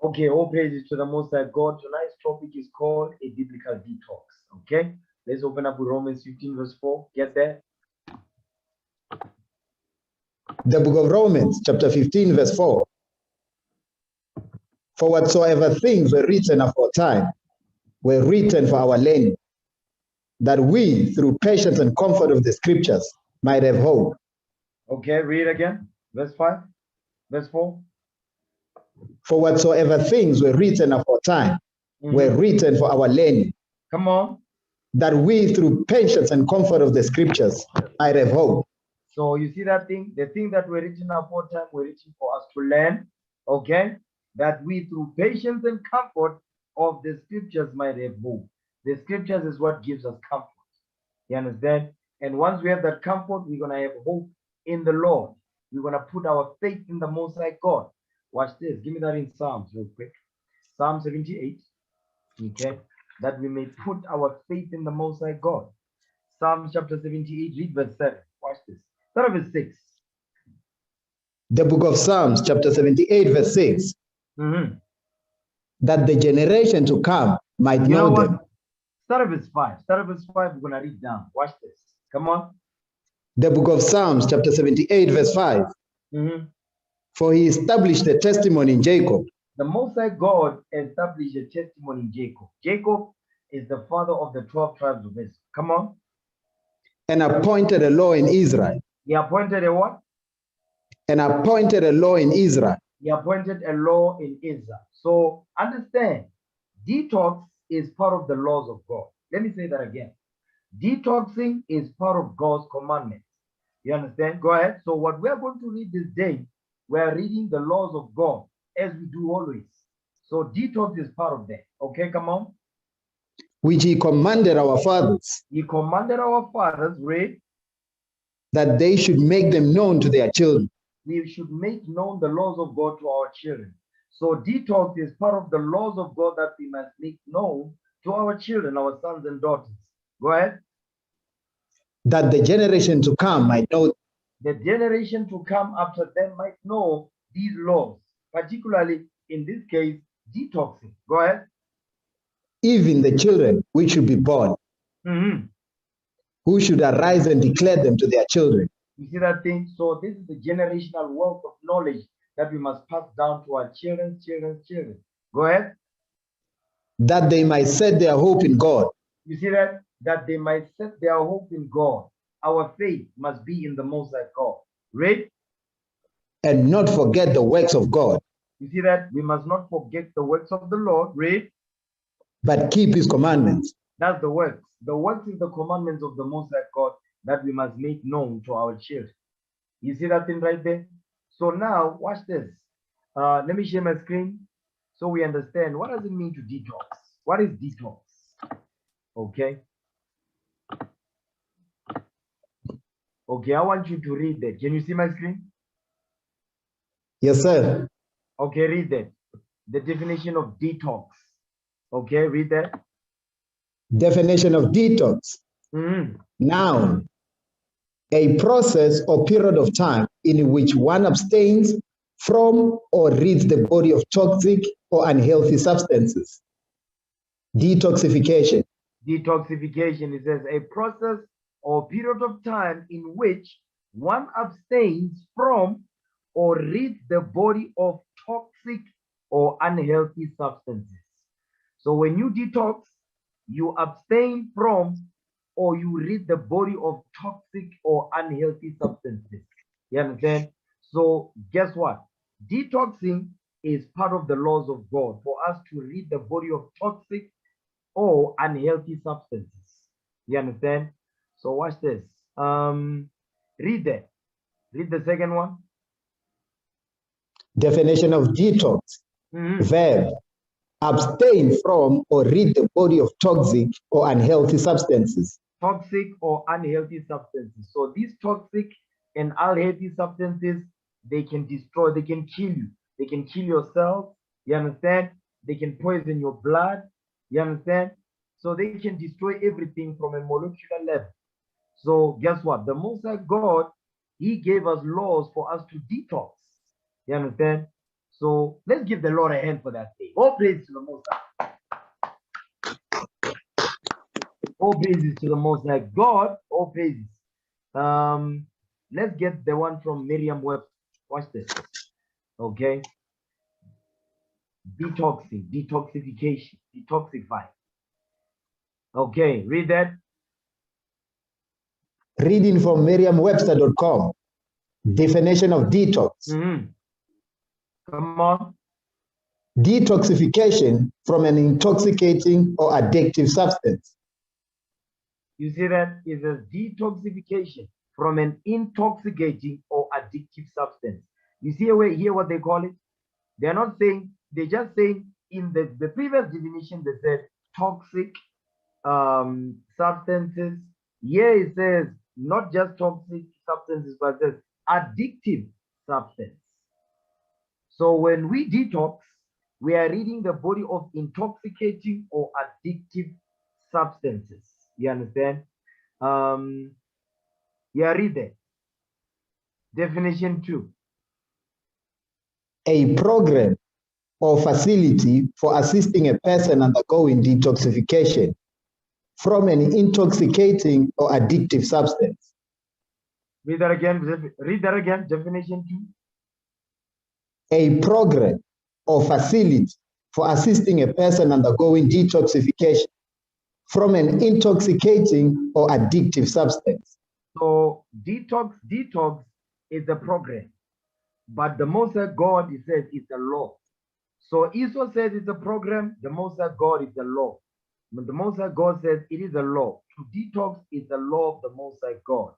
Okay, all praises to the Most High God. Tonight's topic is called a biblical detox. Okay, let's open up with Romans 15 verse 4. Get there. The book of Romans, chapter 15, verse 4. For whatsoever things were written aforetime were written for our learning, that we, through patience and comfort of the scriptures, might have hope. Okay, read again. Verse 5, verse 4. For whatsoever things were written aforetime were written for our learning, Come on. that we, through patience and comfort of the scriptures, might have hope. So you see that thing? The thing that were written aforetime were written for us to learn. Okay, that we, through patience and comfort of the scriptures, might have hope. The scriptures is what gives us comfort. You understand? And once we have that comfort, we're gonna have hope in the Lord. We're gonna put our faith in the Most High God. Watch this. Give me that in Psalms real quick. Psalm 78. Okay, that we may put our faith in the Most High God. Psalm chapter 78, read verse 7. Watch this. Start with 6. The book of Psalms, chapter 78, verse 6. That the generation to come might know them. Start with 5. Start with 5. We're gonna read down. Watch this. Come on. The book of Psalms, chapter 78, verse 5. For he established the testimony in Jacob. The Most High God established a testimony in Jacob. Jacob is the father of the 12 tribes of Israel. Come on. And appointed a law in Israel. He appointed a what? And appointed a law in Israel. He appointed a law in Israel. So understand, detox is part of the laws of God. Let me say that again. Detoxing is part of God's commandments. You understand? Go ahead. So what we are going to read this day, we are reading the laws of God as we do always. So detox is part of that. Okay, come on. Which he commanded our fathers. He commanded our fathers, read, that they should make them known to their children. We should make known the laws of God to our children. So detox is part of the laws of God that we must make known to our children, our sons and daughters. Go ahead. That the generation to come might know. The generation to come after them might know these laws, particularly in this case, detoxing. Go ahead. Even the children which should be born, who should arise and declare them to their children. You see that thing? So this is the generational wealth of knowledge that we must pass down to our children's children. Go ahead. That they might set their hope in God. You see that? That they might set their hope in God. Our faith must be in the Most High God. Read. And not forget the works of God. You see that? We must not forget the works of the Lord. Read. But keep his commandments. That's the works. The works is the commandments of the Most High God that we must make known to our children. You see that thing right there? So now, watch this. Let me share my screen so we understand what does it mean to detox. What is detox? Okay. Okay, I want you to read that. Can you see my screen? Yes, sir. Okay, read that. The definition of detox. Okay, read that. Definition of detox. Noun. A process or period of time in which one abstains from or rids the body of toxic or unhealthy substances. Detoxification. Detoxification, it says a process or period of time in which one abstains from or rids the body of toxic or unhealthy substances. So when you detox, you abstain from or you rid the body of toxic or unhealthy substances. You understand? So guess what? Detoxing is part of the laws of God for us to rid the body of toxic or unhealthy substances. You understand? So watch this. Read that. Read the second one. Definition of detox. Verb. Abstain from or rid the body of toxic or unhealthy substances. Toxic or unhealthy substances. So these toxic and unhealthy substances, they can destroy, they can kill you. They can kill your cells. You understand? They can poison your blood. You understand? So they can destroy everything from a molecular level. So guess what? The Most High God, he gave us laws for us to detox. You understand? So let's give the Lord a hand for that thing. All praise to the Most High. All praises to the Most High God. All praises. Let's get the one from Merriam-Webster. Watch this. Okay. Detoxing, detoxification, detoxify. Okay, read that. Reading from Merriam-Webster.com. Definition of detox. Come on. Detoxification from an intoxicating or addictive substance. You see that? It says detoxification from an intoxicating or addictive substance. You see here what they call it? They're not saying, they're just saying in the previous definition, they said toxic substances. Here it says not just toxic substances, but it says addictive substance. So when we detox, we are ridding the body of intoxicating or addictive substances. You understand? Yeah, read that. Definition 2. A program or facility for assisting a person undergoing detoxification from an intoxicating or addictive substance. Read that again. Read that again. Definition 2. A program or facility for assisting a person undergoing detoxification from an intoxicating or addictive substance. So detox is the program, but the Most High God, he says, is the law. So Esau says it's a program, the Most High God is the law. But the Most High God says it is a law. To detox is the law of the Most High God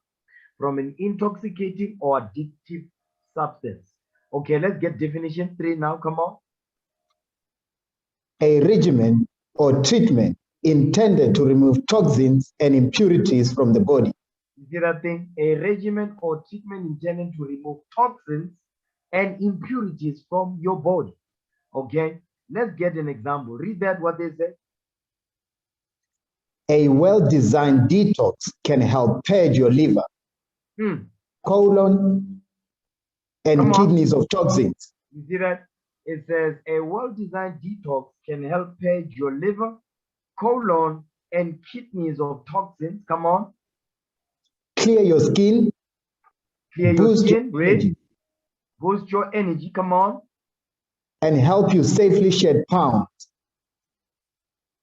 from an intoxicating or addictive substance. Okay, let's get definition 3 now. Come on. A regimen or treatment intended to remove toxins and impurities from the body. You see that thing? A regimen or treatment intended to remove toxins and impurities from your body. Okay, let's get an example. Read that, what they say. A well-designed detox can help purge your liver, colon, and kidneys of toxins. You see that? It says a well-designed detox can help purge your liver, colon, and kidneys of toxins. Come on. Clear your skin. Clear your skin. Read. Boost your energy. Come on. And help you safely shed pounds.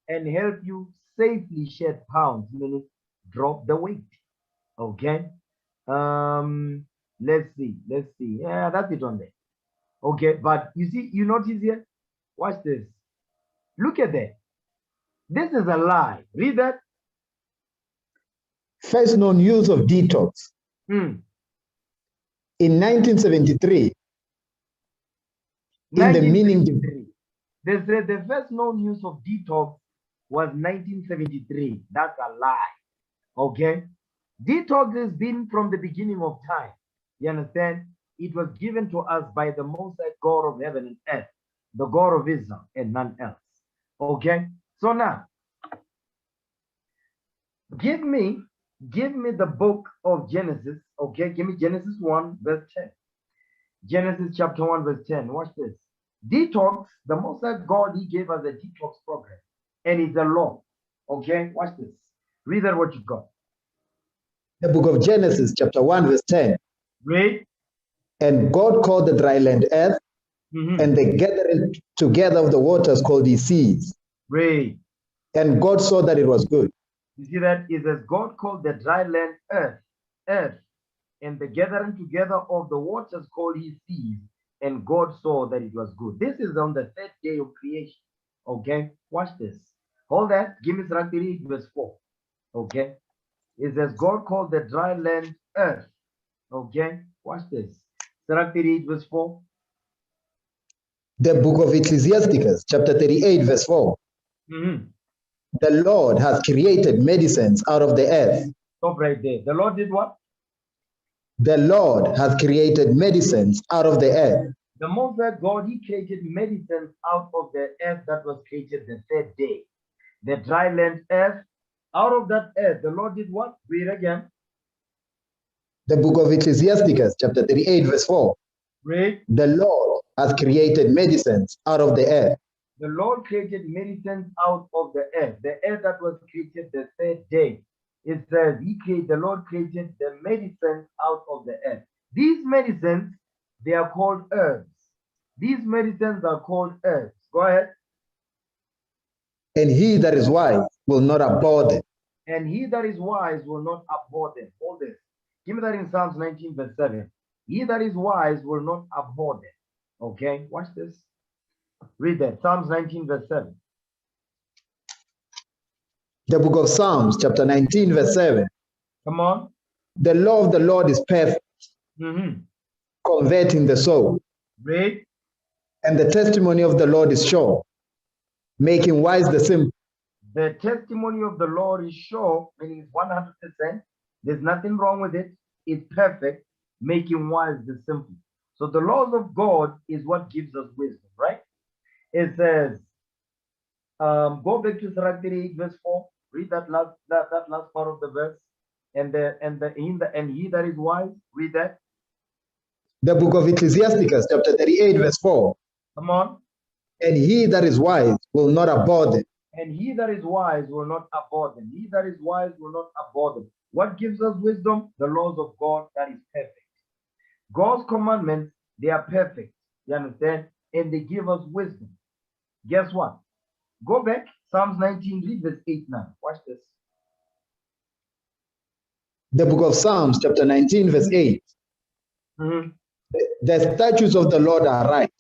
And help you safely shed pounds, meaning drop the weight. Okay. Let's see. Yeah, that's it on there. Okay, but you see, you notice here. Watch this. Look at that. This is a lie. Read that. First known use of detox. In 1973. In the meaning. They said the first known use of detox was 1973. That's a lie. Okay. Detox has been from the beginning of time. You understand? It was given to us by the Most High God of heaven and earth, the God of Israel, and none else. Okay. So now, give me the book of Genesis. Okay. Give me Genesis 1 verse 10. Genesis chapter 1 verse 10. Watch this. Detox, the Most High God, he gave us a detox program. And it's a law. Okay, watch this. Read that what you got. The book of Genesis, chapter 1, verse 10. Read. And God called the dry land earth, and the gathering together of the waters called the seas. Read. And God saw that it was good. You see that? It says God called the dry land earth, and the gathering together of the waters called his seas. And God saw that it was good. This is on the 3rd day of creation. Okay, watch this. Hold that. Give me Sirach 38 verse 4. Okay, it says God called the dry land earth. Okay, watch this. Sirach 38 verse 4. The book of Ecclesiasticus, chapter 38 verse 4. The Lord has created medicines out of the earth. Stop right there. The Lord did what? The Lord has created medicines out of the earth. The Most High God, he created medicines out of the earth that was created the 3rd day. The dry land earth, out of that earth, the Lord did what? Read again. The book of Ecclesiasticus, chapter 38, verse 4. Read. The Lord hath created medicines out of the earth. The Lord created medicines out of the earth that was created the third day. It says the Lord created the medicines out of the earth. These medicines, they are called herbs. These medicines are called herbs. Go ahead. And he that is wise will not abhor them. And he that is wise will not abhor them. Hold this. Give me that in Psalms 19 verse 7. He that is wise will not abhor them. Okay, watch this. Read that. Psalms 19 verse 7. The book of Psalms, chapter 19, verse 7. Come on. The law of the Lord is perfect, converting the soul. Read. And the testimony of the Lord is sure, making wise the simple. The testimony of the Lord is sure, meaning it's 100%. There's nothing wrong with it. It's perfect, making wise the simple. So the laws of God is what gives us wisdom, right? It says, go back to Sirach 38 verse 4. Read that last part of the verse. And he that is wise, read that. The book of Ecclesiasticus, chapter 38, verse 4. Come on. And he that is wise will not abhor them. And he that is wise will not abhor them. He that is wise will not abhor them. What gives us wisdom? The laws of God, that is perfect. God's commandments, they are perfect. You understand? And they give us wisdom. Guess what? Go back, Psalms 19, read verse 8 now. Watch this. The book of Psalms, chapter 19, verse 8. The statutes of the Lord are right.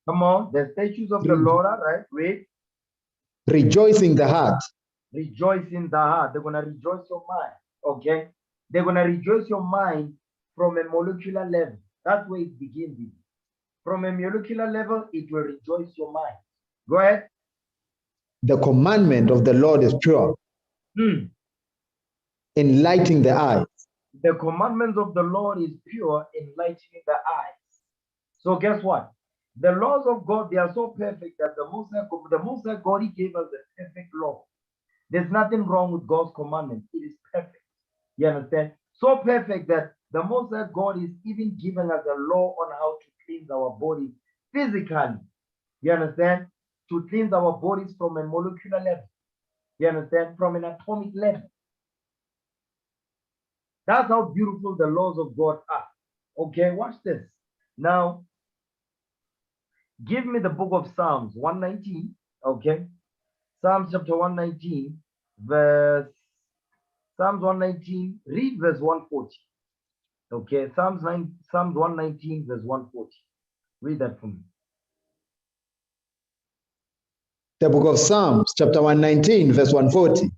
Come on, the statutes of the Lord are right. Read. Rejoice in the heart. Rejoice in the heart. They're going to rejoice your mind. Okay? They're going to rejoice your mind from a molecular level. That's where it begins. From a molecular level, it will rejoice your mind. Go ahead. The commandment of the Lord is pure, enlightening the eyes. The commandments of the Lord is pure, enlightening the eyes. So guess what? The laws of God, they are so perfect that the Most High God, He gave us the perfect law. There's nothing wrong with God's commandment. It is perfect. You understand? So perfect that the Most High God is even giving us a law on how to cleanse our bodies physically. You understand? To cleanse our bodies from a molecular level. You understand? From an atomic level. That's how beautiful the laws of God are. Okay, watch this. Now, give me the book of Psalms 119. Okay. Psalms chapter 119, Psalms 119, read verse 140. Okay, Psalms 119, verse 140. Read that for me. The book of Psalms, chapter 119, verse 140.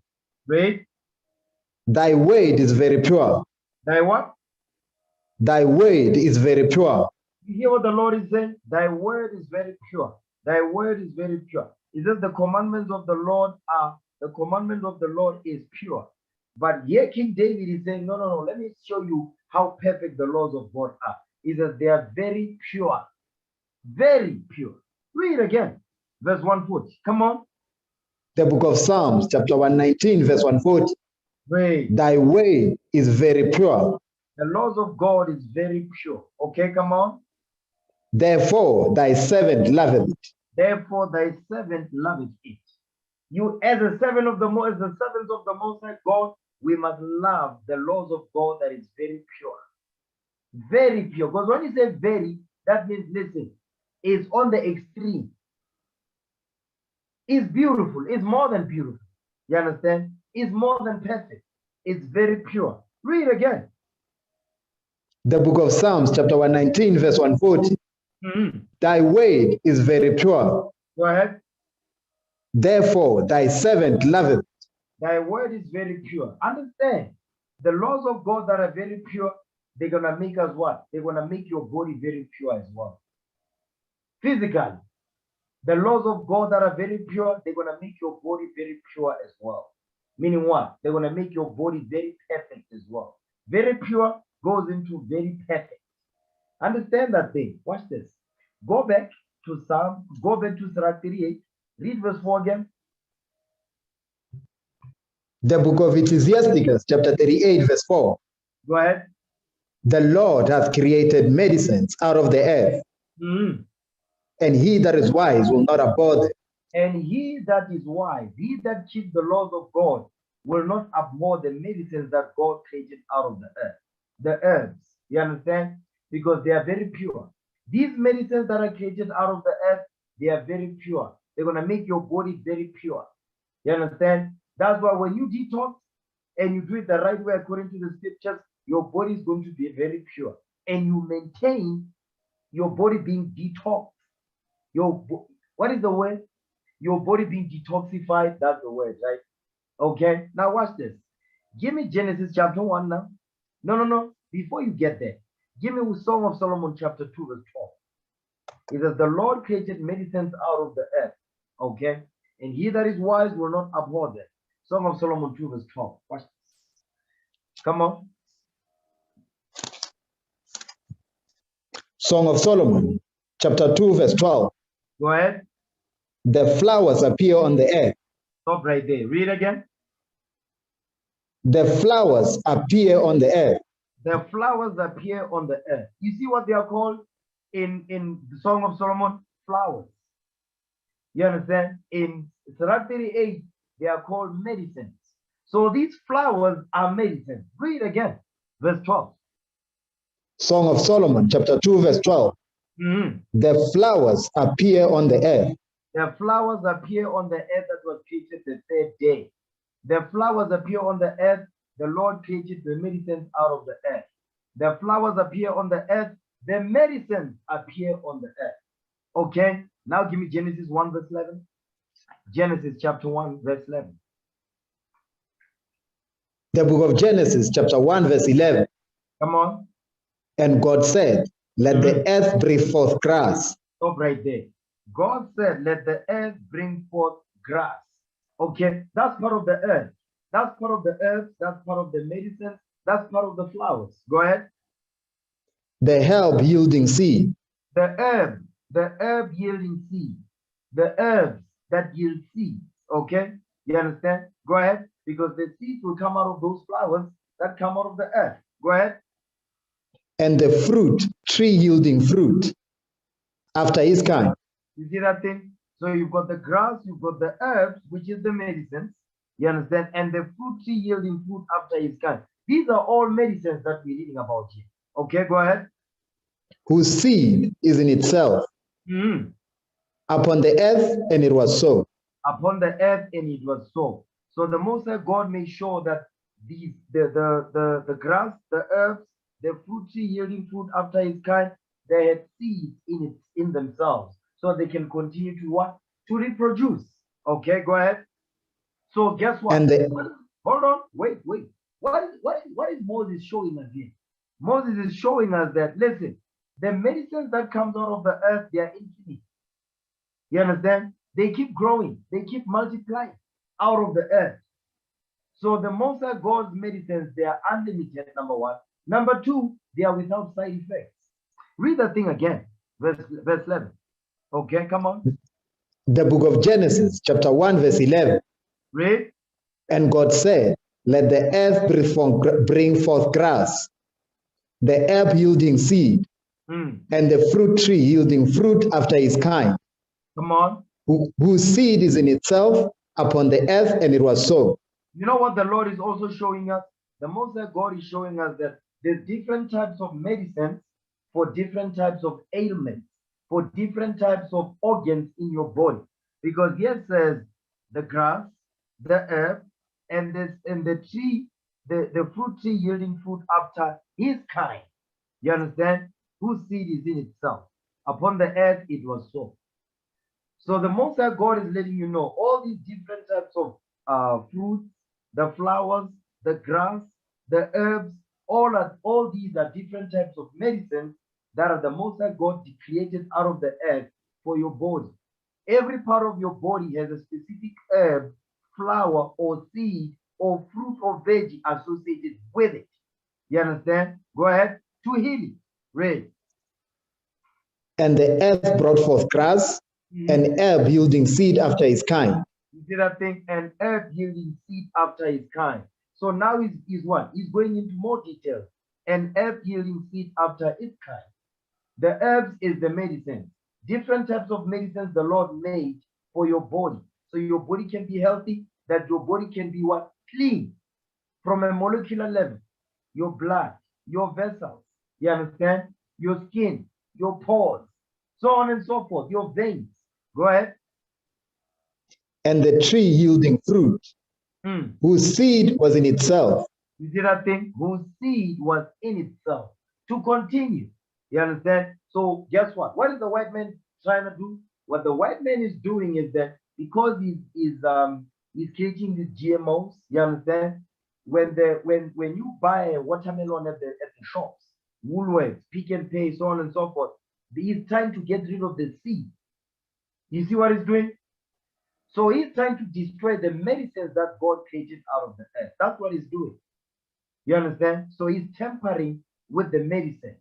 Read. Thy word is very pure. Thy what? Thy word is very pure. You hear what the Lord is saying? Thy word is very pure. Thy word is very pure. It says the commandments of the Lord is pure. But here King David is saying, no, let me show you how perfect the laws of God are. He says they are very pure. Very pure. Read again. Verse 140. Come on. The book of Psalms, chapter 119, verse 140. Read. Thy way is very pure. The laws of God is very pure. Okay, come on. Therefore, thy servant loveth it. Therefore, thy servant loveth it. You, as a servant of the Most High God, we must love the laws of God that is very pure. Very pure. Because when you say very, that means, listen, it's on the extreme. It's beautiful. It's more than beautiful. You understand? It's more than perfect. It's very pure. Read again. The book of Psalms, chapter 119, verse 140. Thy word is very pure. Go ahead. Therefore, thy servant loveth. Thy word is very pure. Understand, the laws of God that are very pure, they're going to make us what? They're going to make your body very pure as well. Physically, the laws of God that are very pure, they're going to make your body very pure as well. Meaning what? They're going to make your body very perfect as well. Very pure goes into very perfect. Understand that thing. Watch this. Go back to Sirach 38. Read verse 4 again. The book of Ecclesiasticus, chapter 38, verse 4. Go ahead. The Lord hath created medicines out of the earth. and he that is wise will not abhor them. And he that is wise, he that keeps the laws of God, will not abhor the medicines that God created out of the earth. The herbs, you understand? Because they are very pure. These medicines that are created out of the earth, they are very pure. They're going to make your body very pure. You understand? That's why when you detox and you do it the right way according to the scriptures, your body is going to be very pure. And you maintain your body being detoxed. What is the word? Your body being detoxified. That's the word, right? Okay. Now watch this. Give me Genesis chapter 1 now. No. Before you get there, give me Song of Solomon chapter 2 verse 12. It says, the Lord created medicines out of the earth. Okay. And he that is wise will not abhor them. Song of Solomon 2 verse 12. Watch this. Come on. Song of Solomon, chapter 2, verse 12. Go ahead. The flowers appear on the earth. Stop right there. Read again. The flowers appear on the earth. The flowers appear on the earth. You see what they are called in the Song of Solomon? Flowers. You understand? In Surah 38, they are called medicines. So these flowers are medicines. Read again. Verse 12. Song of Solomon, chapter 2, verse 12. The flowers appear on the earth. The flowers appear on the earth that was created the third day. The flowers appear on the earth. The Lord created the medicines out of the earth. The flowers appear on the earth. The medicines appear on the earth. Okay, now give me Genesis 1 verse 11. Genesis chapter 1 verse 11. The book of Genesis chapter 1 verse 11. Come on. And God said, let the earth bring forth grass. Stop right there. God said, let the earth bring forth grass. Okay, that's part of the earth. That's part of the herbs. That's part of the medicine. That's part of the flowers. Go ahead. The herb yielding seed. The herb yielding seed. The herbs that yield seeds. Okay, you understand? Go ahead, because the seeds will come out of those flowers that come out of the earth. Go ahead. And the fruit, tree yielding fruit after his kind. You see that thing? So you've got the grass, you've got the herbs, which is the medicines. You understand? And the fruit tree yielding fruit after his kind. These are all medicines that we're reading about here. Okay, go ahead. Whose seed is in itself. Upon the earth, and it was so. Upon the earth, and it was so. So the Most High God made sure that the grass, the herbs, the fruit tree yielding fruit after his kind, they had seeds in themselves, so they can continue to what? To reproduce. Okay, go ahead. So guess what? Hold on, wait. What is Moses showing us here? Moses is showing us that, listen, the medicines that comes out of the earth, they are infinite. You understand? They keep growing, they keep multiplying out of the earth. So the Most High God's medicines, they are unlimited, number one. Number two, they are without side effects. Read that thing again, verse 11. Okay, come on. The book of Genesis, chapter 1, verse 11. Read. And God said, let the earth bring forth grass, the herb yielding seed, and the fruit tree yielding fruit after his kind. Come on. Whose seed is in itself upon the earth, and it was so. You know what the Lord is also showing us? The Most High God is showing us that there's different types of medicines for different types of ailments, for different types of organs in your body. Because here says the grass, the herb, and the tree, the fruit tree yielding fruit after his kind. You understand? Whose seed is in itself. Upon the earth it was so. So the Most High God is letting you know all these different types of fruits, the flowers, the grass, the herbs, all these are different types of medicines that are the Most High God created out of the earth for your body. Every part of your body has a specific herb, flower, or seed, or fruit or veggie associated with it. You understand? Go ahead. To heal it. Read. And the earth brought forth grass, and herb yielding seed after his kind. You see that thing? And herb yielding seed after his kind. So now he's what? He's going into more detail. And herb yielding seed after its kind. The herbs is the medicine. different types of medicines the Lord made for your body. So your body can be healthy, that your body can be what? Clean from a molecular level. Your blood, your vessels, you understand? Your skin, your pores, so on and so forth, your veins. Go ahead. And the tree yielding fruit, whose seed was in itself. You see that thing? Whose seed was in itself to continue. You understand? So guess what? What is the white man trying to do? What the white man is doing is that because he's creating these GMOs, you understand? When you buy a watermelon at the shops, Woolworths, Pick and Pay, so on and so forth, he's trying to get rid of the seed. You see what he's doing? So he's trying to destroy the medicines that God created out of the earth. That's what he's doing. You understand? So he's tampering with the medicine,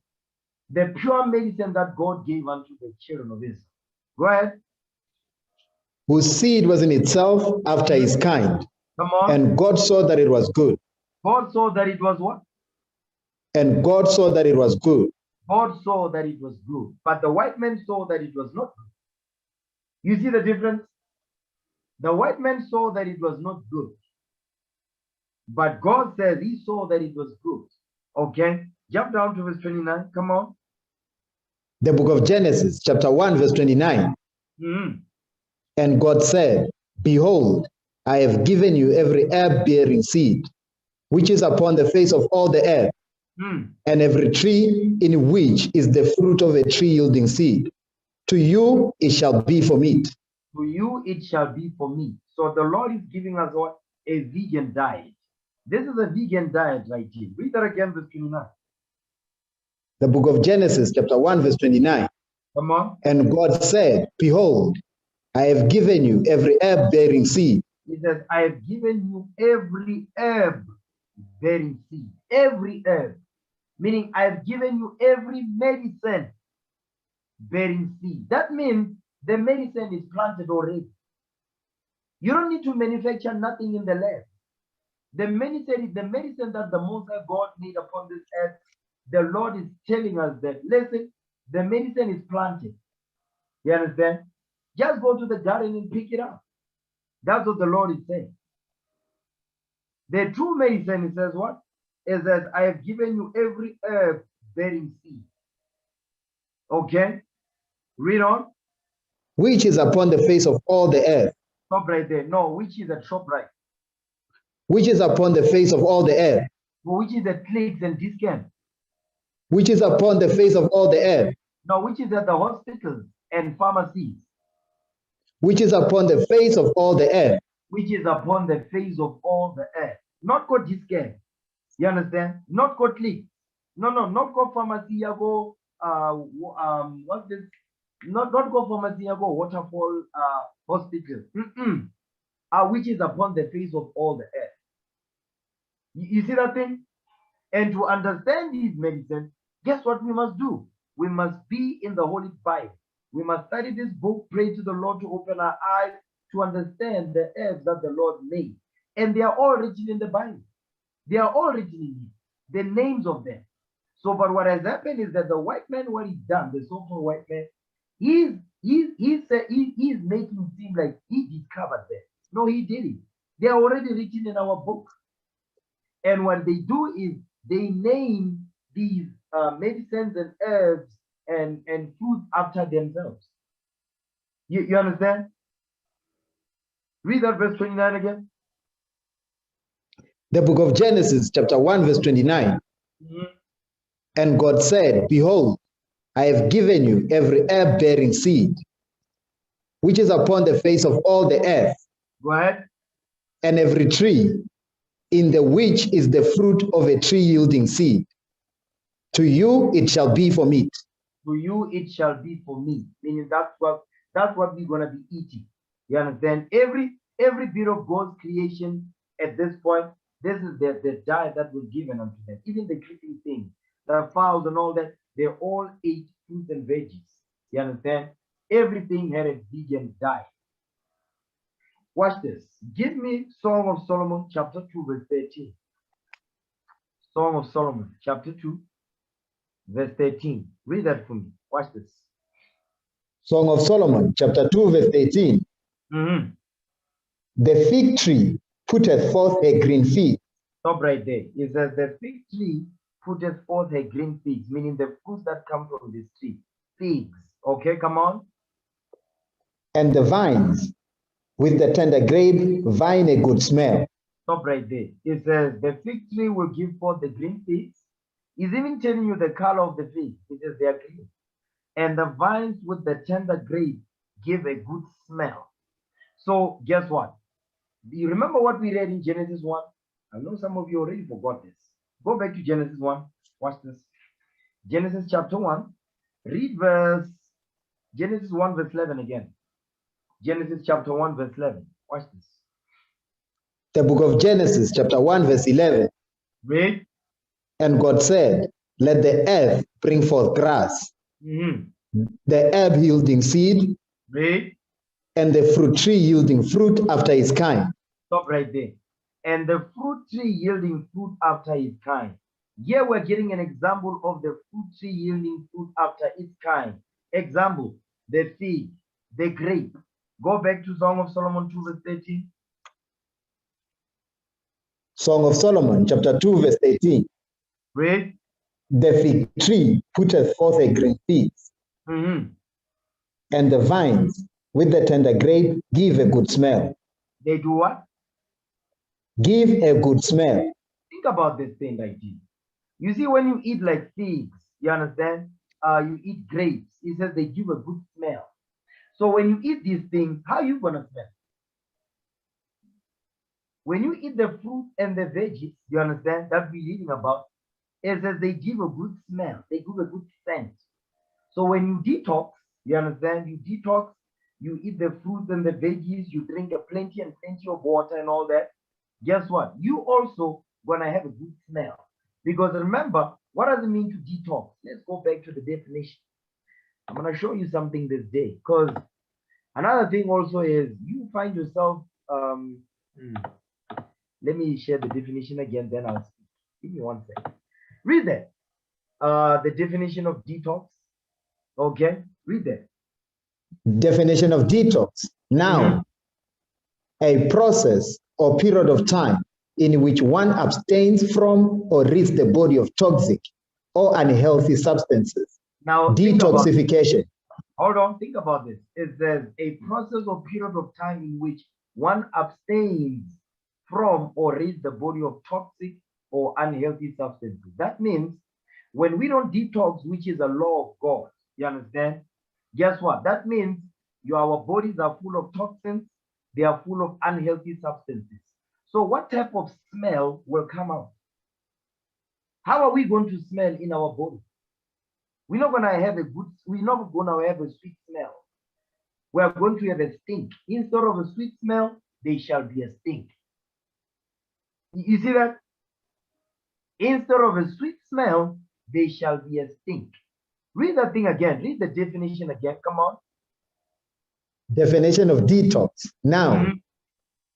the pure medicine that God gave unto the children of Israel. Go ahead. Whose seed was in itself after his kind. Come on. And God saw that it was good. God saw that it was what? And God saw that it was good. God saw that it was good. But the white man saw that it was not good. You see the difference? The white man saw that it was not good. But God says he saw that it was good. Okay? Jump down to verse 29. Come on. The book of Genesis, chapter 1, verse 29. And God said, behold, I have given you every herb-bearing seed, which is upon the face of all the earth, and every tree in which is the fruit of a tree yielding seed. To you it shall be for meat. To you it shall be for meat. So the Lord is giving us what? A vegan diet. This is a vegan diet right here. Read that again, verse 29. The book of Genesis, chapter 1, verse 29. Come on. And God said, behold, I have given you every herb-bearing seed. He says, I have given you every herb-bearing seed. Every herb. Meaning, I have given you every medicine-bearing seed. That means the medicine is planted already. You don't need to manufacture nothing in the lab. The medicine is the medicine that the Most High God made upon this earth. The Lord is telling us that, listen, the medicine is planted. You understand? Just go to the garden and pick it up. That's what the Lord is saying. The true medicine, it says what? It says, I have given you every herb bearing seed. Okay? Read on. Which is upon the face of all the earth. Stop right there. No, which is a shop right. Which is upon the face of all the earth. Which is the clicks and discount. Which is upon the face of all the earth. No, which is at the hospitals and pharmacies. Which is upon the face of all the earth. Which is upon the face of all the earth. Not called discount. You understand? Not called click. No, not called pharmacy. You go, what's this? Not go pharmacy. You go waterfall hospital. Which is upon the face of all the earth. You see that thing? And to understand these medicines, guess what we must do? We must be in the Holy Bible. We must study this book, pray to the Lord to open our eyes to understand the herbs that the Lord made. And they are all written in the Bible. They are all written in here, the names of them. So, but what has happened is that the white man, what he's done, the so-called white man, he's making it seem like he discovered them. No, he didn't. They are already written in our book. And what they do is they name these medicines and herbs and foods after themselves. You understand? Read that verse 29 again. The book of Genesis, chapter 1, verse 29. And God said, behold, I have given you every herb-bearing seed, which is upon the face of all the earth. Go ahead. And every tree, in the which is the fruit of a tree yielding seed. To you it shall be for meat. To you it shall be for meat. Meaning that's what we're gonna be eating. You understand? Every bit of God's creation at this point, this is the diet that was given unto them. Even the creeping things, the fowls and all that, they all ate fruits and veggies. You understand? Everything had a vegan diet. Watch this. Give me Song of Solomon, chapter 2, verse 13. Song of Solomon, chapter 2, verse 13. Read that for me. Watch this. Song of Solomon, chapter 2, verse 18. The fig tree putteth forth her green figs. Stop right there. It says the fig tree putteth forth her green figs, meaning the fruits that come from this tree. Figs. Okay, come on. And the vines with the tender grape vine a good smell. Stop right there. It says the fig tree will give forth the green figs. It's even telling you the color of the figs. It says they are green. And the vines with the tender grape give a good smell. So guess what? Do you remember what we read in Genesis 1? I know some of you already forgot this. Go back to Genesis 1. Watch this. Genesis chapter 1. Read Genesis 1 verse 11 again. Genesis chapter 1 verse 11. Watch this. The book of Genesis chapter 1 verse 11. Read. And God said, let the earth bring forth grass, the herb yielding seed, Read. and the fruit tree yielding fruit after its kind. Stop right there. And the fruit tree yielding fruit after its kind. Here we're getting an example of the fruit tree yielding fruit after its kind. Example, the fig, the grape. Go back to Song of Solomon 2 verse 13. Song of Solomon chapter 2 verse 18. Read. The fig tree putteth forth a green figs, and the vines with the tender grape give a good smell. They do what? Give a good smell. Think about this thing like this. You see, when you eat like figs, you understand? You eat grapes. It says they give a good smell. So when you eat these things, how are you gonna smell? When you eat the fruit and the veggies, you understand that we're reading about. It says they give a good smell. They give a good scent. So when you detox, you understand? You detox. You eat the fruits and the veggies. You drink plenty of water and all that. Guess what? You also gonna have a good smell. Because remember, what does it mean to detox? Let's go back to the definition. I'm gonna show you something this day. Because another thing also is you find yourself. Let me share the definition again. Then I'll speak. Give me 1 second. Read that. The definition of detox. Okay, read that. Definition of detox. Now, a process or period of time in which one abstains from or rids the body of toxic or unhealthy substances. Now, detoxification. Hold on, think about this. It says a process or period of time in which one abstains from or rids the body of toxic or unhealthy substances. That means when we don't detox, which is a law of God, you understand? Guess what? That means our bodies are full of toxins, they are full of unhealthy substances. So what type of smell will come out? How are we going to smell in our body? We're not going to have a sweet smell. We are going to have a stink. Instead of a sweet smell, there shall be a stink. You see that? Instead of a sweet smell, there shall be a stink. Read that thing again. Read the definition again. Come on. Definition of detox. Now,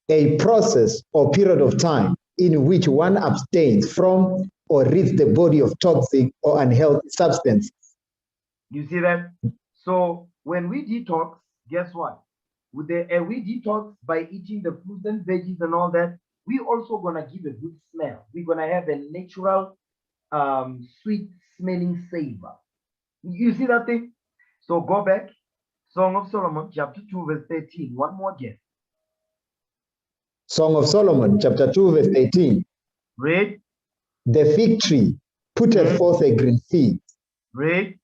a process or period of time in which one abstains from or rids the body of toxic or unhealthy substances. You see that? So when we detox, guess what? We detox by eating the fruits and veggies and all that. We also gonna give a good smell. We're gonna have a natural, sweet smelling savor. You see that thing? So go back. Song of Solomon, chapter 2, verse 13. One more again. Song of Solomon, chapter 2, verse 18. Read. The fig tree putteth forth a green fig. Read.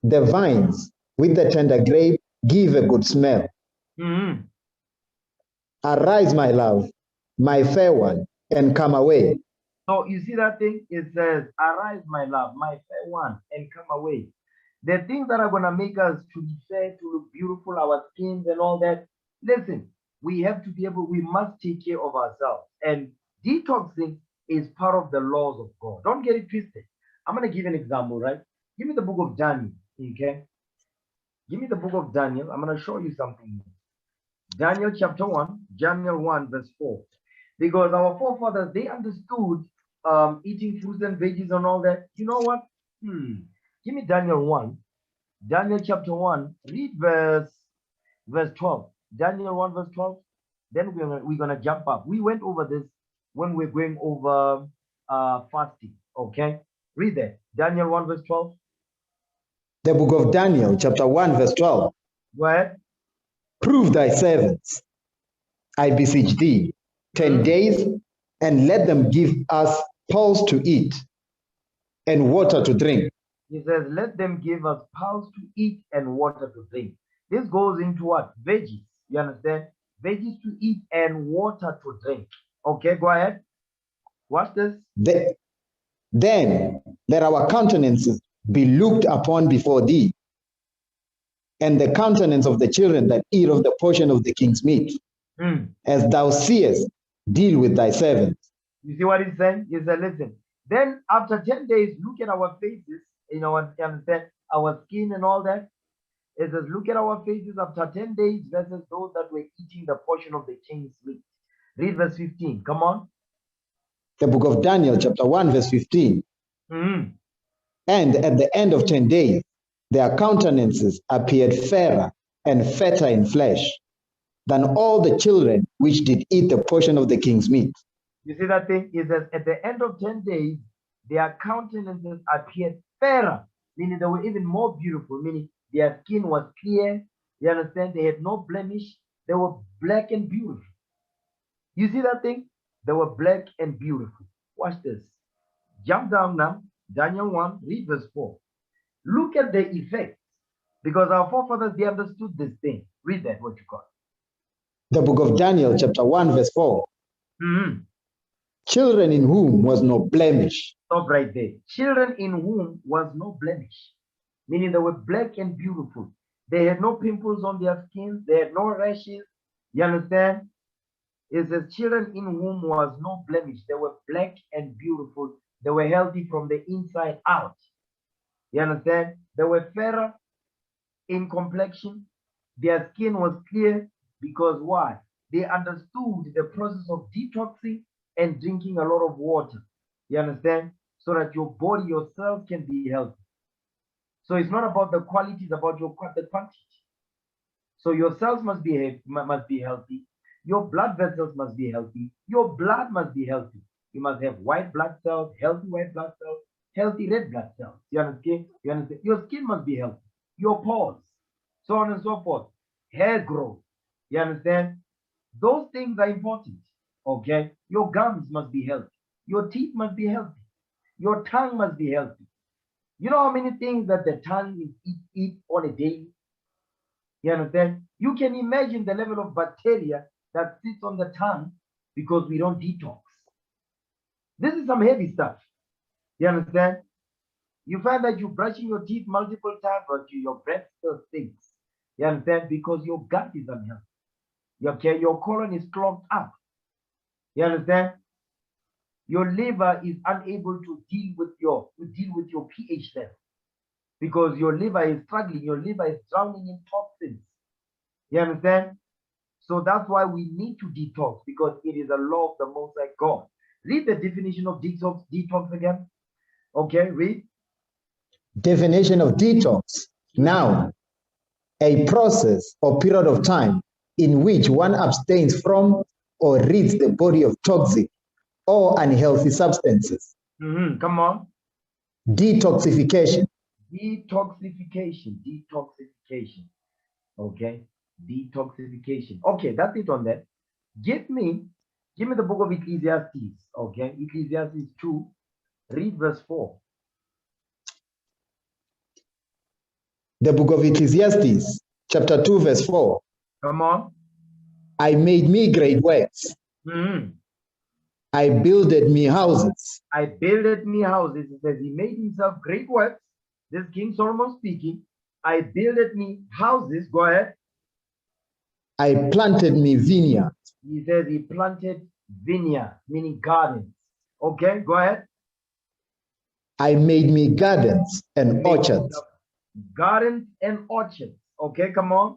The vines with the tender grape give a good smell. Arise, my love, my fair one, and come away. So you see that thing? It says, arise, my love, my fair one, and come away. The things that are going to make us to be fair, to look beautiful, our skins and all that. Listen, we have to be able, we must take care of ourselves. And detoxing is part of the laws of God. Don't get it twisted. I'm going to give an example, right? Give me the book of Daniel, okay? Give me the book of Daniel. I'm going to show you something. Daniel chapter 1, Daniel 1 verse 4. Because our forefathers, they understood eating fruits and veggies and all that. You know what? Give me Daniel 1. Daniel chapter 1, read verse 12. Daniel 1 verse 12. Then we're gonna jump up. We went over this when we're going over fasting. Okay, read that. Daniel 1 verse 12. The book of Daniel, chapter 1, verse 12. Go ahead. Prove thy servants, I beseech thee, 10 days, and let them give us pulse to eat and water to drink. He says, let them give us pulse to eat and water to drink. This goes into what? Veggies. You understand? Veggies to eat and water to drink. Okay, go ahead. Watch this. Then let our countenances be looked upon before thee, and the countenance of the children that eat of the portion of the king's meat, as thou seest, deal with thy servants. You see what he's saying? He said, listen, then after 10 days, look at our faces, you understand, our skin and all that. It says, look at our faces after 10 days versus those that were eating the portion of the king's meat. Read verse 15. Come on. The book of Daniel, chapter 1, verse 15. And at the end of 10 days, their countenances appeared fairer and fatter in flesh than all the children which did eat the portion of the king's meat. You see that thing? It says, at the end of 10 days, their countenances appeared fairer, meaning they were even more beautiful, meaning their skin was clear. You understand? They had no blemish. They were black and beautiful. You see that thing? They were black and beautiful. Watch this. Jump down now. Daniel 1, read verse 4. Look at the effects, because our forefathers, they understood this thing. Read that, what you got. The book of Daniel, chapter 1, verse 4. Children in whom was no blemish. Stop right there. Children in whom was no blemish, meaning they were black and beautiful. They had no pimples on their skin. They had no rashes. You understand? It says children in whom was no blemish. They were black and beautiful. They were healthy from the inside out. You understand? They were fairer in complexion. Their skin was clear because why? They understood the process of detoxing and drinking a lot of water. You understand? So that your body, your cells can be healthy. So it's not about the quality, it's about the quantity. So your cells must be healthy. Your blood vessels must be healthy. Your blood must be healthy. You must have white blood cells, healthy white blood cells, healthy red blood cells. You understand? You understand? Your skin must be healthy. Your pores, so on and so forth. Hair growth. You understand? Those things are important. Okay? Your gums must be healthy. Your teeth must be healthy. Your tongue must be healthy. You know how many things that the tongue eat on a daily? You understand? You can imagine the level of bacteria that sits on the tongue because we don't detox. This is some heavy stuff. You understand? You find that you're brushing your teeth multiple times, but your breath still stinks. You understand? Because your gut is unhealthy. Okay, your colon is clogged up. You understand? Your liver is unable to deal with your pH level because your liver is struggling. Your liver is drowning in toxins. You understand? So that's why we need to detox, because it is a law of the Most High God. Read the definition of detox again. Okay, read. Definition of detox. Now, a process or period of time in which one abstains from or rids the body of toxic or unhealthy substances. Come on. Detoxification. Detoxification. Okay. Detoxification. Okay, that's it on that. Give me the book of Ecclesiastes. Okay, Ecclesiastes 2, read verse 4. The book of Ecclesiastes, chapter 2, verse 4. Come on. I made me great works. I builded me houses. I builded me houses. It says he made himself great works. This is King Solomon speaking. I builded me houses. Go ahead. I planted me vineyards. He says he planted vineyards, meaning gardens. Okay, go ahead. I made me gardens and orchards. Gardens and orchards. Okay, come on.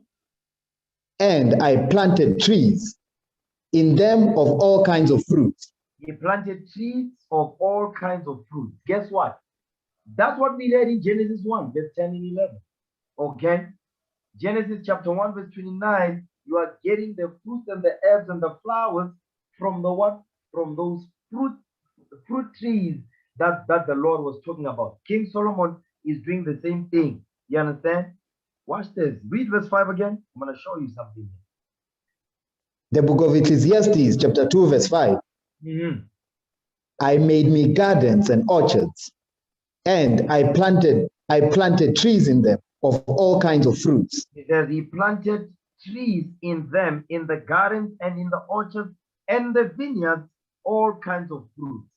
And I planted trees, in them of all kinds of fruits. He planted trees of all kinds of fruit. Guess what? That's what we read in Genesis 1, verse 10 and 11. Okay. Genesis chapter 1 verse 29, you are getting the fruit and the herbs and the flowers from the what? From those fruit trees that the Lord was talking about. King Solomon is doing the same thing. You understand? Watch this. Read verse 5 again. I'm going to show you something. The book of Ecclesiastes, chapter 2, verse 5. I made me gardens and orchards, and I planted trees in them of all kinds of fruits. It says he planted trees in them, in the gardens and in the orchards and the vineyards, all kinds of fruits.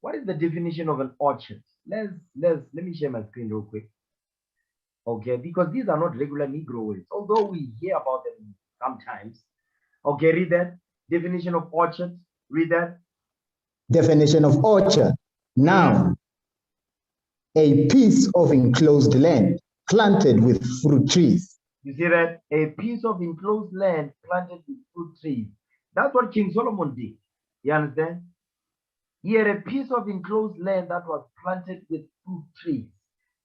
What is the definition of an orchard? Let me share my screen real quick. Okay, because these are not regular Negro words, although we hear about them sometimes. Okay, read that. Definition of orchard. Read that. Definition of orchard. Noun. A piece of enclosed land planted with fruit trees. You see that? A piece of enclosed land planted with fruit trees. That's what King Solomon did. You understand? He had a piece of enclosed land that was planted with fruit trees.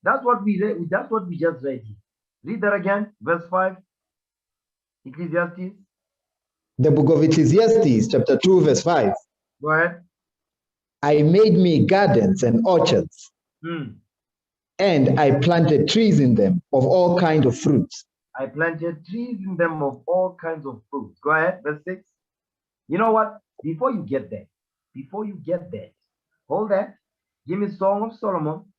That's what we read. That's what we just read here. Read that again. Verse 5. Ecclesiastes. The book of Ecclesiastes, chapter 2, verse 5. Go ahead. I made me gardens and orchards, and I planted trees in them of all kinds of fruits. I planted trees in them of all kinds of fruits. Go ahead, verse 6. You know what? Before you get there, hold that. Give me Song of Solomon,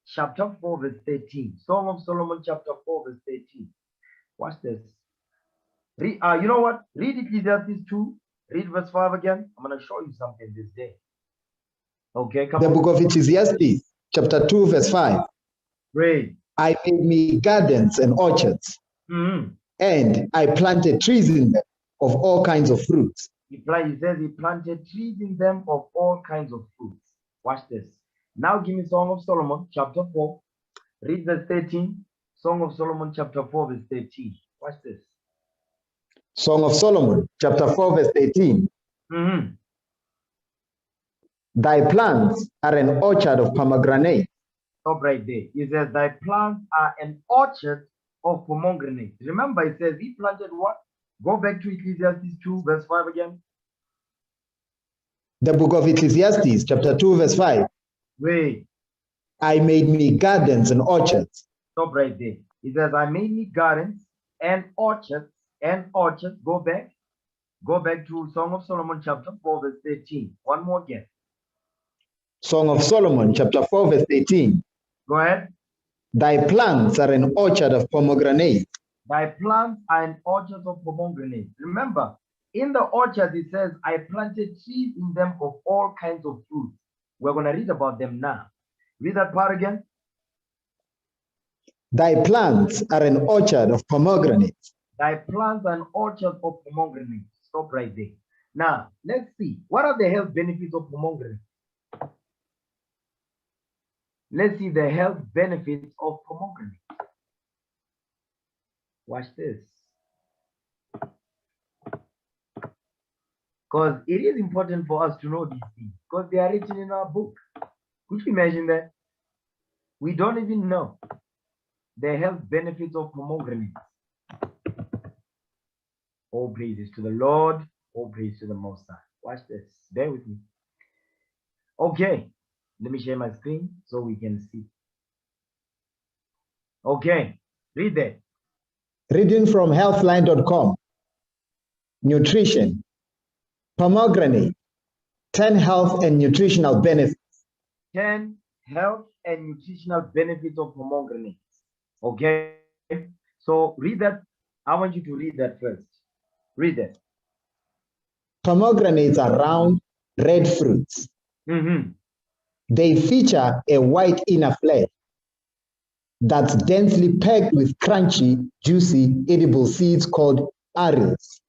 chapter 4, verse 13. Song of Solomon, chapter 4, verse 13. Watch this. You know what? Read Ecclesiastes 2. Read verse 5 again. I'm going to show you something this day. Okay, come on. The book of Ecclesiastes, chapter 2, verse 5. Read. I made me gardens and orchards, and I planted trees in them of all kinds of fruits. He says he planted trees in them of all kinds of fruits. Watch this. Now give me Song of Solomon, chapter 4. Read verse 13. Song of Solomon, chapter 4, verse 13. Watch this. Song of Solomon, chapter 4, verse 18. Thy plants are an orchard of pomegranate. Stop right there. He says, thy plants are an orchard of pomegranate. Remember, it says he planted what? Go back to Ecclesiastes 2, verse 5 again. The book of Ecclesiastes, chapter 2, verse 5. Wait. I made me gardens and orchards. Stop right there. It says, I made me gardens and orchards. Go back to Song of Solomon, chapter 4, verse 13. One more again. Song of Solomon, chapter 4, verse 18. Go ahead. Thy plants are an orchard of pomegranate. Thy plants are an orchard of pomegranate. Remember, in the orchard, it says, I planted trees in them of all kinds of fruits. We're going to read about them now. Read that part again. Thy plants are an orchard of pomegranate. Thy plants are an orchard of pomegranate. Stop right there. Now, let's see. What are the health benefits of pomegranate? Let's see the health benefits of pomegranate. Watch this. Because it is important for us to know these things, because they are written in our book. Could you imagine that? We don't even know the health benefits of pomegranate. All praises to the Lord, all praise to the Most High. Watch this. Bear with me. Okay. Let me share my screen so we can see. Okay, read that. Reading from healthline.com. Nutrition. Pomegranate. 10 health and nutritional benefits. 10 health and nutritional benefits of pomegranates. Okay, so read that. I want you to read that first. Read that. Pomegranates are round, red fruits. They feature a white inner flesh that's densely packed with crunchy, juicy, edible seeds called arils.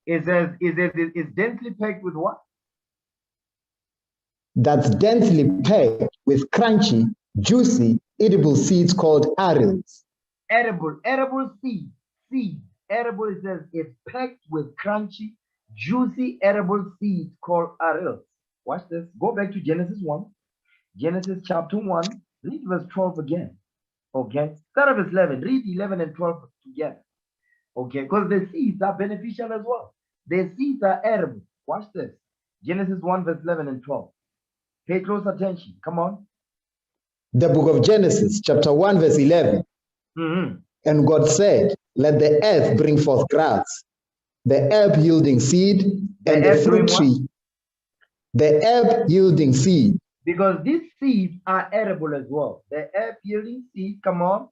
It says, it's densely packed with what? That's densely packed with crunchy, juicy, edible seeds called arils. Edible seed. Edible, it says, it's packed with crunchy, juicy, edible seeds called arils. Watch this. Go back to Genesis 1. Genesis chapter 1, read verse 12 again. Okay, start of verse 11. Read 11 and 12 together. Okay, because the seeds are beneficial as well. The seeds are edible. Watch this. Genesis 1, verse 11 and 12. Pay close attention. Come on. The book of Genesis, chapter 1, verse 11. And God said, let the earth bring forth grass, the herb yielding seed, and the fruit tree. The herb yielding seed. Because these seeds are edible as well. The herb yielding seed, come on.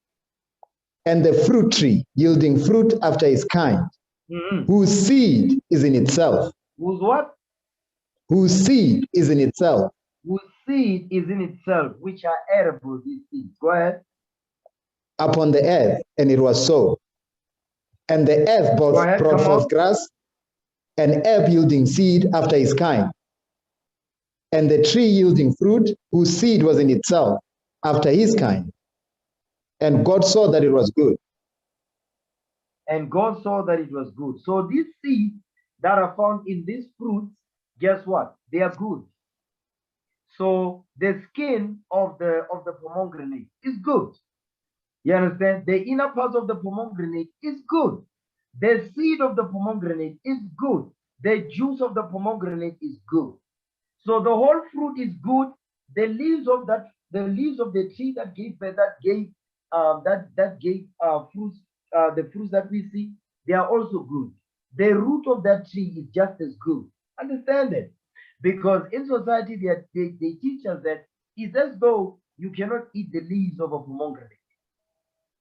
And the fruit tree yielding fruit after its kind, whose seed is in itself. Whose what? Whose seed is in itself. Whose seed is in itself, which are edible, these seeds. Go ahead. Upon the earth, and it was so. And the earth brought forth grass, and herb yielding seed after its kind, and the tree yielding fruit, whose seed was in itself, after his kind. And God saw that it was good. And God saw that it was good. So these seeds that are found in these fruits, guess what? They are good. So the skin of the pomegranate is good. You understand? The inner part of the pomegranate is good. The seed of the pomegranate is good. The juice of the pomegranate is good. So the whole fruit is good. The leaves of the tree that gave fruits, the fruits that we see, they are also good. The root of that tree is just as good. Understand it? Because in society they teach us that it's as though you cannot eat the leaves of a pomegranate.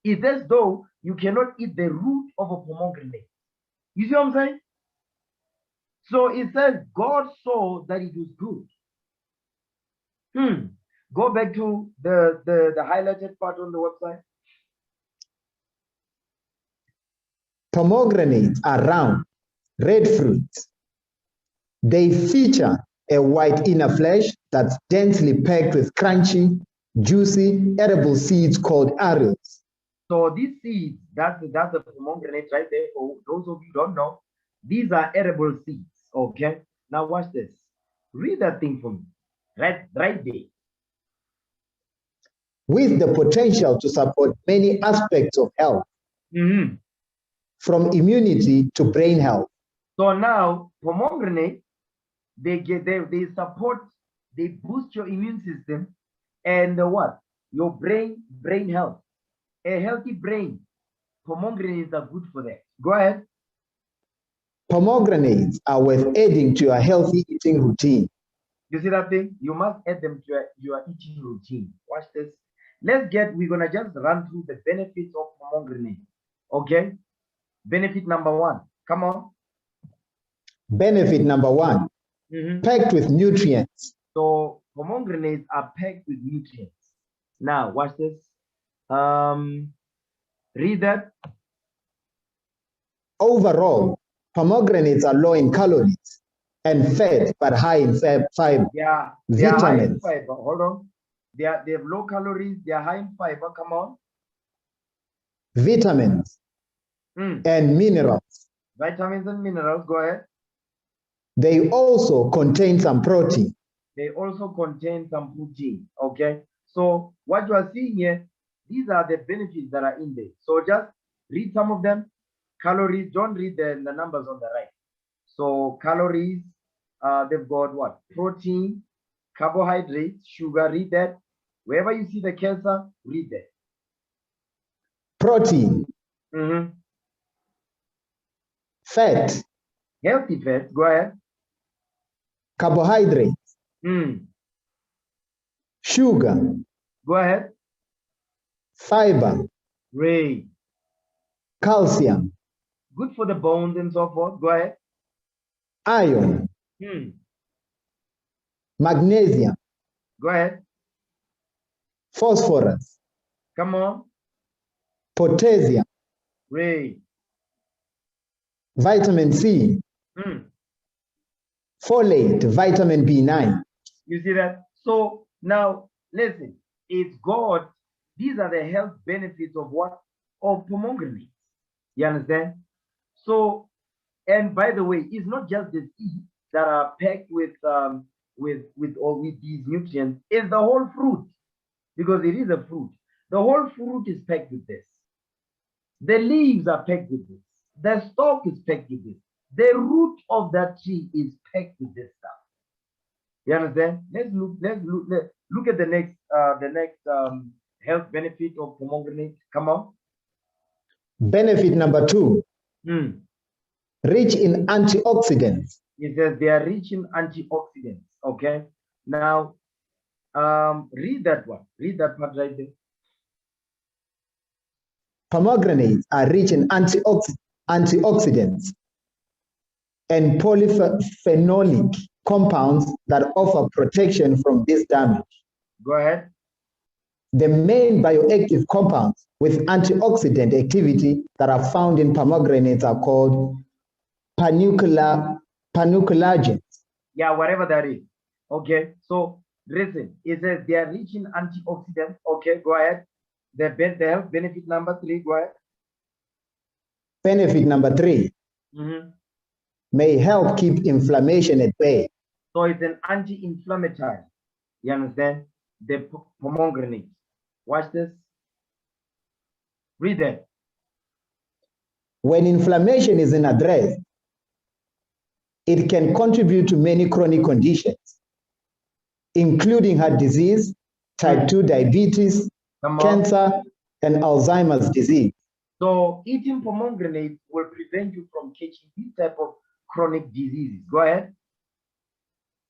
It's as though you cannot eat the root of a pomegranate. You see what I'm saying? So it says God saw that it was good. Go back to the highlighted part on the website. Pomegranates are round, red fruits. They feature a white inner flesh that's densely packed with crunchy, juicy, edible seeds called arils. So these seeds, that's the pomegranate right there. For those of you who don't know, these are edible seeds. Okay. Now watch this. Read that thing for me. Right there. With the potential to support many aspects of health, from immunity to brain health. So now pomegranate, they support, they boost your immune system and what? Your brain health. A healthy brain. Pomegranates are good for that. Go ahead. Pomegranates are worth adding to your healthy eating routine. You see that thing? You must add them to your eating routine. Watch this. We're gonna just run through the benefits of pomegranate. Okay? Benefit number 1. Come on. Benefit number 1. Packed with nutrients. So pomegranates are packed with nutrients. Now watch this. Read that. Overall, pomegranates are low in calories and fat, but high in fiber. Yeah, they are high in fiber. Hold on. They have low calories. They are high in fiber. Come on. Vitamins and minerals. Vitamins and minerals. Go ahead. They also contain some protein. They also contain some protein. Okay. So what you are seeing here, these are the benefits that are in there. So just read some of them. Calories. Don't read the numbers on the right. So calories. They've got what? Protein, carbohydrates, sugar. Read that. Wherever you see the cursor, read that. Protein. Fat. Healthy fat. Go ahead. Carbohydrates. Sugar. Go ahead. Fiber. Great. Calcium. Good for the bones and so forth. Go ahead. Iron. Magnesium. Go ahead. Phosphorus. Come on. Potassium. Great. Vitamin C. Folate, vitamin B9. You see that? So now listen, it's God. These are the health benefits of what? Of pomegranates. You understand? So, and by the way, it's not just the seeds that are packed with these nutrients. It's the whole fruit, because it is a fruit. The whole fruit is packed with this. The leaves are packed with this. The stalk is packed with this. The root of that tree is packed with this stuff. You understand? Let's look at the next health benefit of pomegranate. Come on. Benefit number 2. Rich in antioxidants. It says they are rich in antioxidants. Okay. Now, read that one. Read that part right there. Pomegranates are rich in antioxidants and polyphenolic compounds that offer protection from this damage. Go ahead. The main bioactive compounds with antioxidant activity that are found in pomegranates are called panucleagens. Yeah, whatever that is. Okay, so listen, it says they are rich in antioxidants. Okay, go ahead. The health benefit number 3, go ahead. Benefit number 3 may help keep inflammation at bay. So it's an anti-inflammatory. You understand? The pomegranate. Watch this. Read that. When inflammation is addressed, it can contribute to many chronic conditions, including heart disease, type 2 diabetes, cancer, and Alzheimer's disease. So eating pomegranate will prevent you from catching this type of chronic diseases. Go ahead.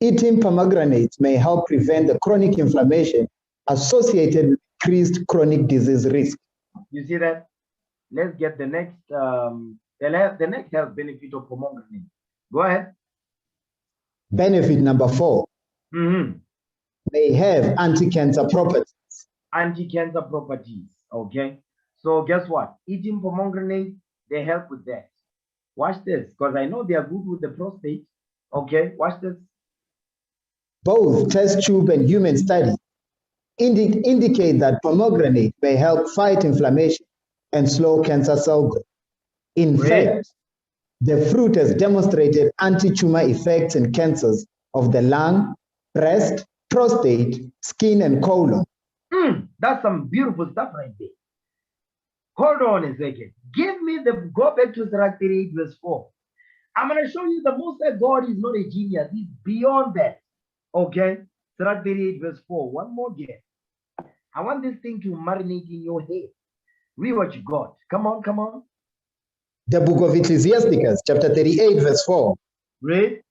Eating pomegranates may help prevent the chronic inflammation associated with increased chronic disease risk. You see that? Let's get the next health benefit of pomegranate. Go ahead. Benefit number 4 may have anti-cancer properties. Anti-cancer properties. Okay. So guess what? Eating pomegranate, they help with that. Watch this, because I know they are good with the prostate. Okay, watch this. Both test tube and human studies indicate that pomegranate may help fight inflammation and slow cancer cell growth. In fact, the fruit has demonstrated anti-tumor effects in cancers of the lung, breast, prostate, skin, and colon. That's some beautiful stuff right there. Hold on a second. Go back to Sirach 38 verse 4. I'm going to show you the Most High God is not a genius. He's beyond that. Okay? Sirach 38 verse 4. One more again. I want this thing to marinate in your head. Read what you got. Come on, come on. The book of Ecclesiasticus, chapter 38 verse 4. Read.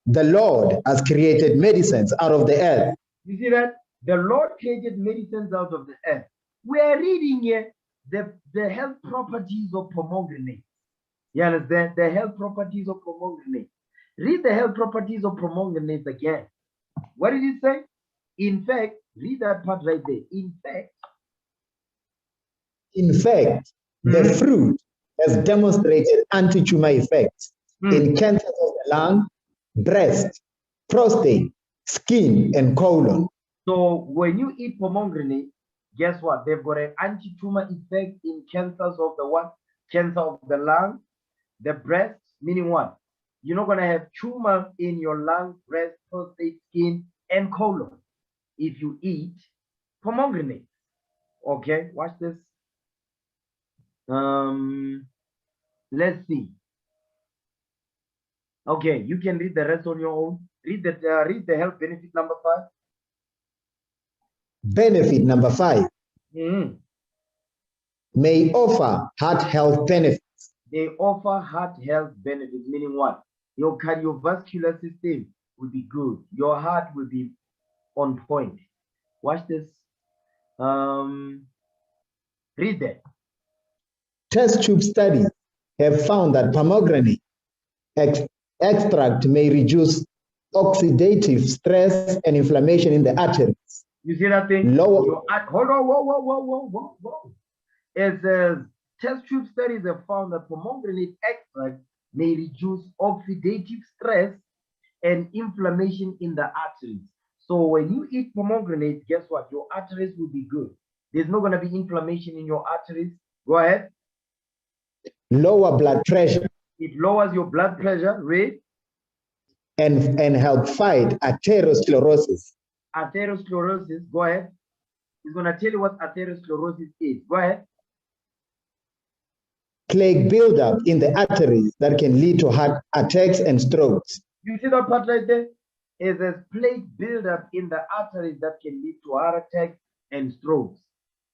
The Lord has created medicines out of the earth. You see that? The Lord created medicines out of the earth. We are reading here the health properties of pomegranate. You understand? The health properties of pomegranate. Read the health properties of pomegranate again. What did it say? In fact, read that part right there. In fact, the fruit has demonstrated anti-tumor effects in cancers of the lung, breast, prostate, skin, and colon. So when you eat pomegranate, guess what? They've got an anti-tumor effect in cancers of the what? Cancer of the lung, the breast, meaning what? You're not going to have tumor in your lung, breast, prostate, skin, and colon if you eat pomegranate. Okay, watch this. Let's see. Okay, you can read the rest on your own. Read the health benefit number 5. Benefit number 5 may offer heart health benefits. They offer heart health benefits, meaning what? Your cardiovascular system will be good. Your heart will be on point. Watch this. Read that. Test tube studies have found that pomegranate extract may reduce oxidative stress and inflammation in the arteries. You see that thing? Hold on, whoa. It says test tube studies have found that pomegranate extract may reduce oxidative stress and inflammation in the arteries. So when you eat pomegranate, guess what? Your arteries will be good. There's not going to be inflammation in your arteries. Go ahead. Lower blood pressure. It lowers your blood pressure rate. And help fight atherosclerosis. Atherosclerosis, go ahead. He's going to tell you what atherosclerosis is. Go ahead. Plaque buildup in the arteries that can lead to heart attacks and strokes. You see that part right there? Is a plaque buildup in the arteries that can lead to heart attacks and strokes.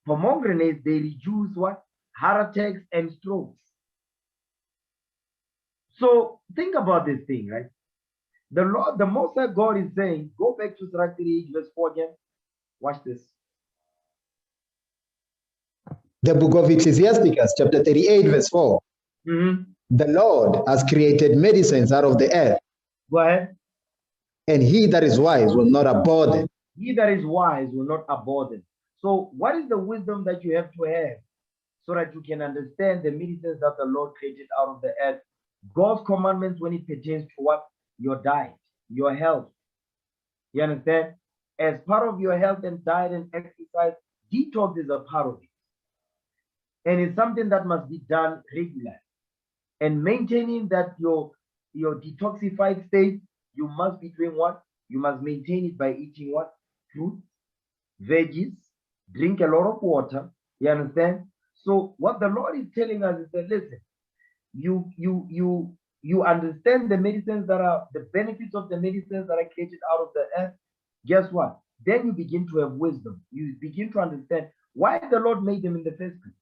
Pomegranates, they reduce what? Heart attacks and strokes. So think about this thing, right? The Lord, the Most High God is saying, go back to Sirach 38, verse 4 again. Watch this. The book of Ecclesiasticus, chapter 38, verse 4. Mm-hmm. The Lord has created medicines out of the earth. Go ahead. And he that is wise will not abhor them. He that is wise will not abhor them. So what is the wisdom that you have to have so that you can understand the medicines that the Lord created out of the earth? God's commandments when it pertains to what? Your diet, your health. You understand? As part of your health and diet and exercise, detox is a part of it. And it's something that must be done regularly. And maintaining that your detoxified state, you must be doing what? You must maintain it by eating what? Fruit, veggies, drink a lot of water. You understand? So what the Lord is telling us is that, listen, you understand the medicines that are the benefits of the medicines that are created out of the earth. Guess what? Then you begin to have wisdom. You begin to understand why the Lord made them in the first place.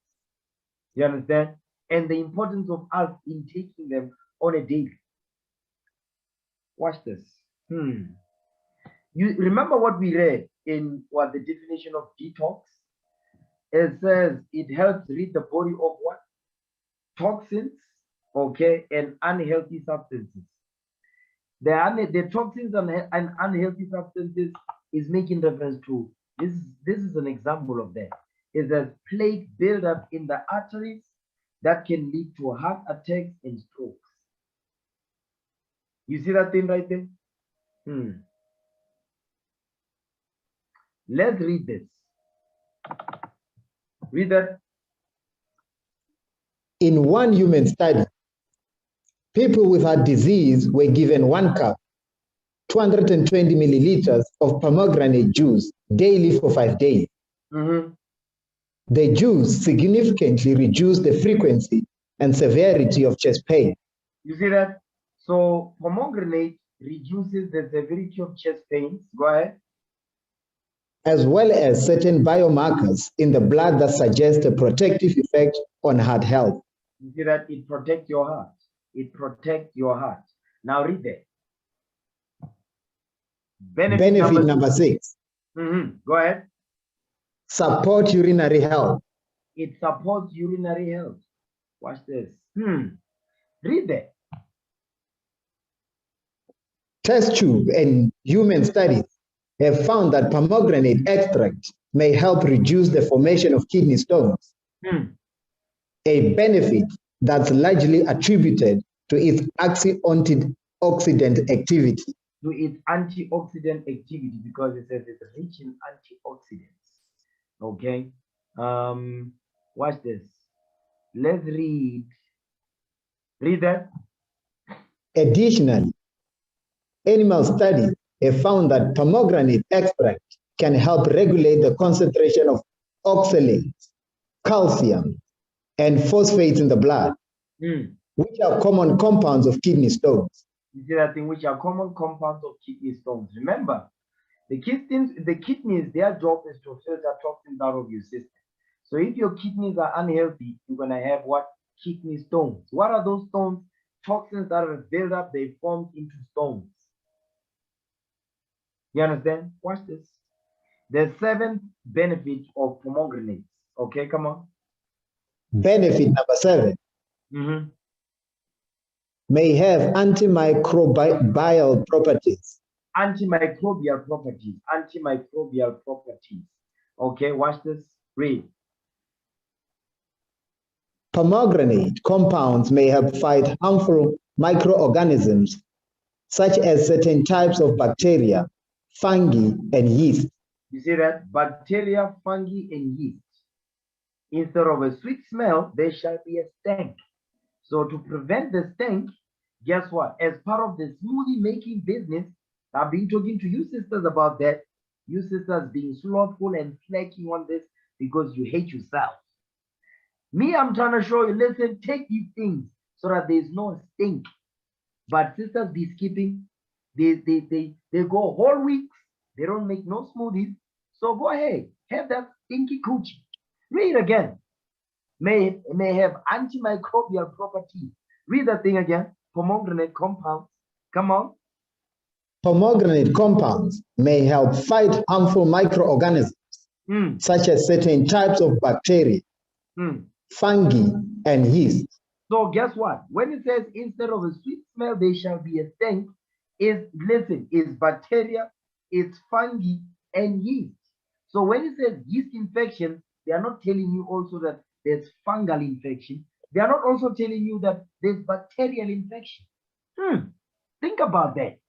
You understand? And the importance of us in taking them on a daily. Watch this. You remember what we read in what the definition of detox? It says it helps rid the body of what? Toxins, okay, and unhealthy substances. The toxins and unhealthy substances is making reference to this. This is an example of that. Is a plaque buildup in the arteries that can lead to heart attacks and strokes. You see that thing right there? Let's read this. Read that. In one human study, people with heart disease were given 1 cup, 220 milliliters of pomegranate juice daily for 5 days. The juice significantly reduced the frequency and severity of chest pain. You see that? So pomegranate reduces the severity of chest pains. Go ahead. As well as certain biomarkers in the blood that suggest a protective effect on heart health. You see that? It protects your heart. It protects your heart. Now read that. Benefit number 6. Go ahead. Support urinary health. It supports urinary health. Watch this. Read that. Test tube and human studies have found that pomegranate extract may help reduce the formation of kidney stones, a benefit that's largely attributed to its antioxidant activity. To its antioxidant activity, because it says it's rich in antioxidants. Okay. Watch this. Let's read. Read that. Additionally, animal studies have found that pomegranate extract can help regulate the concentration of oxalates, calcium, and phosphates in the blood, which are common compounds of kidney stones. You see that thing, which are common compounds of kidney stones. Remember, the kidneys, their job is to filter toxins out of your system. So if your kidneys are unhealthy, you're going to have what? Kidney stones. What are those stones? Toxins that are built up, they form into stones. You understand? Watch this. The 7th benefit of pomegranates. Okay, come on. Benefit number 7. May have antimicrobial properties. Antimicrobial properties. Antimicrobial properties. Okay, watch this. Read. Pomegranate compounds may help fight harmful microorganisms, such as certain types of bacteria, fungi, and yeast. You see that? Bacteria, fungi, and yeast. Instead of a sweet smell, there shall be a stank. So to prevent the stank, guess what? As part of the smoothie making business, I've been talking to you sisters about that. You sisters being slothful and slacking on this because you hate yourself. Me, I'm trying to show you, listen, take these things so that there's no stink. But sisters be skipping. They go whole weeks. They don't make no smoothies. So go ahead, have that stinky coochie. Read again. May have antimicrobial properties. Read that thing again. Pomegranate compounds. Come on. Pomegranate compounds may help fight harmful microorganisms, such as certain types of bacteria, fungi, and yeast. So guess what? When it says instead of a sweet smell, there shall be a stink, is bacteria, it's fungi, and yeast. So when it says yeast infection, they are not telling you also that there's fungal infection. They are not also telling you that there's bacterial infection. Think about that.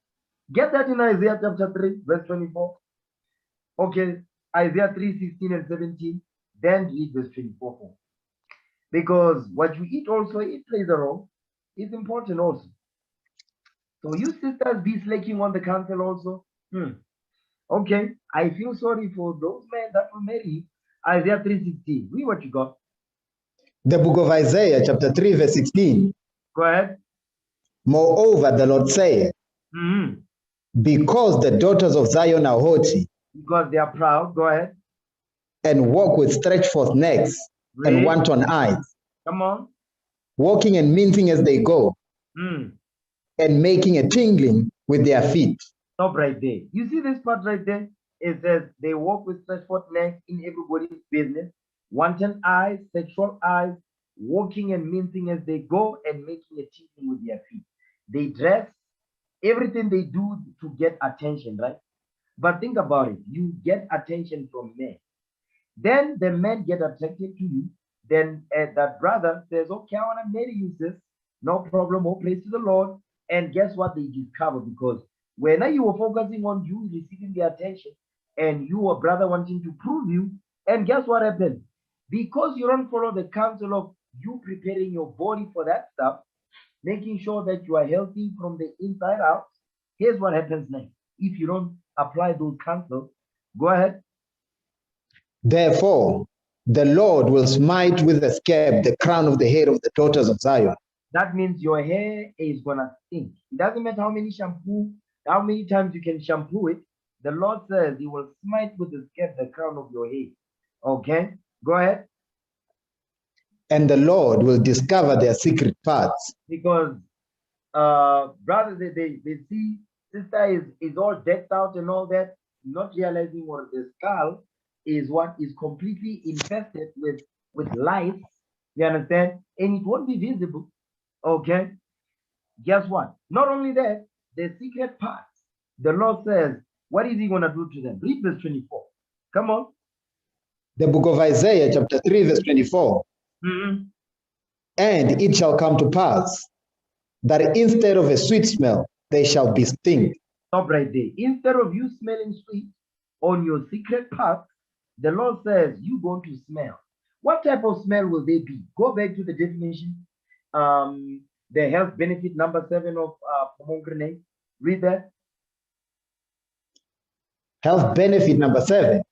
Get that in Isaiah chapter 3, verse 24. Okay, Isaiah 3, 16 and 17. Then read verse 24. Because what you eat also, it plays a role. It's important also. So you sisters be slacking on the counsel also. Okay, I feel sorry for those men that will marry you. Isaiah 3:16. Read what you got. The book of Isaiah chapter 3 verse 16. Go ahead. Moreover, the Lord saith, because the daughters of Zion are haughty, because they are proud, go ahead, and walk with stretched forth necks and wanton eyes. Come on. Walking and mincing as they go, and making a tingling with their feet. Stop right there. You see this part right there? It says they walk with stretched forth necks in everybody's business, wanton eyes, sexual eyes, walking and mincing as they go, and making a tingling with their feet. They dress, everything they do to get attention, right? But think about it. You get attention from men. Then the men get attracted to you. Then that brother says, okay, I want to marry you, sis. No problem. More praise to the Lord. And guess what they discover? Because when you were focusing on you receiving the attention and you were brother wanting to prove you, and guess what happened? Because you don't follow the counsel of you preparing your body for that stuff, making sure that you are healthy from the inside out, here's what happens next. If you don't apply those counsels, go ahead. Therefore, the Lord will smite with a scab the crown of the head of the daughters of Zion. That means your hair is gonna stink. It doesn't matter how many times you can shampoo it. The Lord says He will smite with the scab the crown of your head. Okay, go ahead. And the Lord will discover their secret parts. Because brother, they see sister is all decked out and all that, not realizing what the skull is, what is completely infested with lice. You understand? And it won't be visible. Okay. Guess what? Not only that, the secret parts. The Lord says, what is He gonna do to them? Read verse 24. Come on. The book of Isaiah, chapter 3, verse 24. And it shall come to pass that instead of a sweet smell, they shall be stink. Stop right there. Instead of you smelling sweet on your secret parts, the Lord says you're going to smell. What type of smell will they be? Go back to the definition. The health benefit number 7 of pomegranate. Read that. Health benefit number 7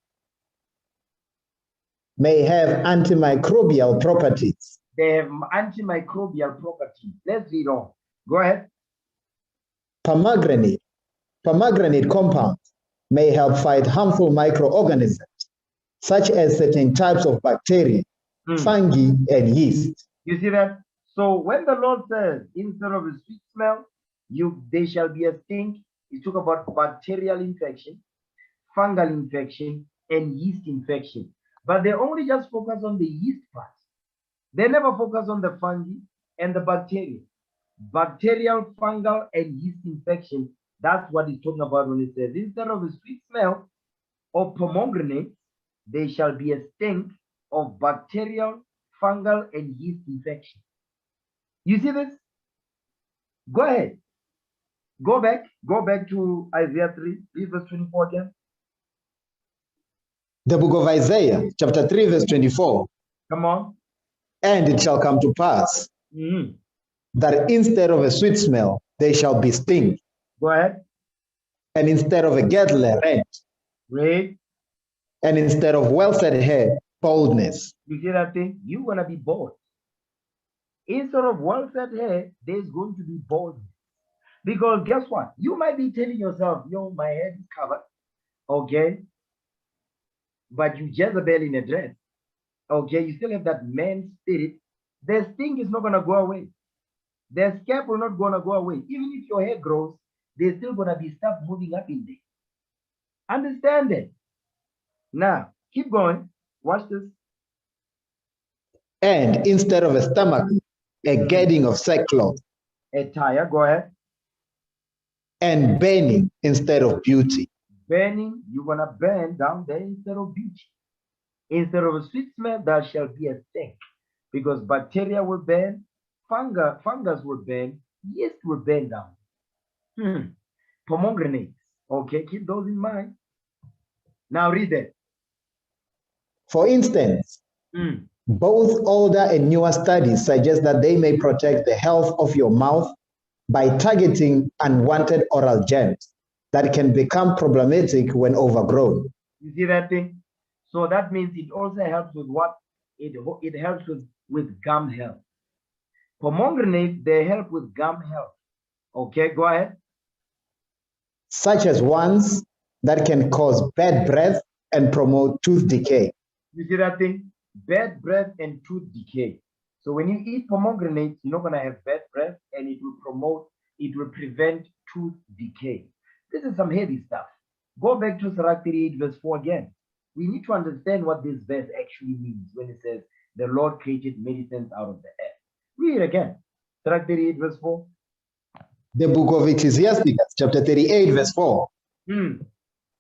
may have antimicrobial properties. They have antimicrobial properties. Let's read on. Go ahead. Pomegranate compounds may help fight harmful microorganisms, such as certain types of bacteria, fungi, and yeast. You see that? So when the Lord says, instead of a sweet smell, they shall be a stink, He talk about bacterial infection, fungal infection, and yeast infection. But they only just focus on the yeast part. They never focus on the fungi and the bacteria. Bacterial, fungal, and yeast infection, that's what He's talking about when He says, instead of a sweet smell of pomegranate, there shall be a stink of bacterial, fungal, and yeast infection. You see this? Go ahead. Go back to Isaiah 3, read verse 24 again. The book of Isaiah, chapter 3, verse 24. Come on. And it shall come to pass that instead of a sweet smell, they shall be stink. Go ahead. And instead of a girdle, a rent. Read. And instead of well-set hair, baldness. You see that thing? You're going to be bald. Instead of well-set hair, there's going to be baldness. Because guess what? You might be telling yourself, yo, my head is covered. Okay? But you Jezebel in a dress. Okay? You still have that man spirit. The stink is not going to go away. The scab will not going to go away. Even if your hair grows, there's still going to be stuff moving up in there. Understand it? Now, keep going. Watch this. And instead of a stomach, a girding of sackcloth. A tire, go ahead. And burning instead of beauty. Burning, you're going to burn down there instead of beauty. Instead of a sweet smell, there shall be a stink. Because bacteria will burn, fungus will burn, yeast will burn down. Pomegranates. Okay, keep those in mind. Now read it. For instance, both older and newer studies suggest that they may protect the health of your mouth by targeting unwanted oral germs that can become problematic when overgrown. You see that thing? So that means it also helps with what? It helps with gum health. Pomegranates, they help with gum health. Okay, go ahead. Such as ones that can cause bad breath and promote tooth decay. You see that thing? Bad breath and tooth decay. So when you eat pomegranates, you're not going to have bad breath, and it will prevent tooth decay. This is some heavy stuff. Go back to Sirach 38 verse 4 again. We need to understand what this verse actually means when it says the Lord created medicines out of the earth. Read it again. Sirach 38 verse 4. The book of Ecclesiastes, chapter 38 verse 4.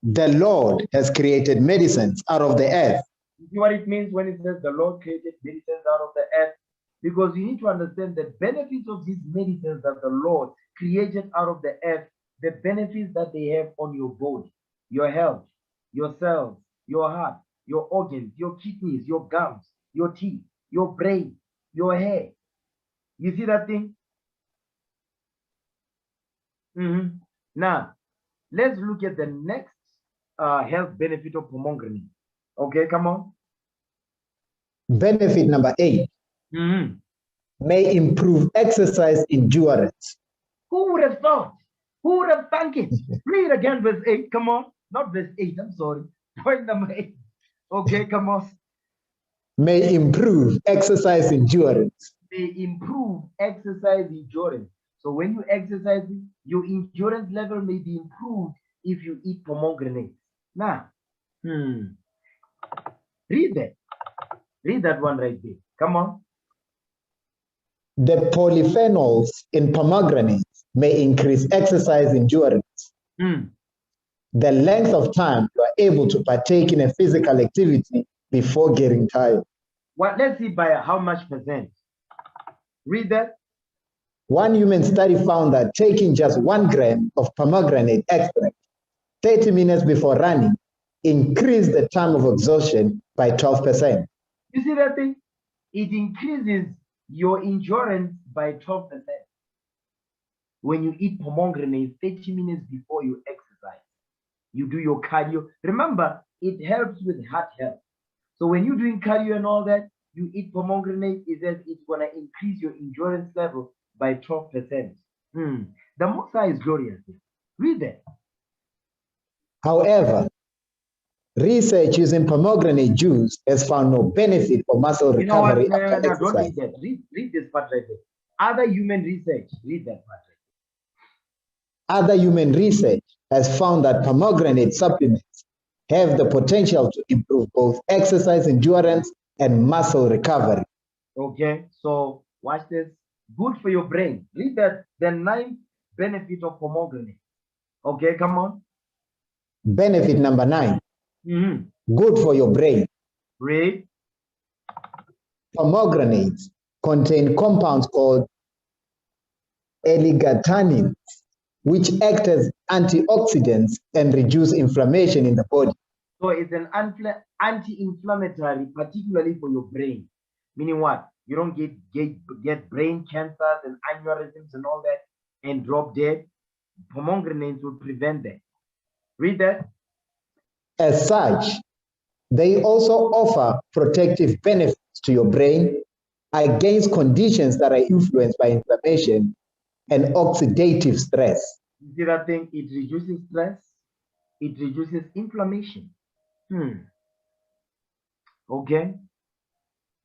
The Lord has created medicines out of the earth. You see what it means when it says the Lord created medicines out of the earth? Because you need to understand the benefits of these medicines that the Lord created out of the earth, the benefits that they have on your body, your health, your cells, your heart, your organs, your kidneys, your gums, your teeth, your brain, your hair. You see that thing? Now, let's look at the next health benefit of pomegranate. Okay, come on. Benefit number 8. May improve exercise endurance. Who would have thought? Who would have thunk it? Read again verse 8. Come on. Not verse 8. I'm sorry. Point number 8. Okay, come on. May improve exercise endurance. May improve exercise endurance. So when you exercise, your endurance level may be improved if you eat pomegranates. Now, read that. Read that one right there. Come on. The polyphenols in pomegranates may increase exercise endurance. The length of time you are able to partake in a physical activity before getting tired. Well, let's see by how much percent. Read that. One human study found that taking just 1 gram of pomegranate extract 30 minutes before running increased the time of exhaustion by 12%. You see that thing? It increases your endurance by 12%. When you eat pomegranate 30 minutes before you exercise, you do your cardio. Remember, it helps with heart health. So when you're doing cardio and all that, you eat pomegranate, it says it's going to increase your endurance level by 12%. The Most High is glorious. Read that. However, research using pomegranate juice has found no benefit for muscle recovery after exercise. Don't read that. Read this part right there. Other human research. Read that part right there. Other human research has found that pomegranate supplements have the potential to improve both exercise endurance and muscle recovery. Okay, so watch this. Good for your brain. Read that. The 9th benefit of pomegranate. Okay, come on. Benefit number 9. Good for your brain. Read. Pomegranates contain compounds called L-glutamines, which act as antioxidants and reduce inflammation in the body. So it's an anti-inflammatory, particularly for your brain. Meaning what? You don't get brain cancers and aneurysms and all that and drop dead. Pomegranates will prevent that. Read that. As such, they also offer protective benefits to your brain against conditions that are influenced by inflammation and oxidative stress. You see that thing? It reduces stress. It reduces inflammation. Okay.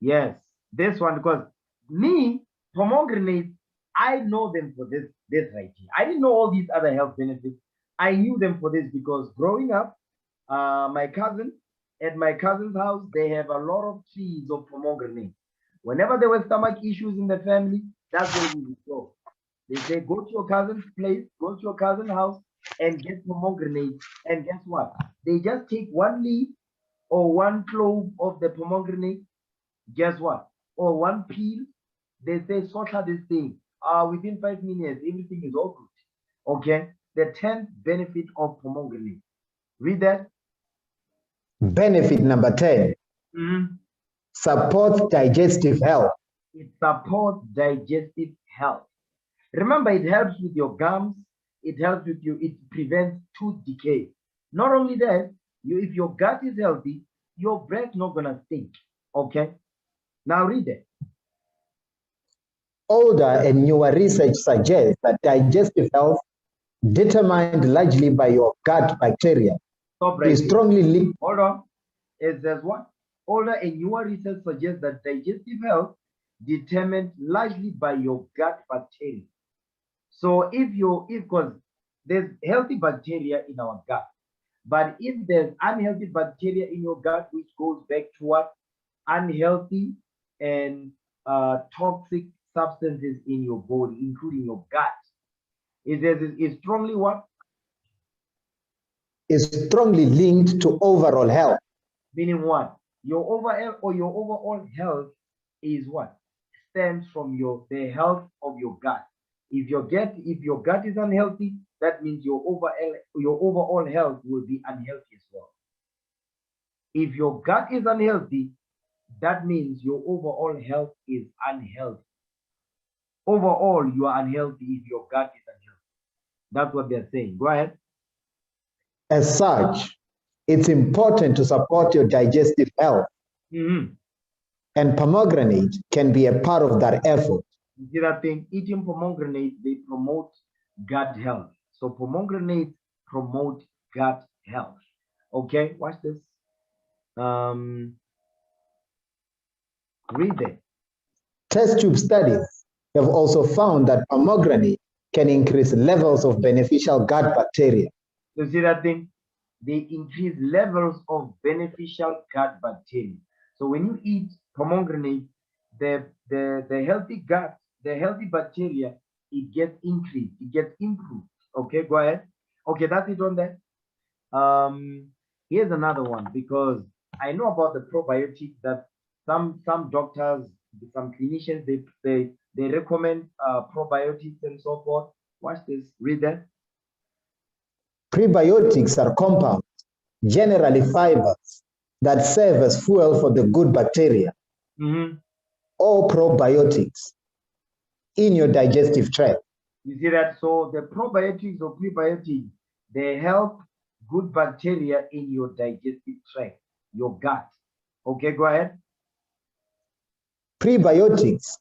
Yes. This one, because me, pomegranate, I know them for this right here. I didn't know all these other health benefits. I knew them for this because growing up, my cousin, at my cousin's house, they have a lot of trees of pomegranate. Whenever there were stomach issues in the family, that's where we would go. They say, go to your cousin's place, go to your cousin's house, and get pomegranate. And guess what? They just take one leaf or one clove of the pomegranate. Guess what? Or one peel. They say, sort this thing. Within 5 minutes, everything is all good. Okay. The 10th benefit of pomegranate. Read that. Benefit number 10. Supports digestive health. It supports digestive health. Remember, it helps with your gums. It helps with you. It prevents tooth decay. Not only that, if your gut is healthy, your breath not gonna stink. Okay. Now read it. Older and newer research suggests that digestive health, determined largely by your gut bacteria, is strongly linked. Hold on. It says what? Older and newer research suggests that digestive health determined largely by your gut bacteria. So because there's healthy bacteria in our gut, but if there's unhealthy bacteria in your gut, which goes back to what? Unhealthy and toxic substances in your body, including your gut. It says it's strongly what? Is strongly linked to overall health. Meaning what? Your overall health is what? Stems from the health of your gut. If your gut is unhealthy, that means your overall health will be unhealthy as well. If your gut is unhealthy, that means your overall health is unhealthy. Overall, you are unhealthy if your gut is unhealthy. That's what they're saying. Go ahead. As such, it's important to support your digestive health. And pomegranate can be a part of that effort. You see that thing? Eating pomegranate, they promote gut health. So pomegranate promote gut health. Okay, watch this. Read it. Test tube studies have also found that pomegranate can increase levels of beneficial gut bacteria. You see that thing? They increase levels of beneficial gut bacteria. So when you eat pomegranate, the healthy gut, the healthy bacteria, it gets increased, it gets improved. Okay, go ahead. Okay, that's it on that. Here's another one, because I know about the probiotics that some doctors, some clinicians, they recommend probiotics and so forth. Watch this. Read that. Prebiotics are compounds, generally fibers, that serve as fuel for the good bacteria or probiotics in your digestive tract. You see that? So the probiotics or prebiotics, they help good bacteria in your digestive tract, your gut. Okay, go ahead. Prebiotics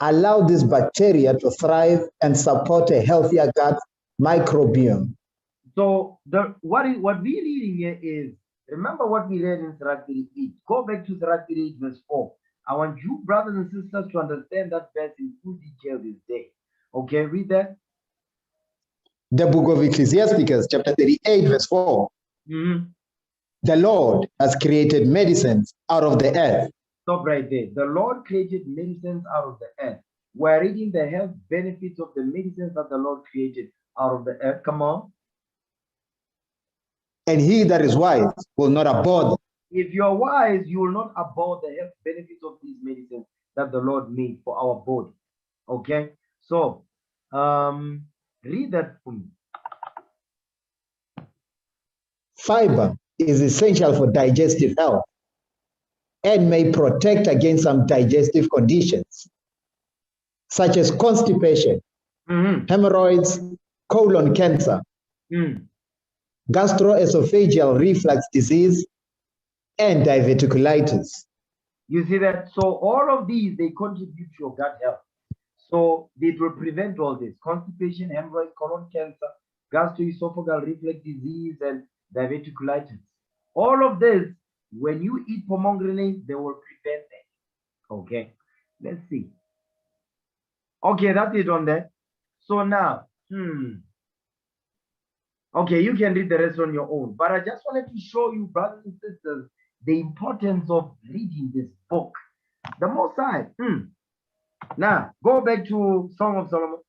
allow these bacteria to thrive and support a healthier gut microbiome. So what we're reading here is, remember what we read in Sirach 38. Go back to Sirach 38 verse 4. I want you brothers and sisters to understand that verse in full detail this day. Okay, read that. The book of Ecclesiastes, chapter 38, verse 4. The Lord has created medicines out of the earth. Stop right there. The Lord created medicines out of the earth. We're reading the health benefits of the medicines that the Lord created out of the earth. Come on. And he that is wise will not abhor them. If you're wise, you will not abhor the health benefits of these medicines that the Lord made for our body. Okay? So, read that for me. Fiber is essential for digestive health and may protect against some digestive conditions, such as constipation, hemorrhoids, colon cancer. gastroesophageal reflux disease, and diverticulitis. You see that? So all of these, they contribute to your gut health. So it will prevent all this: constipation, hemorrhoids, colon cancer, gastroesophageal reflux disease, and diverticulitis. All of this, when you eat pomegranate, they will prevent that. Okay, let's see. Okay, that's it on that. So now, okay, you can read the rest on your own. But I just wanted to show you, brothers and sisters, the importance of reading this book. The Most High. Now, go back to Song of Solomon.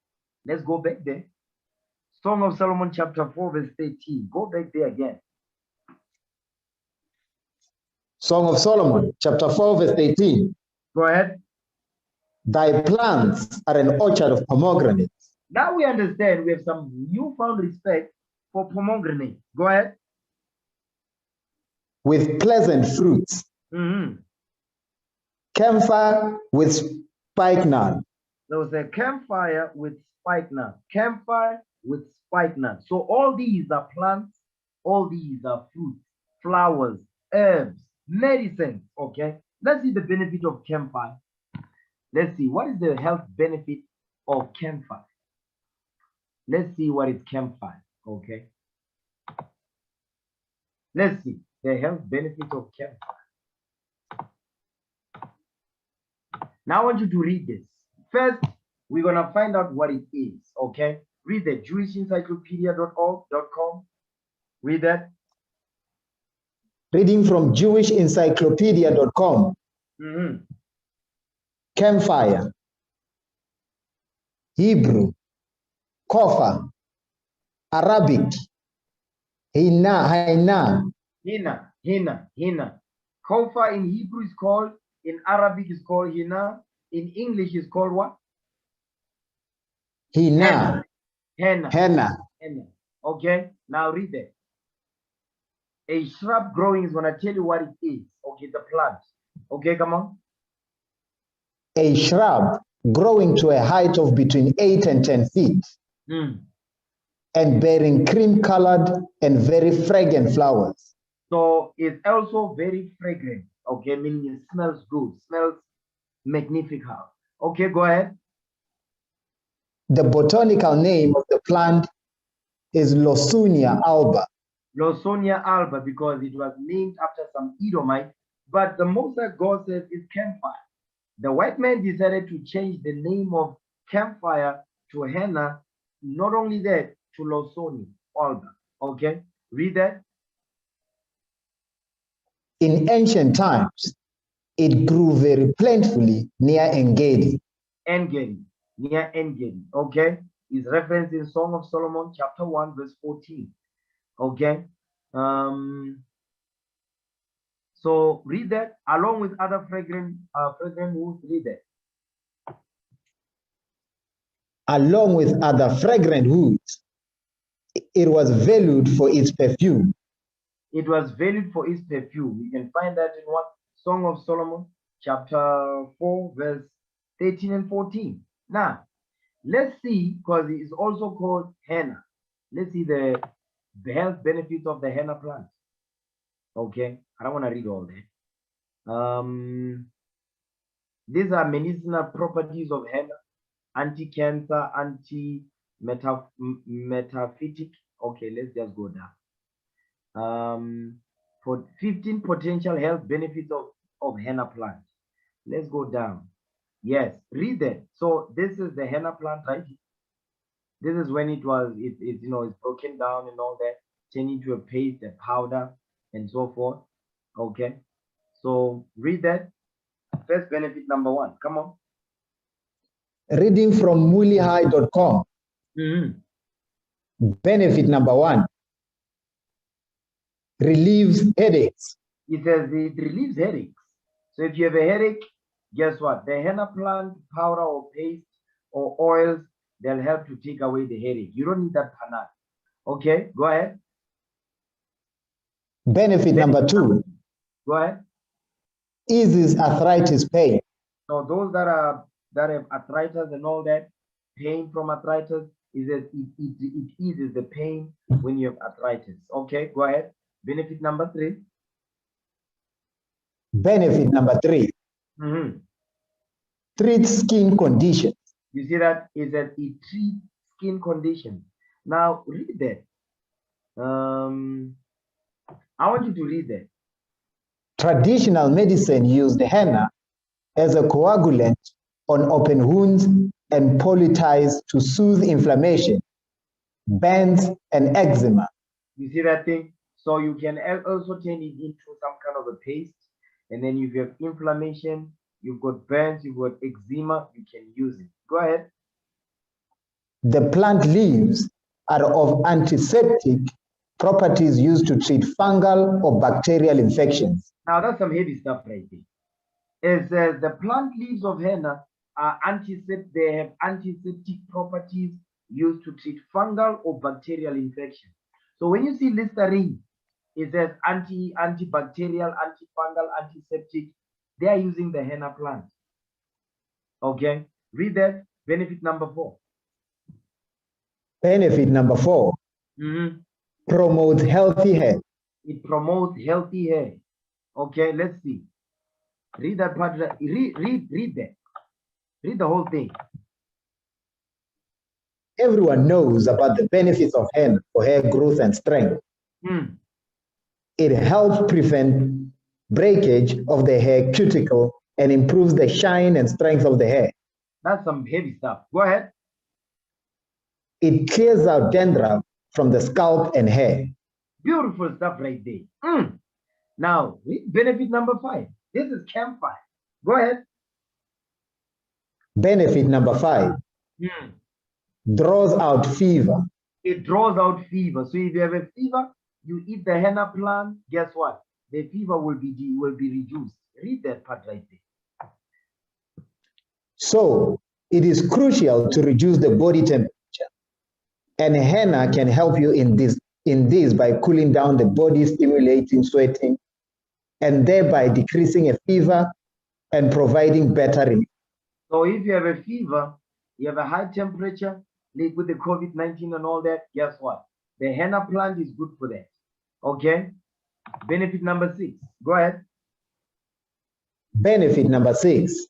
Let's go back there. Song of Solomon, chapter 4, verse 13. Go back there again. Song of Solomon, chapter 4, verse 18. Go ahead. Thy plants are an orchard of pomegranates. Now we understand we have some newfound respect for pomegranate. Go ahead. With pleasant fruits. Camphor with spikenard. There was a campfire with spikenard. Campfire with spikenard. So all these are plants, all these are fruits, flowers, herbs, medicines. Okay. Let's see the benefit of campfire. Let's see what is the health benefit of campfire. Let's see what is campfire. Okay. Let's see the health benefit of campfire. Now I want you to read this. First, we're going to find out what it is. Okay. Read the JewishEncyclopedia.org.com. Read that. Reading from JewishEncyclopedia.com. Campfire. Hebrew. Kofa. Arabic. Hina. Kofa in Hebrew is called, in Arabic is called hina, in English is called what? Henna. Okay, now read that. A shrub growing is going to tell you what it is. Okay, the plant. Okay, come on. A shrub growing to a height of between 8 and 10 feet. And bearing cream-colored and very fragrant flowers. So it's also very fragrant. Okay, meaning it smells good, smells magnificent. Okay, go ahead. The botanical name of the plant is Lawsonia alba. Lawsonia alba, because it was named after some Edomite, but the Most High God says it's campfire. The white man decided to change the name of campfire to henna. Not only that, to Lawsonia alba. Okay, read that. In ancient times, it grew very plentifully near Engedi. Near Engedi. Okay, is referenced in Song of Solomon, chapter 1, verse 14. Okay, so read that along with other fragrant woods. Read that. Along with other fragrant woods, it was valued for its perfume. It was valued for its perfume. You can find that in what? Song of Solomon, chapter 4, verse 13 and 14. Now, let's see, because it is also called henna. Let's see the health benefits of the henna plant. Okay, I don't want to read all that. These are medicinal properties of henna: anti-cancer, anti-metaphytic. Okay, let's just go down. For 15 potential health benefits of henna plant. Let's go down. Yes, read that. So this is the henna plant, right? This is when it's broken down and all that, turned into a paste, a powder, and so forth. Okay, so read that. First benefit number 1. Come on. Reading from mulihigh.com. Benefit number 1. Relieves headaches. It says it relieves headaches. So if you have a headache, guess what? The henna plant powder or paste or oils, they'll help to take away the headache. You don't need that panad. Okay, go ahead. Benefit number 2. Go ahead. Eases arthritis pain. So those that have arthritis and all that, pain from arthritis, Is that it eases the pain when you have arthritis. Okay, go ahead. Benefit number 3. Benefit number 3. Treats skin conditions. You see that? Is that it treats skin conditions. Now read that. I want you to read that. Traditional medicine used henna as a coagulant on open wounds and poultices to soothe inflammation, burns, and eczema. You see that thing? So you can also turn it into some kind of a paste. And then if you have inflammation, you've got burns, you've got eczema, you can use it. Go ahead. The plant leaves are of antiseptic properties used to treat fungal or bacterial infections. Now that's some heavy stuff right there. It says the plant leaves of henna are antiseptic, they have antiseptic properties used to treat fungal or bacterial infection. So when you see Listerine, it says antibacterial, antifungal, antiseptic. They are using the henna plant. Okay, read that. Benefit number 4. Benefit number 4. Promotes healthy hair. It promotes healthy hair. Okay, let's see. Read that part. Read that. Read the whole thing. Everyone knows about the benefits of henna for hair growth and strength. It helps prevent breakage of the hair cuticle and improves the shine and strength of the hair. That's some heavy stuff. Go ahead. It clears out dandruff from the scalp and hair. Beautiful stuff right there. Now, benefit number 5. This is camphor. Go ahead. Benefit number 5. Draws out fever. It draws out fever. So if you have a fever, you eat the henna plant, guess what? The fever will be reduced. Read that part right there. So it is crucial to reduce the body temperature. And henna can help you in this by cooling down the body, stimulating sweating, and thereby decreasing a fever and providing better relief. So if you have a fever, you have a high temperature, like with the COVID-19 and all that, guess what? The henna plant is good for that. Okay? Benefit number 6. Go ahead. Benefit number 6.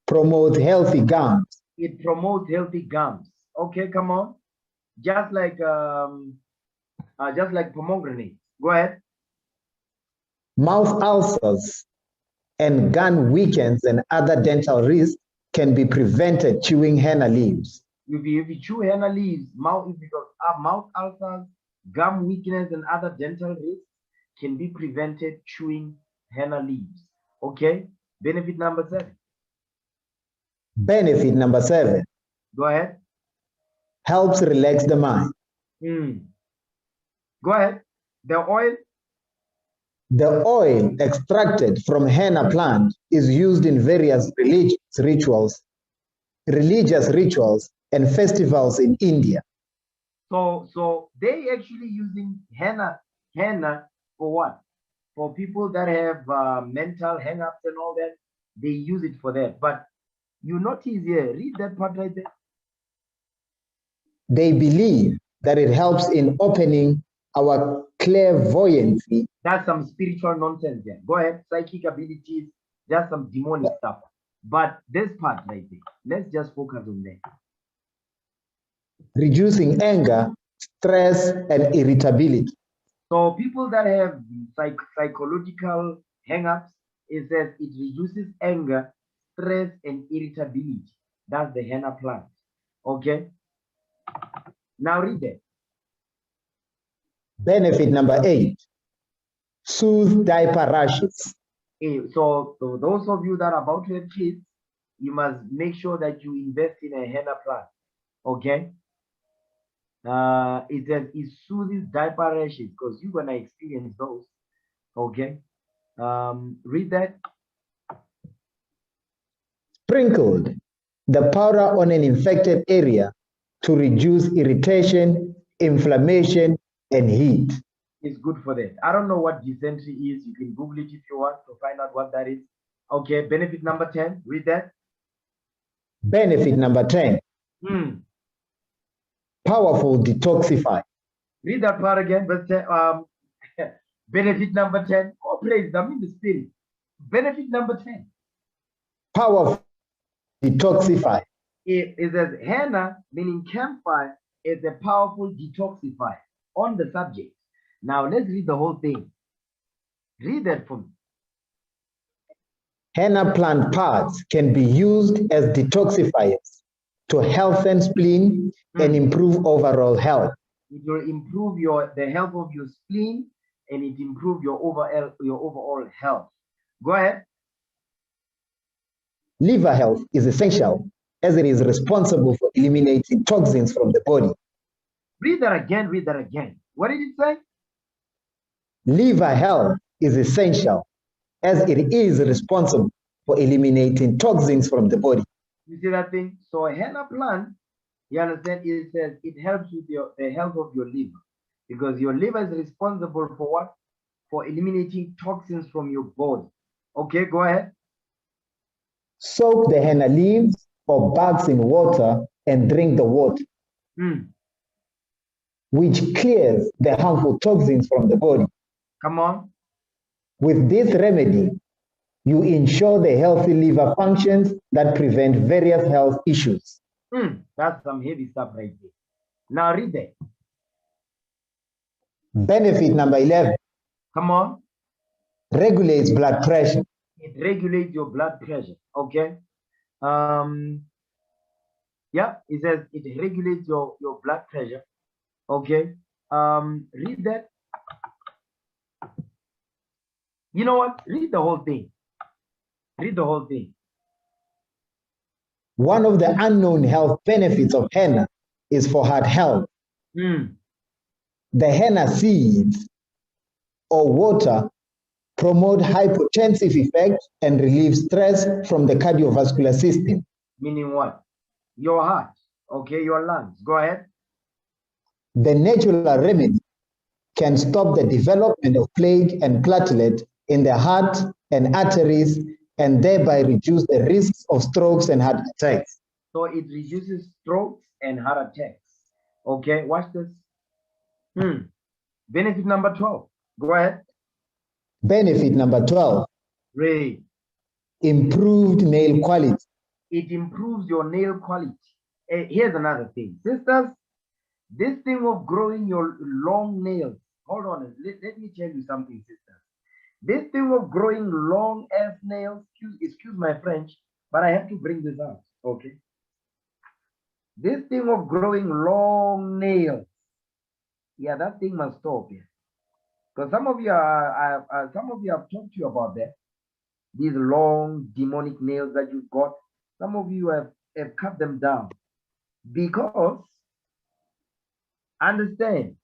Promote healthy gums. It promotes healthy gums. Okay, come on. Just like pomegranate. Go ahead. Mouth ulcers and gum weakness and other dental risks can be prevented chewing henna leaves. If you chew henna leaves, mouth ulcers, gum weakness, and other dental risks can be prevented chewing henna leaves. Okay. Benefit number 7. Benefit number 7. Go ahead. Helps relax the mind. Go ahead. The oil. The oil extracted from henna plant is used in various religious rituals and festivals in India. So they actually using henna for what? For people that have mental hang-ups and all that, they use it for that. But you notice here, read that part right there. They believe that it helps in opening our clairvoyancy. That's some spiritual nonsense there. Go ahead, psychic abilities, just some demonic stuff. But this part right there, let's just focus on that. Reducing anger, stress, and irritability. So people that have psychological hang-ups, it says it reduces anger, stress, and irritability. That's the henna plant. Okay. Now read that. Benefit number 8. Soothe diaper rashes. So those of you that are about to have kids, you must make sure that you invest in a henna plant. Okay. It says it soothes diaper rashes because you're gonna experience those. Okay. Read that. Sprinkled the powder on an infected area to reduce irritation, inflammation, and heat. It's good for that. I don't know what dysentery is. You can Google it if you want to find out what that is. Okay, benefit number 10. Read that. Benefit number 10. Powerful detoxify. Read that part again, verse 10, benefit number 10. Oh, praise them in the spirit. Benefit number 10. Powerful detoxify. It says henna, meaning campfire, is a powerful detoxifier on the subject. Now let's read the whole thing. Read that for me. Henna plant parts can be used as detoxifiers to healthen spleen and improve overall health. It will improve the health of your spleen, and it improve your overall health. Go ahead. Liver health is essential as it is responsible for eliminating toxins from the body. Read that again, read that again. What did it say? Liver health is essential as it is responsible for eliminating toxins from the body. You see that thing? So a henna plant, you understand, it says it helps with the health of your liver, because your liver is responsible for what? For eliminating toxins from your body. Okay, go ahead. Soak the henna leaves or buds in water and drink the water, which clears the harmful toxins from the body. Come on. With this remedy, you ensure the healthy liver functions that prevent various health issues. That's some heavy stuff right there. Now read that. Benefit number 11. Come on. Regulates blood pressure. It regulates your blood pressure. Okay. Yeah, it says it regulates your blood pressure. Okay. Read that. You know what? Read the whole thing. Read the whole thing. One of the unknown health benefits of henna is for heart health. The henna seeds or water promote hypotensive effect and relieve stress from the cardiovascular system. Meaning what? Your heart, okay, your lungs. Go ahead. The natural remedy can stop the development of plaque and platelet in the heart and arteries, and thereby reduce the risks of strokes and heart attacks. So it reduces strokes and heart attacks. Okay, watch this. Benefit number 12. Go ahead. Benefit number 12. Read. Improved nail quality. It improves your nail quality. Here's another thing. Sisters, this thing of growing your long nails. Hold on. Let me tell you something, sisters. This thing of growing long ass nails, excuse my French, but I have to bring this out, okay? This thing of growing long nails, yeah, that thing must stop here. Because some of you have talked to you about that. These long demonic nails that you've got, some of you have cut them down. Because, understand,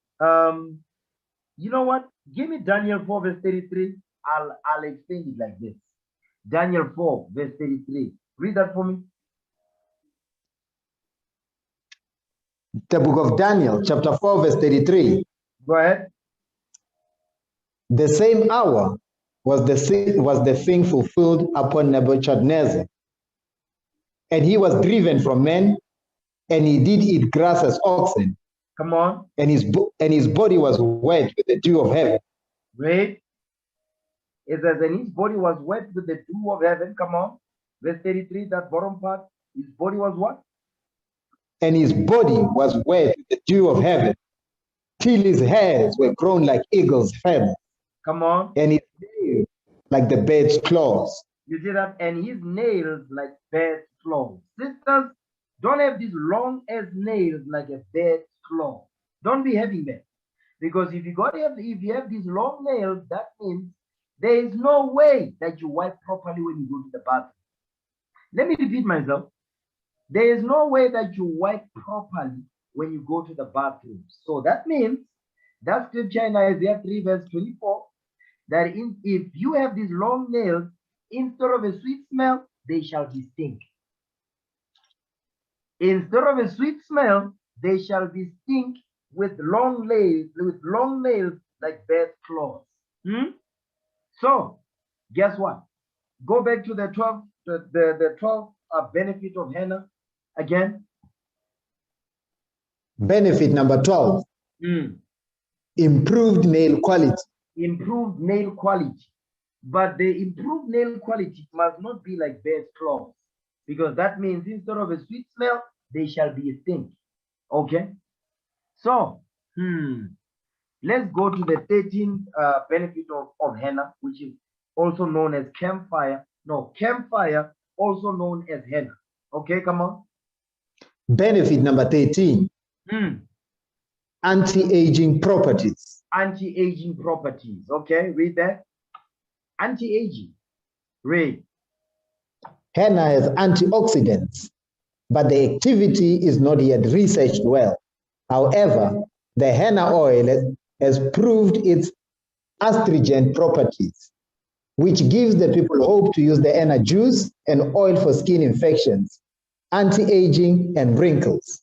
you know what? Give me Daniel 4 verse 33. I'll explain it like this. Daniel 4 verse 33. Read that for me. The book of Daniel, chapter 4, verse 33. Go ahead. The same hour was the thing fulfilled upon Nebuchadnezzar. And he was driven from men, and he did eat grass as oxen. Come on. And his body was wet with the dew of heaven. Read. It says, and his body was wet with the dew of heaven. Come on. Verse 33, that bottom part. His body was what? And his body was wet with the dew of heaven, till his hairs were grown like eagle's feathers. Come on. And his nails like the bird's claws. You see that? And his nails like bird's claws. Sisters, don't have these long ass nails like a bird's claw. Don't be having that. Because if you have these long nails, that means there is no way that you wipe properly when you go to the bathroom. Let me repeat myself. There is no way that you wipe properly when you go to the bathroom. So that means that scripture in Isaiah 3 verse 24, that if you have these long nails, instead of a sweet smell, they shall be stink. Instead of a sweet smell, they shall be stink with long nails like bird's claws. So guess what? Go back to the 12 benefit of henna again. Benefit number 12. Improved nail quality. Improved nail quality. But the improved nail quality must not be like bear's claws, because that means instead of a sweet smell, they shall be a stink. Okay? So, let's go to the 13th benefit of henna, which is also known as campfire. No, campfire, also known as henna. Okay, come on. Benefit number 13. Anti-aging properties. Anti-aging properties. Okay, read that. Anti-aging. Read. Henna has antioxidants, but the activity is not yet researched well. However, the henna oil has proved its astringent properties, which gives the people hope to use the henna juice and oil for skin infections, anti-aging, and wrinkles.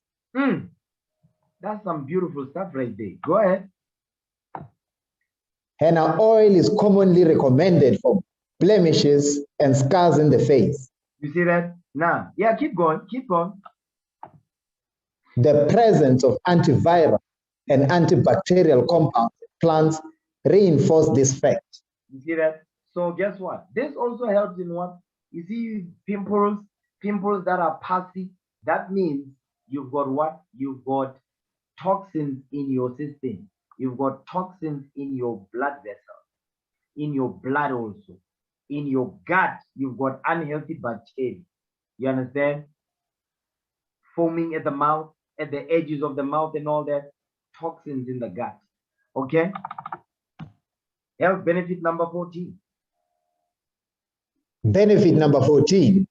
That's some beautiful stuff right there. Go ahead. Henna oil is commonly recommended for blemishes and scars in the face. You see that? Now, yeah, keep going, keep going. The presence of antiviral and antibacterial compounds in plants reinforce this fact. You see that? So guess what? This also helps in what? You see pimples that are passy. That means you've got what? You've got toxins in your system. You've got toxins in your blood vessels, in your blood also. In your gut, you've got unhealthy bacteria. You understand? Foaming at the mouth, at the edges of the mouth and all that. Toxins in the gut. Okay? Health benefit number 14. Benefit number 14.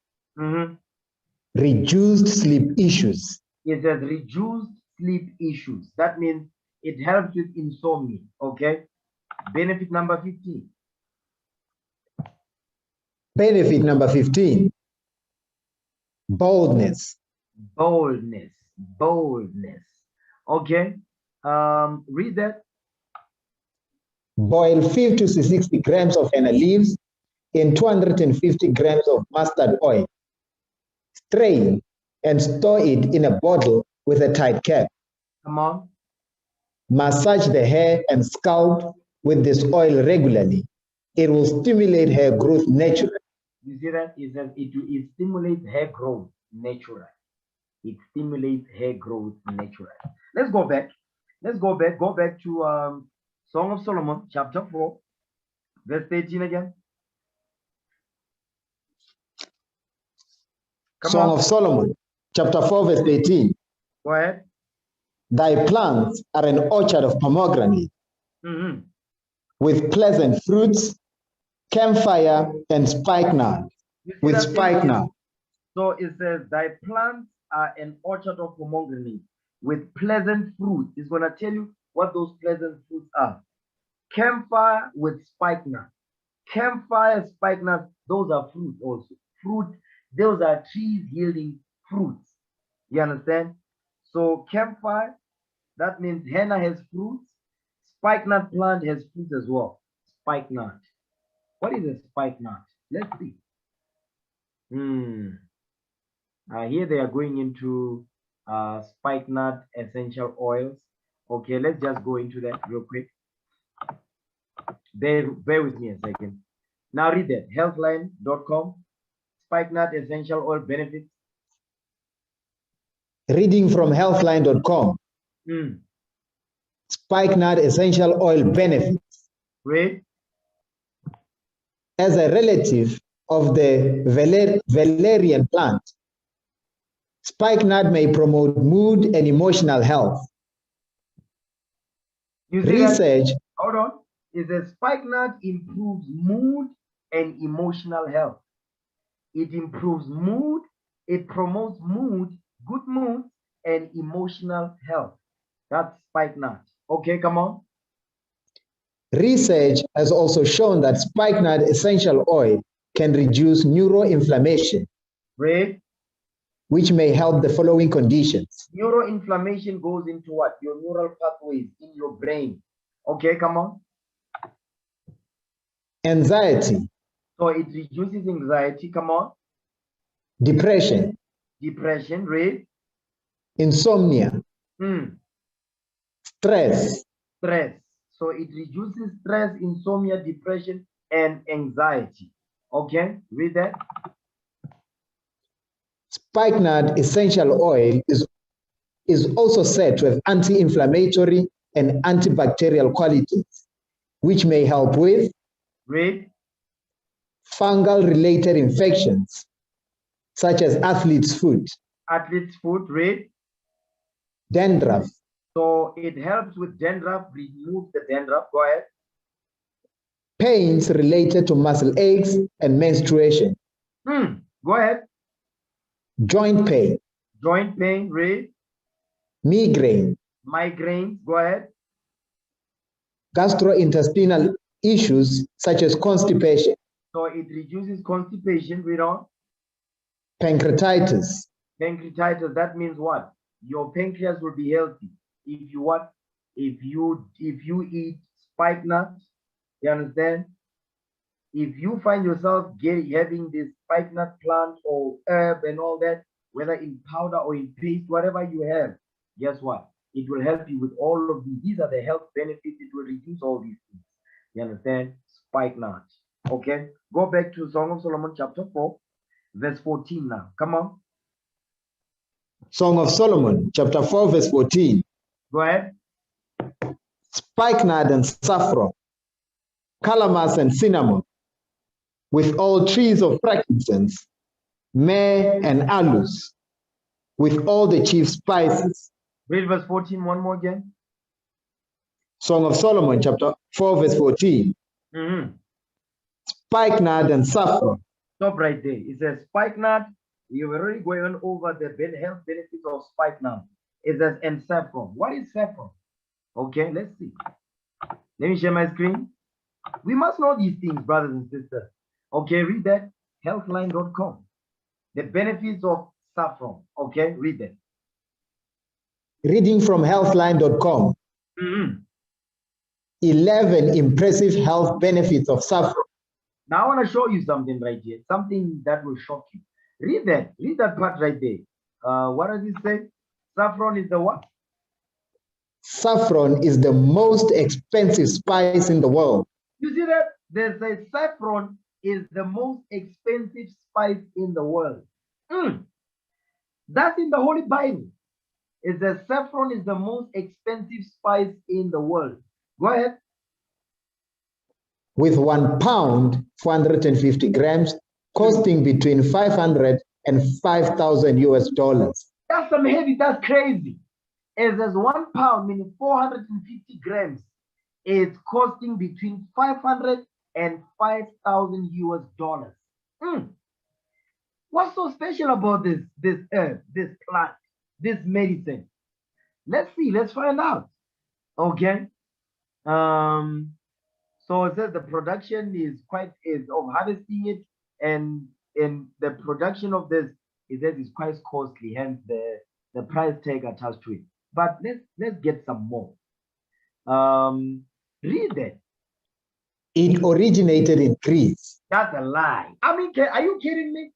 Reduced sleep issues. It says reduced sleep issues. That means it helps with insomnia. Okay? Benefit number 15. Benefit number 15. Boldness. Boldness. Boldness. Okay? Read that. Boil 50 to 60 grams of henna leaves in 250 grams of mustard oil. Strain and store it in a bottle with a tight cap. Come on. Massage the hair and scalp with this oil regularly. It will stimulate hair growth naturally. You see that? It stimulates hair growth naturally. It stimulates hair growth naturally. Let's go back. Go back to Song of Solomon, chapter 4, verse 13 again. Song of Solomon, chapter 4, verse 18. Go ahead. Thy plants are an orchard of pomegranate, with pleasant fruits, camphire, and spikenard. With spikenard. So it says, thy plants are an orchard of pomegranate, with pleasant fruit. It's going to tell you what those pleasant fruits are. Camphire with spikenard. Camphire, spikenard, those are fruit also. Fruit, those are trees yielding fruits. You understand? So camphire, that means henna has fruits. Spikenard plant has fruits as well. Spikenard. What is a spikenard? Let's see. Here they are going into spikenard essential oils. Okay, let's just go into that real quick. Bear with me a second. Now read that. Healthline.com. Spikenard essential oil benefits. Reading from healthline.com. Spikenard essential oil benefits. Read. As a relative of the valerian plant, spikenard may promote mood and emotional health. Research. Hold on. It says spikenard improves mood and emotional health. It improves mood. It promotes mood, good mood, and emotional health. That's spikenard. Okay, come on. Research has also shown that spikenard essential oil can reduce neuroinflammation, which may help the following conditions. Neuroinflammation goes into what? Your neural pathways in your brain. Okay, come on. Anxiety. So it reduces anxiety. Come on. Depression. Depression, read. Insomnia. Stress. Stress. So it reduces stress, insomnia, depression, and anxiety. Okay, read that. Spikenard essential oil is also said to have anti-inflammatory and antibacterial qualities, which may help with fungal-related infections, such as athlete's foot. Athlete's foot, dandruff. So it helps with dandruff, remove the dandruff. Go ahead. Pains related to muscle aches and menstruation. Go ahead. Joint pain. Joint pain, migraine. Migraines, go ahead. Gastrointestinal issues such as constipation. So it reduces constipation, read on. Pancreatitis. Pancreatitis, that means what? Your pancreas will be healthy. If you what? If you eat spikenard, you understand? If you find yourself having this spikenard plant or herb and all that, whether in powder or in paste, whatever you have, guess what? It will help you with all of these. These are the health benefits. It will reduce all these things. You understand? Spikenard. Okay. Go back to Song of Solomon chapter 4, verse 14 now. Come on. Song of Solomon chapter 4, verse 14. Go ahead. Spikenard and saffron, calamus and cinnamon, with all trees of frankincense, myrrh and aloes, with all the chief spices. Read verse 14 one more again. Song of Solomon chapter 4, verse 14. Spikenard and saffron. Stop right there. It says spikenard. We were already going over the health benefits of spikenard. It says and saffron. What is saffron? Okay, let's see. Let me share my screen. We must know these things, brothers and sisters. Okay, read that. Healthline.com. The benefits of saffron. Okay, read that. Reading from healthline.com. 11 impressive health benefits of saffron. Now I want to show you something right here. Something that will shock you. Read that. Read that part right there. What does it say? Saffron is the what? Saffron is the most expensive spice in the world. You see that? They say saffron is the most expensive spice in the world. That's in the Holy Bible. It says saffron is the most expensive spice in the world. Go ahead. With 1 pound, 450 grams, costing between 500 and 5,000 US dollars. That's some heavy, that's crazy. It says 1 pound, meaning 450 grams, it's costing between 500 and 5,000 US dollars. What's so special about this herb, this plant, this medicine? Let's see, let's find out. Okay. So it says the production is of harvesting it, and the production of this is quite costly, hence the price tag attached to it. But let's get some more. Read that. It originated in Greece. That's a lie. I mean, are you kidding me?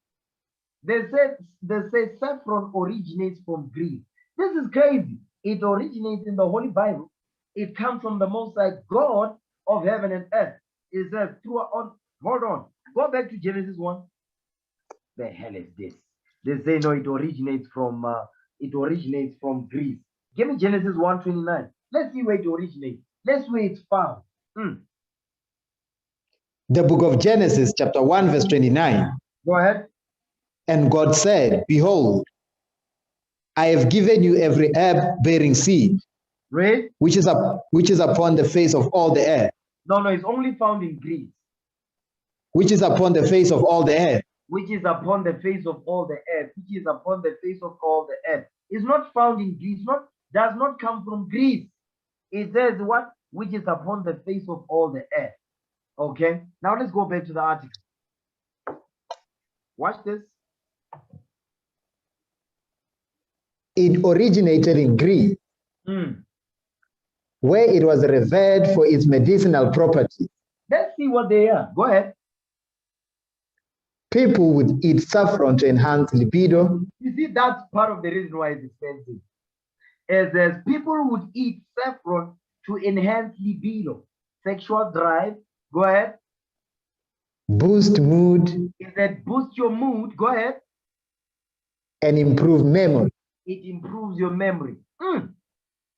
They say saffron originates from Greece. This is crazy. It originates in the Holy Bible. It comes from the Most High God of heaven and earth. It says hold on. Go back to Genesis 1. The hell is this? They say no, it originates from Greece. Give me Genesis 1:29. Let's see where it originates. Let's see where it's found. The book of Genesis, chapter 1, verse 29. Go ahead. And God said, behold, I have given you every herb bearing seed, Read. which is upon the face of all the earth. No, it's only found in Greece. Which is upon the face of all the earth. Which is upon the face of all the earth. Which is upon the face of all the earth. It's not found in Greece. Does not come from Greece. It says what? Which is upon the face of all the earth. Okay. Now let's go back to the article. Watch this. It originated in Greece, where it was revered for its medicinal properties. Let's see what they are. Go ahead. People would eat saffron to enhance libido. You see, that's part of the reason why it's expensive. As people would eat saffron to enhance libido, sexual drive. Go ahead. Boost mood. Is that boost your mood? Go ahead. And improve memory. It improves your memory.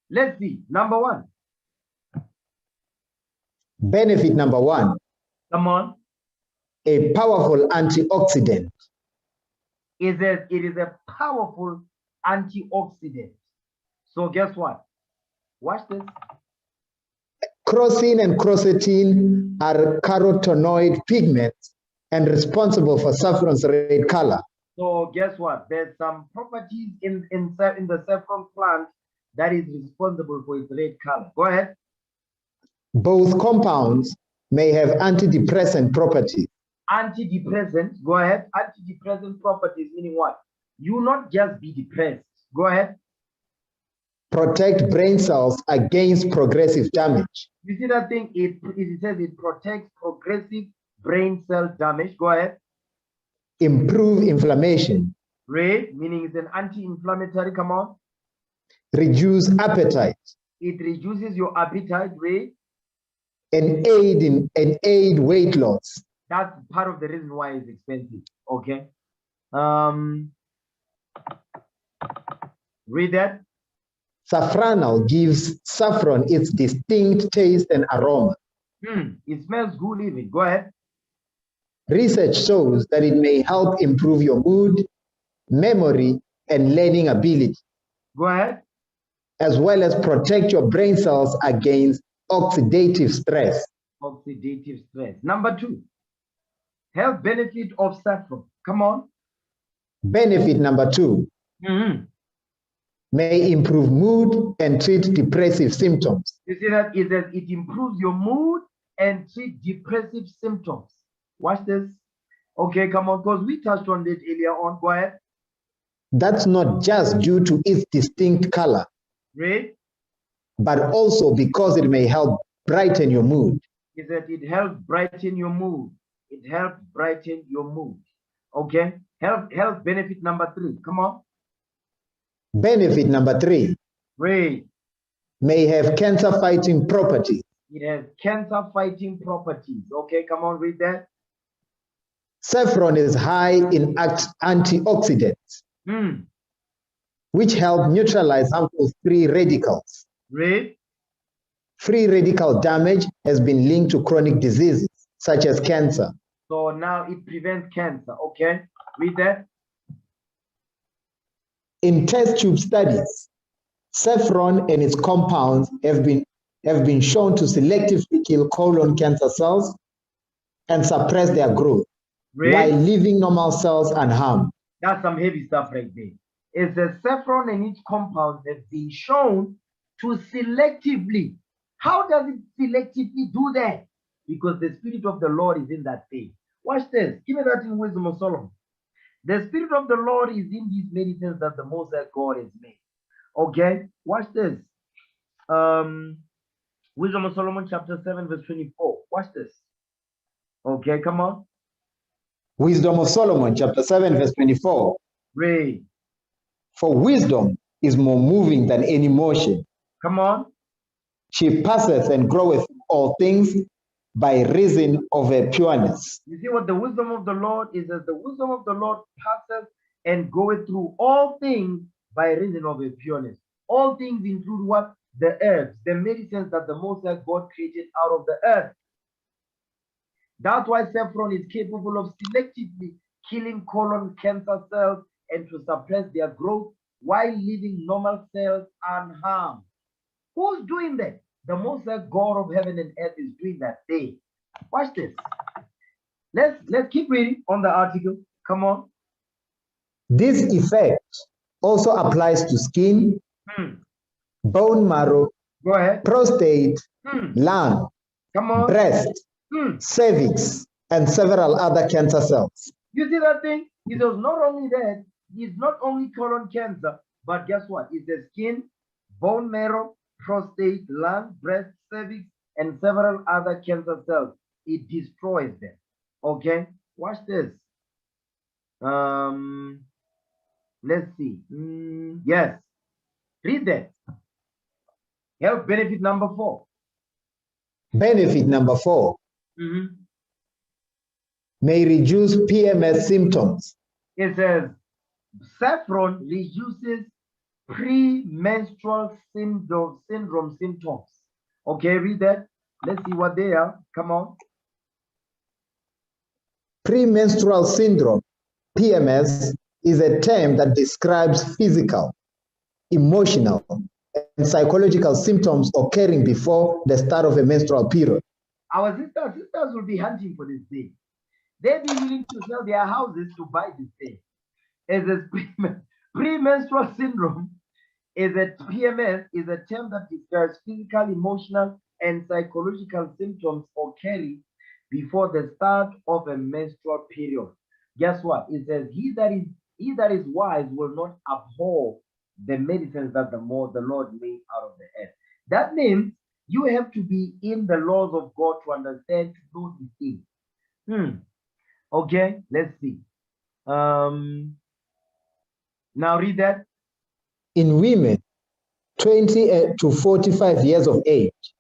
Let's see. Number one. Benefit number one. Come on. A powerful antioxidant. It is a powerful antioxidant. So guess what? Watch this. Crocin and quercetin are carotenoid pigments and responsible for saffron's red color. So guess what? There's some properties in the saffron plant that is responsible for its red color. Go ahead. Both compounds may have antidepressant properties. Antidepressant, go ahead. Antidepressant properties meaning what? You not just be depressed. Go ahead. Protect brain cells against progressive damage. You see that thing? It says it protects progressive brain cell damage. Go ahead. Improve inflammation. Red, meaning it's an anti-inflammatory. Come on. Reduce appetite. It reduces your appetite. Red. And aid weight loss. That's part of the reason why it's expensive. Okay. Read that. Safranal gives saffron its distinct taste and aroma. It smells good even. Go ahead. Research shows that it may help improve your mood, memory, and learning ability. Go ahead. As well as protect your brain cells against oxidative stress. Oxidative stress. Number two, health benefit of saffron. Come on. Benefit number two. May improve mood and treat depressive symptoms. You see that it improves your mood and treat depressive symptoms. Watch this. Okay, come on, because we touched on this earlier on. Go ahead. That's not just due to its distinct color. Right? But also because it may help brighten your mood. Is that it helps brighten your mood. It helps brighten your mood. Okay? Health benefit number three. Come on. Benefit number three. Right. May have cancer-fighting properties. It has cancer-fighting properties. Okay, come on, read that. Saffron is high in antioxidants, which help neutralize harmful free radicals. Read. Free radical damage has been linked to chronic diseases, such as cancer. So now it prevents cancer. Okay, read that. In test tube studies, saffron and its compounds have been shown to selectively kill colon cancer cells and suppress their growth, while leaving normal cells unharmed. That's some heavy stuff right there. It's the saffron and its compounds have been shown to selectively. How does it selectively do that? Because the Spirit of the Lord is in that thing. Watch this. Give me that in Wisdom of Solomon. The Spirit of the Lord is in these medicines that the Most High God has made. Okay? Watch this. Wisdom of Solomon chapter 7 verse 24. Watch this. Okay, come on. Wisdom of Solomon chapter 7 verse 24. Read. For wisdom is more moving than any motion. Come on. She passeth and groweth all things by reason of her pureness. You see what the wisdom of the Lord is, as the wisdom of the Lord passes and goeth through all things by reason of her pureness. All things include what? The herbs, the medicines that the Most High God created out of the earth. That's why saffron is capable of selectively killing colon cancer cells and to suppress their growth while leaving normal cells unharmed. Who's doing that? The Most High God of heaven and earth is doing that thing. Watch this. Let's keep reading on the article. Come on. This effect also applies to skin, bone marrow, go ahead, prostate, lung, come on, breast, cervix, and several other cancer cells. You see that thing? It was not only that, it's not only colon cancer, but guess what? It's the skin, bone marrow, prostate, lung, breast, cervix, and several other cancer cells. It destroys them. Okay, watch this. Let's see. Yes, Read that. Health benefit number 4. Benefit number 4. May reduce PMS symptoms. It says saffron reduces premenstrual syndrome symptoms. Okay, read that. Let's see what they are. Come on. Premenstrual syndrome, PMS, is a term that describes physical, emotional, and psychological symptoms occurring before the start of a menstrual period. Our sisters will be hunting for this thing. They'll be willing to sell their houses to buy this thing. As a premenstrual syndrome is a PMS is a term that describes physical, emotional, and psychological symptoms occurring before the start of a menstrual period. Guess what? It says, he that is wise will not abhor the medicines that the Lord made out of the earth. That means you have to be in the laws of God to understand, to know these things. Okay, let's see. Now read that. In women 20 to 45 years of age,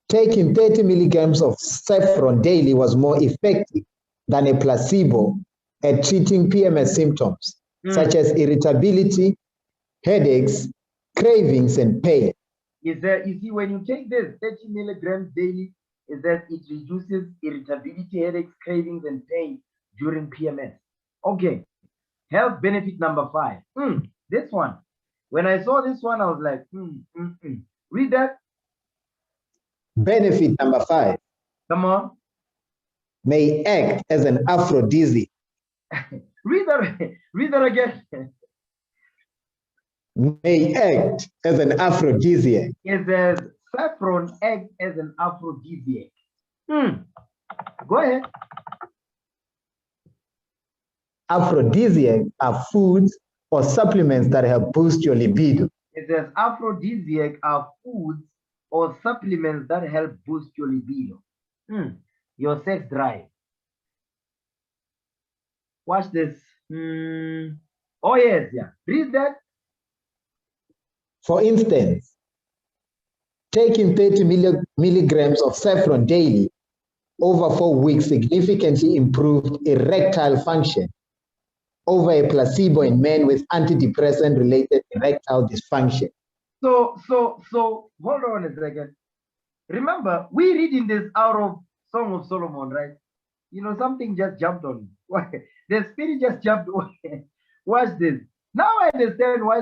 taking 30 milligrams of saffron daily was more effective than a placebo at treating PMS symptoms, such as irritability, headaches, cravings, and pain. Is that, you see, when you take this 30 milligrams daily, is that it reduces irritability, headaches, cravings, and pain during PMS. Okay. Health benefit number 5. This one. When I saw this one, I was like, Read that. Benefit number 5. Come on. May act as an aphrodisiac. Read that again. May act as an aphrodisiac. It says saffron acts as an aphrodisiac. Go ahead. Aphrodisiacs are foods or supplements that help boost your libido. It says aphrodisiac are foods or supplements that help boost your libido. Your sex drive. Watch this. Oh yes, yeah. Read that. For instance, taking 30 milligrams of saffron daily over 4 weeks significantly improved erectile function over a placebo in men with antidepressant-related erectile dysfunction. So hold on a second. Remember, we reading this out of Song of Solomon, right? You know, something just jumped on me. The spirit just jumped on me. Watch this. Now I understand why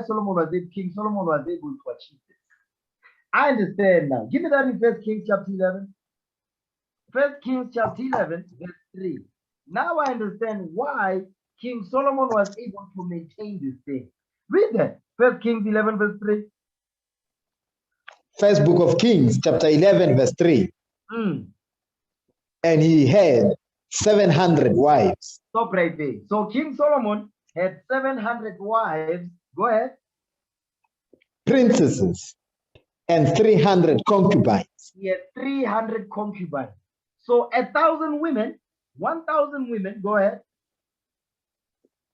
King Solomon was able to achieve this. I understand now. Give me that in 1 Kings chapter 11. 1 Kings chapter 11, verse 3. Now I understand why King Solomon was able to maintain this thing. Read that. 1 Kings 11, verse 3. First book of Kings, chapter 11, verse 3. And he had 700 wives. Stop right there. So King Solomon had 700 wives. Go ahead. Princesses and 300 concubines. He had 300 concubines. So 1,000 women, 1,000 women. Go ahead.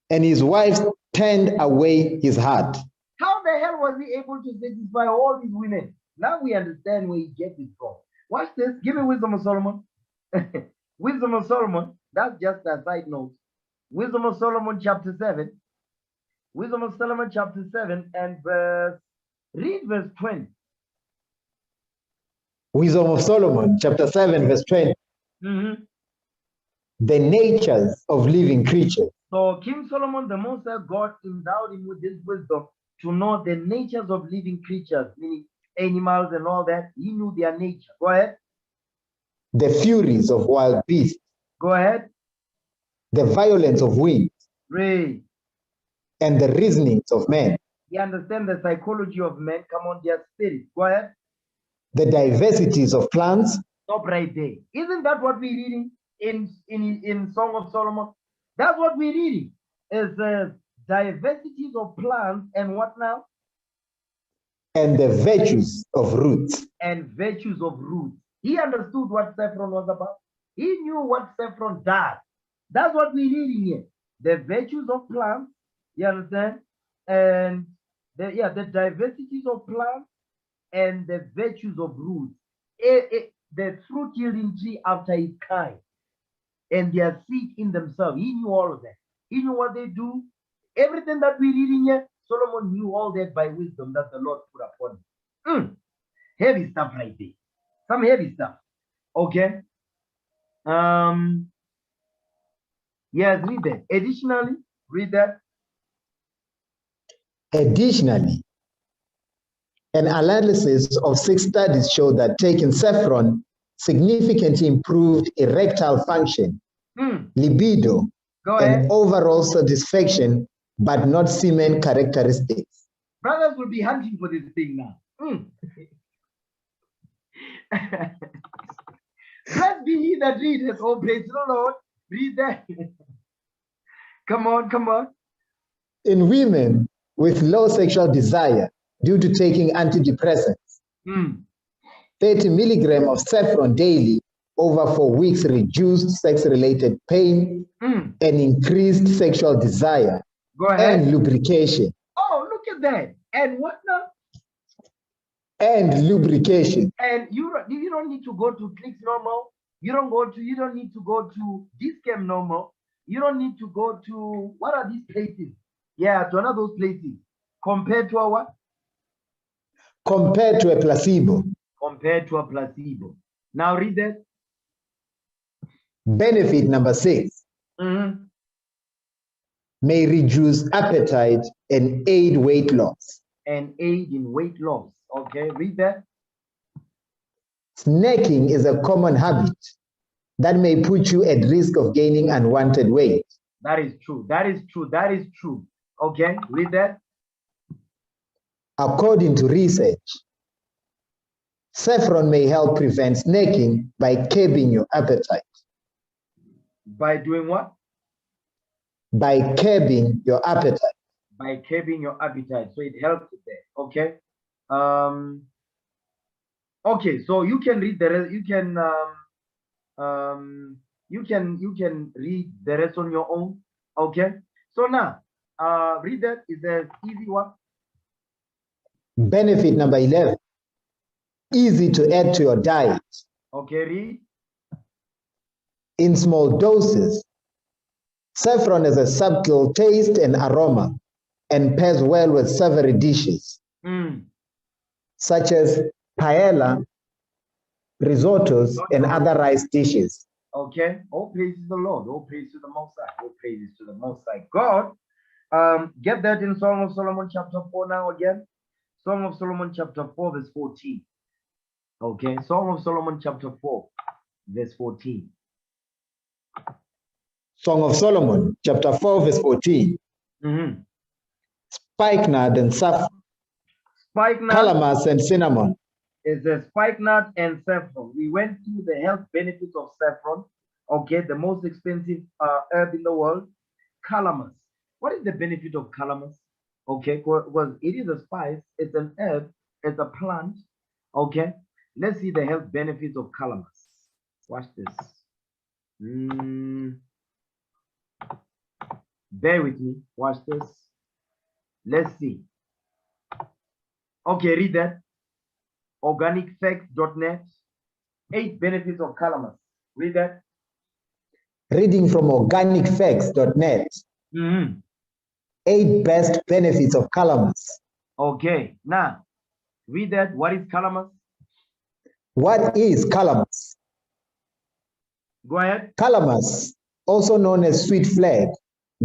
And his wives turned away his heart. How the hell was he able to satisfy all these women? Now we understand where he gets it from. Watch this. Give me Wisdom of Solomon. Wisdom of Solomon. That's just a side note. Wisdom of Solomon chapter 7. Wisdom of Solomon chapter 7 and read verse 20. Wisdom of Solomon chapter 7 verse 20. The natures of living creatures. So King Solomon, the Most High God, endowed him with this wisdom to know the natures of living creatures, meaning animals and all that. He knew their nature. Go ahead. The furies of wild beasts. Go ahead. The violence of winds. Read. And the reasonings of men. You understand the psychology of men. Come on, their spirit. Go ahead. The diversities of plants. Stop right there. Isn't that what we're reading in Song of Solomon? That's what we're reading. Is the diversities of plants and what now? And the virtues of roots. And virtues of roots. He understood what saffron was about. He knew what saffron does. That's what we're reading here. The virtues of plants, you understand? And the diversities of plants and the virtues of roots. The fruit yielding tree after its kind, and their seed in themselves. He knew all of that. He knew what they do. Everything that we read in here, Solomon knew all that by wisdom that the Lord put upon him. Heavy stuff right there. Some heavy stuff. Okay. Yes, read that. Additionally, read that. Additionally, an analysis of 6 studies showed that taking saffron significantly improved erectile function, libido, and overall satisfaction, but not semen characteristics. Brothers will be hunting for this thing now. Blessed be he that readeth. Oh, praise the Lord. Read that. Come on, come on. In women with low sexual desire due to taking antidepressants, 30 milligrams of saffron daily over 4 weeks reduced sex-related pain and increased sexual desire and lubrication. Oh, look at that. And what now? And lubrication. And you don't need to go to Clicks no more. You don't need to go to Discam no more. You don't need to go to, what are these places? Yeah, to one of those places. Compared to a what? Compared to a placebo. Compared to a placebo. Now read that. Benefit number 6. May reduce appetite and aid weight loss. And aid in weight loss. Okay, read that. Snacking is a common habit that may put you at risk of gaining unwanted weight. That is true. That is true. That is true. Okay, read that. According to research, saffron may help prevent snacking by curbing your appetite. By doing what? By curbing your appetite. By curbing your appetite. So it helps with that. Okay. Okay, so you can read the rest. You can read the rest on your own. Okay. So now, read that. Is the easy one? Benefit number 11. Easy to add to your diet. Okay, read. In small doses, saffron has a subtle taste and aroma and pairs well with savory dishes, such as paella, risottos, and other rice dishes. Okay. All praise to the Lord. All praise to the Most High. All praises to the Most High God. Get that in Song of Solomon chapter 4 now again. Song of Solomon chapter 4 verse 14. Okay. Song of Solomon chapter 4 verse 14. Song of Solomon chapter 4 verse 14. Spikenard and saffron. Spikenard. Calamus and cinnamon. Is a spikenard and saffron. We went through the health benefits of saffron. Okay, the most expensive herb in the world. Calamus. What is the benefit of calamus? Okay, because it is a spice, it's an herb, it's a plant. Okay, let's see the health benefits of calamus. Watch this. Bear with me. Watch this. Let's see. Okay, read that. Organicfacts.net. 8 benefits of calamus. Read that. Reading from organicfacts.net. 8 best benefits of calamus. Okay, now read that. What is calamus? What is calamus? Go ahead. Calamus, also known as sweet flag,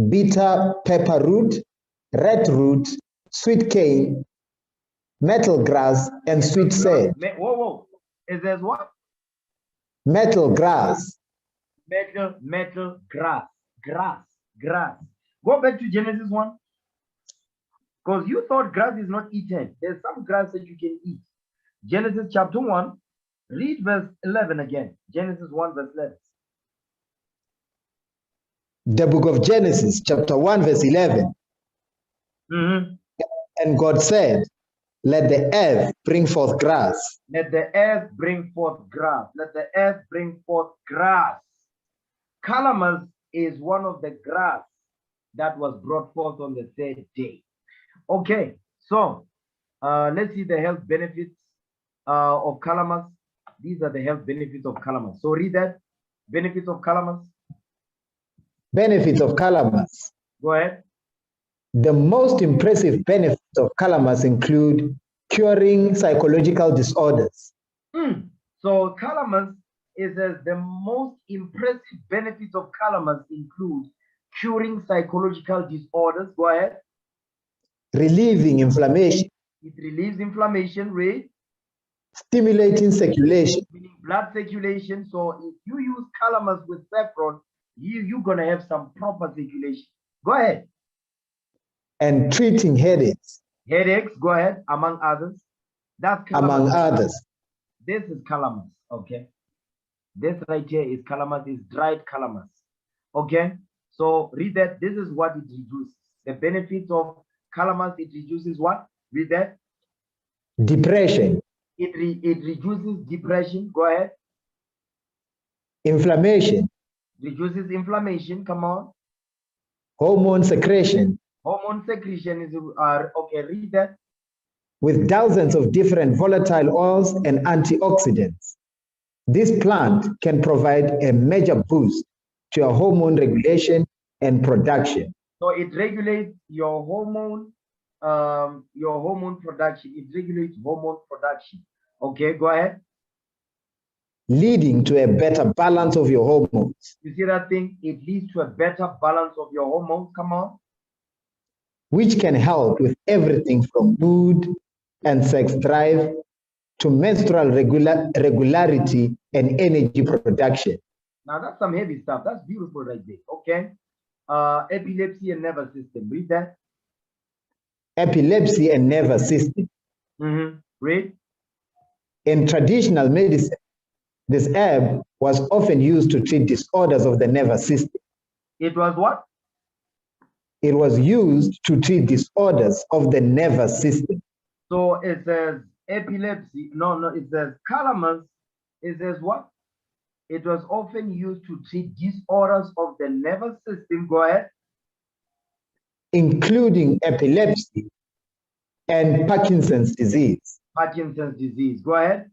bitter pepper root, red root, sweet cane, metal grass, and sweet sage. Whoa. Is there what? Metal grass. Metal grass. Grass. Go back to Genesis 1. Because you thought grass is not eaten. There's some grass that you can eat. Genesis chapter 1. Read verse 11 again. Genesis 1 verse 11. The book of Genesis chapter 1 verse 11. And God said, let the earth bring forth grass. Let the earth bring forth grass. Let the earth bring forth grass. Calamus is one of the grass that was brought forth on the 3rd day. Okay, So let's see the health benefits of calamus. These are the health benefits of calamus. So read that. Benefits of calamus. Benefits of calamus. Go ahead. The most impressive benefits of calamus include curing psychological disorders. So calamus is the most impressive benefits of calamus include curing psychological disorders. Go ahead. Relieving inflammation. It relieves inflammation, right? Stimulating circulation. Meaning blood circulation. So if you use calamus with saffron, you're going to have some proper circulation. Go ahead. And treating headaches. Headaches, go ahead, among others. That's calamus. Among others. This is calamus, okay? This right here is calamus, is dried calamus, okay? So read that. This is what it reduces. The benefits of calamus, it reduces what? Read that. Depression. It reduces depression. Go ahead. Inflammation. Reduces inflammation. Come on. Hormone secretion. Hormone secretion is okay. Read that. With thousands of different volatile oils and antioxidants, this plant can provide a major boost to your hormone regulation and production. So it regulates your hormone production. It regulates hormone production. Okay, go ahead. Leading to a better balance of your hormones. You see that thing? It leads to a better balance of your hormones. Come on. Which can help with everything from mood and sex drive to menstrual regularity and energy production. Now that's some heavy stuff. That's beautiful right there. Okay. Epilepsy and nervous system. Read that. Epilepsy and nervous system. Read. In traditional medicine, this herb was often used to treat disorders of the nervous system. It was what? It was used to treat disorders of the nervous system. So it says epilepsy. No, it says calamus. It says what? It was often used to treat disorders of the nervous system. Go ahead. Including epilepsy and Parkinson's disease. Parkinson's disease. Go ahead.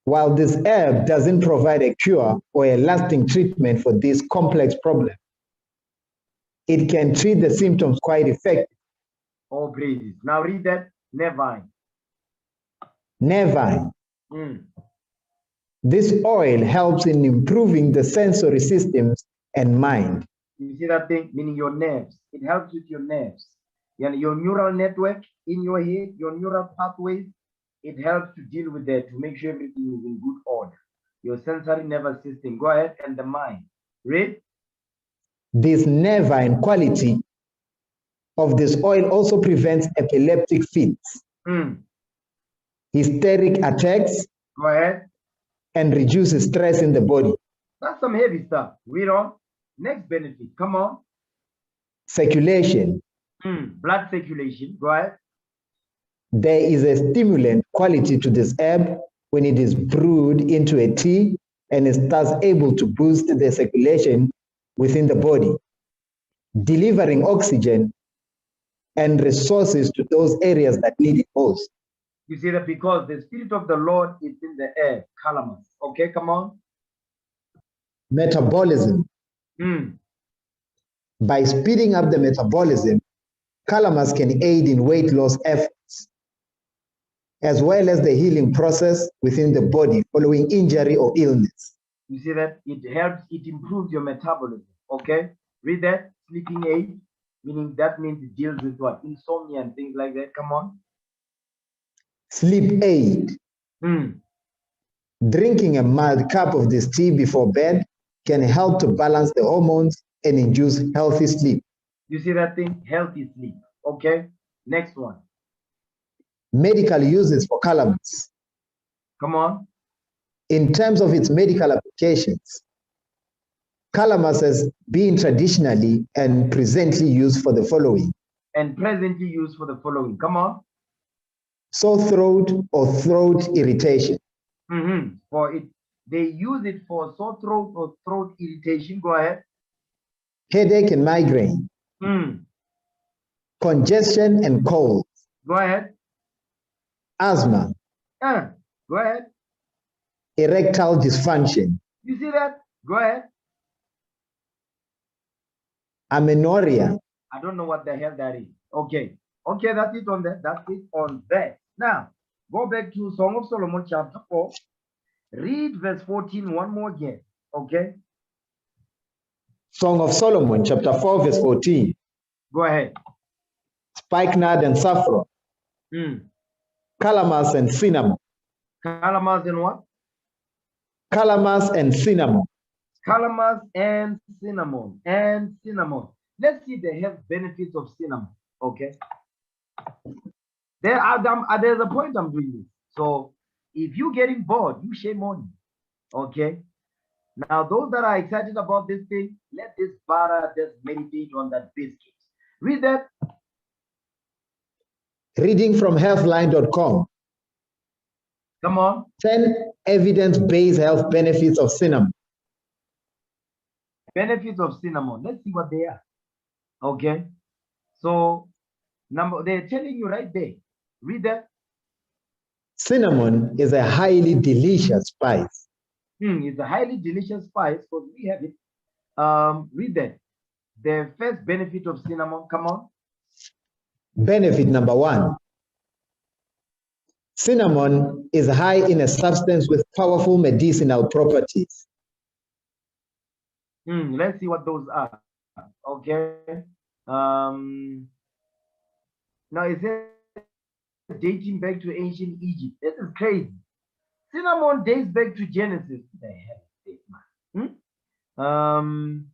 While this herb doesn't provide a cure or a lasting treatment for this complex problem, it can treat the symptoms quite effectively. Oh, praises. Now read that. Nervine. Nervine. This oil helps in improving the sensory systems and mind. You see that thing? Meaning your nerves. It helps with your nerves. Your neural network in your head, your neural pathways, it helps to deal with that, to make sure everything is in good order. Your sensory nervous system. Go ahead. And the mind. Read. This nervine quality of this oil also prevents epileptic fits, hysteric attacks, go ahead, and reduces stress in the body. That's some heavy stuff. Read on. Next benefit. Come on. Circulation. Blood circulation. Go ahead. There is a stimulant quality to this herb when it is brewed into a tea and is thus able to boost the circulation within the body, delivering oxygen and resources to those areas that need it most. You see that because the Spirit of the Lord is in the air, calamus. Okay, come on. Metabolism. By speeding up the metabolism, calamus can aid in weight loss efforts, as well as the healing process within the body following injury or illness. You see that? It helps, it improves your metabolism. Okay? Read that. Sleeping aid, meaning that means it deals with what? Insomnia and things like that. Come on. Sleep aid. Drinking a mild cup of this tea before bed can help to balance the hormones and induce healthy sleep. You see that thing? Healthy sleep. Okay? Next one. Medical uses for calamus. Come on. In terms of its medical applications, calamus has been traditionally and presently used for the following. And presently used for the following. Come on. Sore throat or throat irritation. For it, they use it for sore throat or throat irritation. Go ahead. Headache and migraine. Congestion and cold. Go ahead. Asthma. Go ahead. Erectile dysfunction. You see that? Go ahead. Amenorrhea. I don't know what the hell that is. Okay. Okay, that's it on that. That's it on that. Now, go back to Song of Solomon chapter 4. Read verse 14 one more again. Okay? Song of Solomon chapter 4 verse 14. Go ahead. Spikenard and saffron. Calamus and cinnamon. Calamus and what? Calamus and cinnamon. Calamus and cinnamon. And cinnamon. Let's see the health benefits of cinnamon. Okay. There's a point I'm doing this. So if you're getting bored, you shame on you. Okay. Now, those that are excited about this thing, let this para just meditate on that biscuit. Read that. Reading from healthline.com. Come on. 10 evidence-based health benefits of cinnamon. Benefits of cinnamon. Let's see what they are. Okay. So, they're telling you right there. Read that. Cinnamon is a highly delicious spice. It's a highly delicious spice because we have it. Read that. The first benefit of cinnamon. Come on. Benefit number 1. Cinnamon is high in a substance with powerful medicinal properties. Let's see what those are. Okay. Now it says dating back to ancient Egypt. This is crazy. Cinnamon dates back to Genesis. The hell is this, man?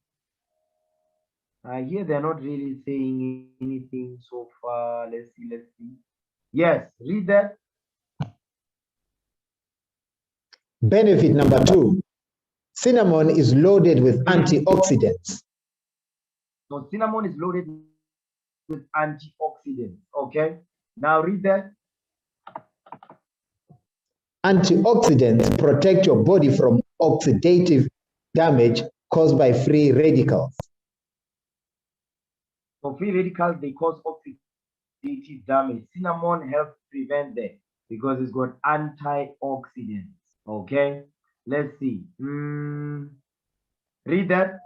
Here they're not really saying anything so far. Let's see. Yes, read that. Benefit number 2. Cinnamon is loaded with antioxidants. So cinnamon is loaded with antioxidants. Okay. Now read that. Antioxidants protect your body from oxidative damage caused by free radicals. So free radicals, they cause oxidative damage. Cinnamon helps prevent that because it's got antioxidants. Okay. Let's see. Read that.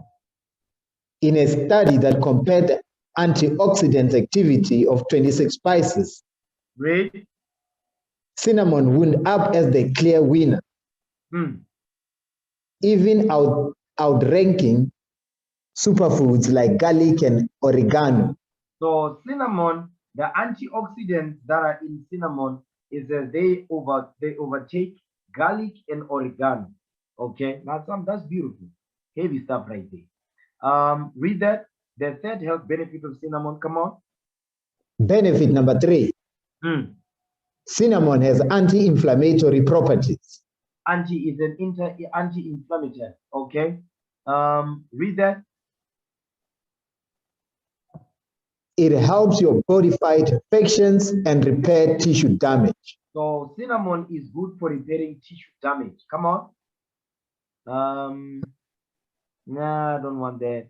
In a study that compared the antioxidant activity of 26 spices, read. Cinnamon wound up as the clear winner, even outranking superfoods like garlic and oregano. So cinnamon, the antioxidants that are in cinnamon is that they overtake garlic and oregano. Okay, now that's beautiful, heavy stuff right there. Read that. The third health benefit of cinnamon. Come on. Benefit number 3. Cinnamon has anti-inflammatory properties. Is an anti-inflammatory. Okay. Read that. It helps your body fight infections and repair tissue damage. So cinnamon is good for repairing tissue damage. Come on. Nah, I don't want that.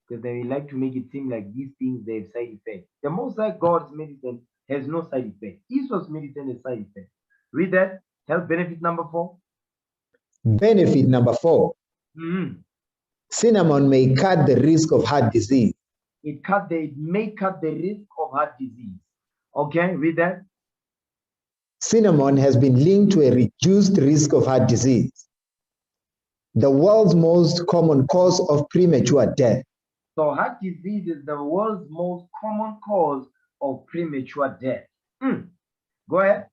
Because they like to make it seem like these things, they have side effects. The Most High God's medicine has no side effect. Esau's medicine has side effects. Read that. Health benefit number 4. Benefit number 4. Cinnamon may cut the risk of heart disease. It may cut the risk of heart disease. Okay, read that. Cinnamon has been linked to a reduced risk of heart disease, the world's most common cause of premature death. So heart disease is the world's most common cause of premature death. Go ahead.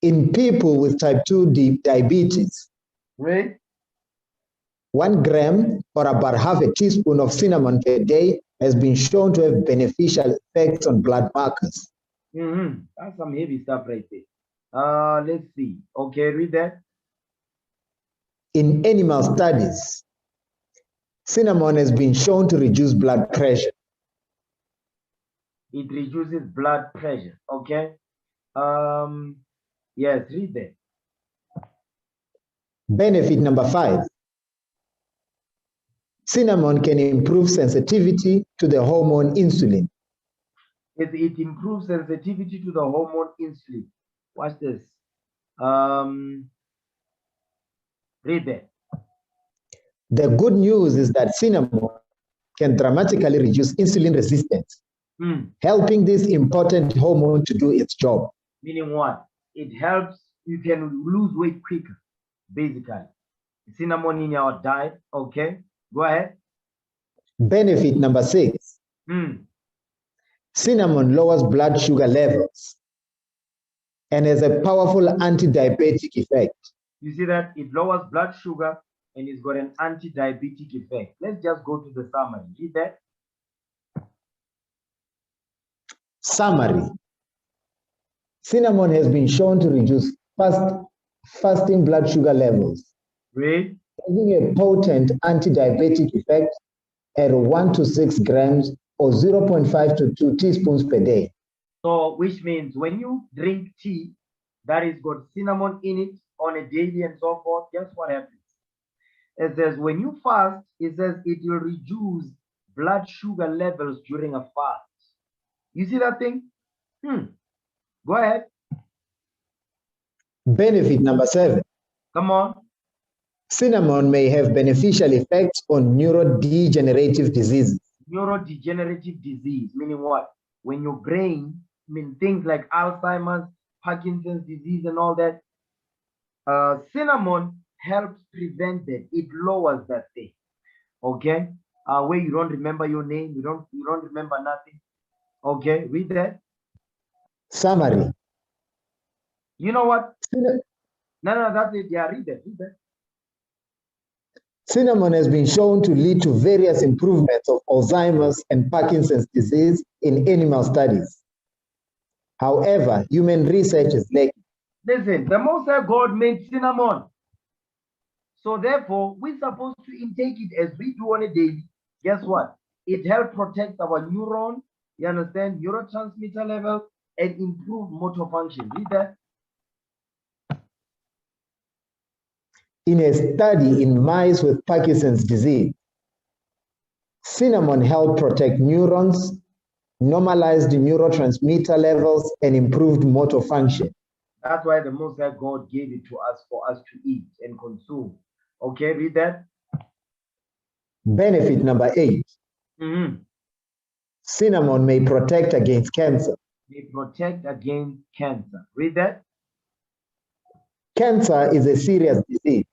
In people with type 2 diabetes, Read. 1 gram or about half a teaspoon of cinnamon per day has been shown to have beneficial effects on blood markers. That's some heavy stuff right there. Let's see. Okay, read that. In animal studies, cinnamon has been shown to reduce blood pressure. It reduces blood pressure. Okay. Yes, read that. Benefit number 5. Cinnamon can improve sensitivity to the hormone insulin. It improves sensitivity to the hormone insulin. Watch this. Read that. The good news is that cinnamon can dramatically reduce insulin resistance, helping this important hormone to do its job. Meaning what? It helps, you can lose weight quicker, basically. Cinnamon in your diet, okay? Go ahead. Benefit number 6. Cinnamon lowers blood sugar levels and has a powerful anti-diabetic effect. You see that? It lowers blood sugar and it's got an anti-diabetic effect. Let's just go to the summary. Read that. Summary. Cinnamon has been shown to reduce fasting blood sugar levels, Read. having a potent anti-diabetic effect at 1 to 6 grams or 0.5 to 2 teaspoons per day. So, which means when you drink tea that is got cinnamon in it on a daily and so forth, guess what happens? It says when you fast, it says it will reduce blood sugar levels during a fast. You see that thing? Go ahead. Benefit number 7. Come on. Cinnamon may have beneficial effects on neurodegenerative diseases. Neurodegenerative disease, meaning what? When your brain, things like Alzheimer's, Parkinson's disease and all that, cinnamon helps prevent that. It lowers that thing. Okay? Where you don't remember your name, you don't remember nothing. Okay, read that. Summary. You know what? No, that's it. Yeah, read that. Read that. Cinnamon has been shown to lead to various improvements of Alzheimer's and Parkinson's disease in animal studies. However, human research is lacking. Listen, the Most High God made cinnamon. So therefore, we're supposed to intake it as we do on a daily. Guess what? It helps protect our neuron, you understand, neurotransmitter level, and improve motor function. Read that. In a study in mice with Parkinson's disease, cinnamon helped protect neurons, normalized neurotransmitter levels, and improved motor function. That's why the Most High God gave it to us for us to eat and consume. Okay, read that. Benefit number 8. Cinnamon may protect against cancer. They protect against cancer. Read that. Cancer is a serious disease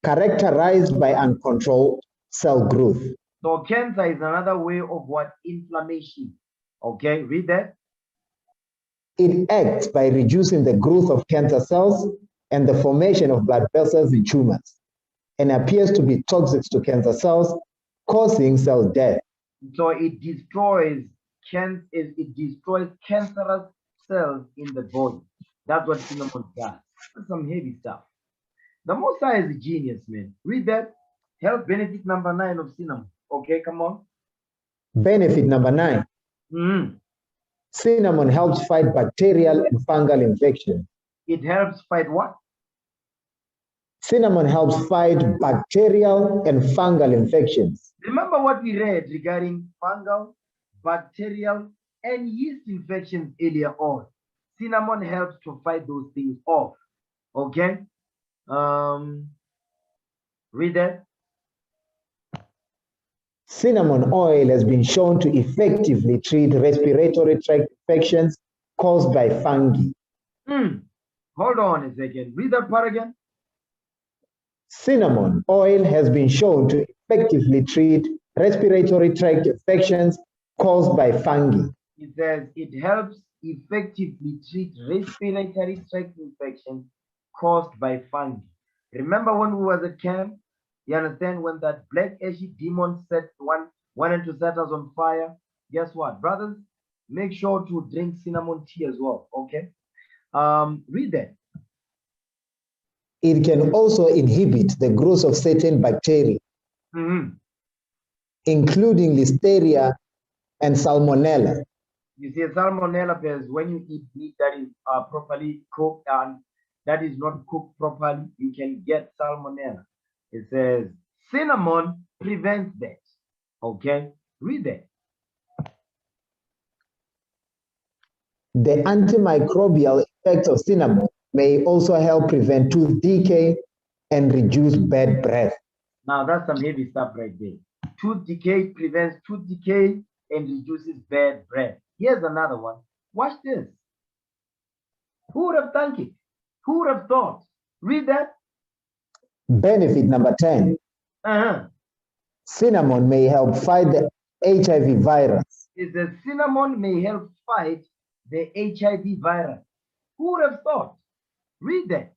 characterized by uncontrolled cell growth. So cancer is another way of what? Inflammation. Okay, read that. It acts by reducing the growth of cancer cells and the formation of blood vessels in tumors, and appears to be toxic to cancer cells, causing cell death. So it destroys cancerous cells in the body. That's what cinnamon does. That's some heavy stuff. The Most High is a genius, man. Read that. Health benefit number 9 of cinnamon. Okay, come on. Benefit number 9. Cinnamon helps fight bacterial and fungal infections. It helps fight what? Cinnamon helps fight bacterial and fungal infections. Remember what we read regarding fungal, bacterial, and yeast infections earlier on. Cinnamon helps to fight those things off. Okay? Read that. Cinnamon oil has been shown to effectively treat respiratory tract infections caused by fungi. Hold on a second. Read that part again. Cinnamon oil has been shown to effectively treat respiratory tract infections caused by fungi. It says it helps effectively treat respiratory tract infections caused by fungi. Remember when we was at camp? You understand, when that black ashy demon wanted to set us on fire? Guess what, brothers? Make sure to drink cinnamon tea as well, okay? Read that. It can also inhibit the growth of certain bacteria, including Listeria and Salmonella. You see, Salmonella is when you eat meat that is properly cooked and that is not cooked properly, you can get Salmonella. It says cinnamon prevents that. Okay, read that. The antimicrobial effects of cinnamon may also help prevent tooth decay and reduce bad breath. Now that's some heavy stuff right there. Tooth decay prevents tooth decay and reduces bad breath. Here's another one. Watch this. Who would have thunk it? Who would have thought? Read that. Benefit number 10. Cinnamon may help fight the HIV virus. Is the cinnamon may help fight the HIV virus. Who would have thought? Read that.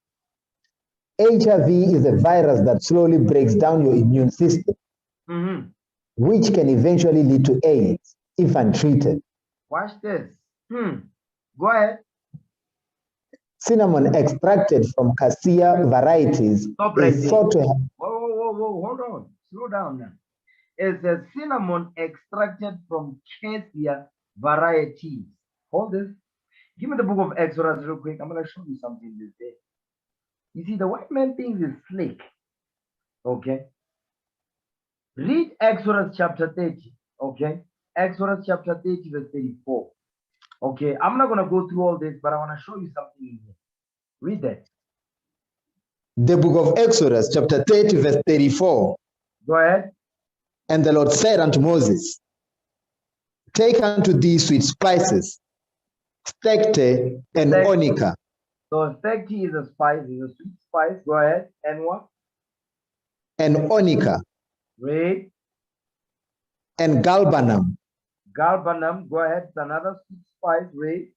HIV is a virus that slowly breaks down your immune system, which can eventually lead to AIDS if untreated. Watch this. Go ahead. Cinnamon extracted from cassia varieties is thought to have... Whoa, hold on. Slow down now. It's a cinnamon extracted from cassia varieties. Hold this. Give me the book of Exodus real quick. I'm going to show you something this day. You see, the white man thinks it's slick. Okay. Read Exodus chapter 30. Okay. Exodus chapter 30, verse 34. Okay. I'm not going to go through all this, but I want to show you something in here. Read that. The book of Exodus chapter 30, verse 34. Go ahead. And the Lord said unto Moses, take unto thee sweet spices, stecte and onycha. So stecte is a spice, is a sweet spice. Go ahead. And what? And onycha. Read. And galbanum. Galbanum. Go ahead. It's another sweet spice. Read.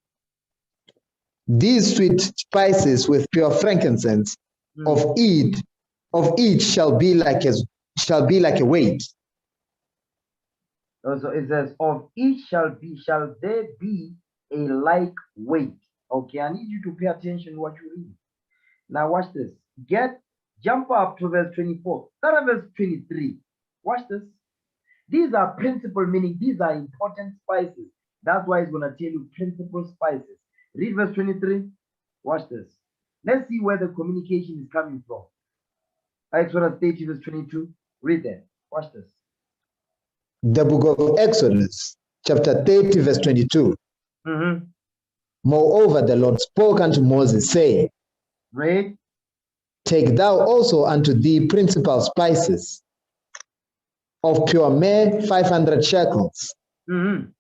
These sweet spices with pure frankincense of each shall be like a weight. So it says, of each shall there be a like weight. Okay, I need you to pay attention to what you read. Now watch this. Jump up to verse 24. Start at verse 23. Watch this. These are principal, meaning these are important spices. That's why it's going to tell you principal spices. Read verse 23. Watch this. Let's see where the communication is coming from. Exodus 30, verse 22. Read that. Watch this. The book of Exodus, chapter 30, verse 22. Moreover, the Lord spoke unto Moses, saying, read. Take thou also unto thee principal spices of pure myrrh 500 shekels, and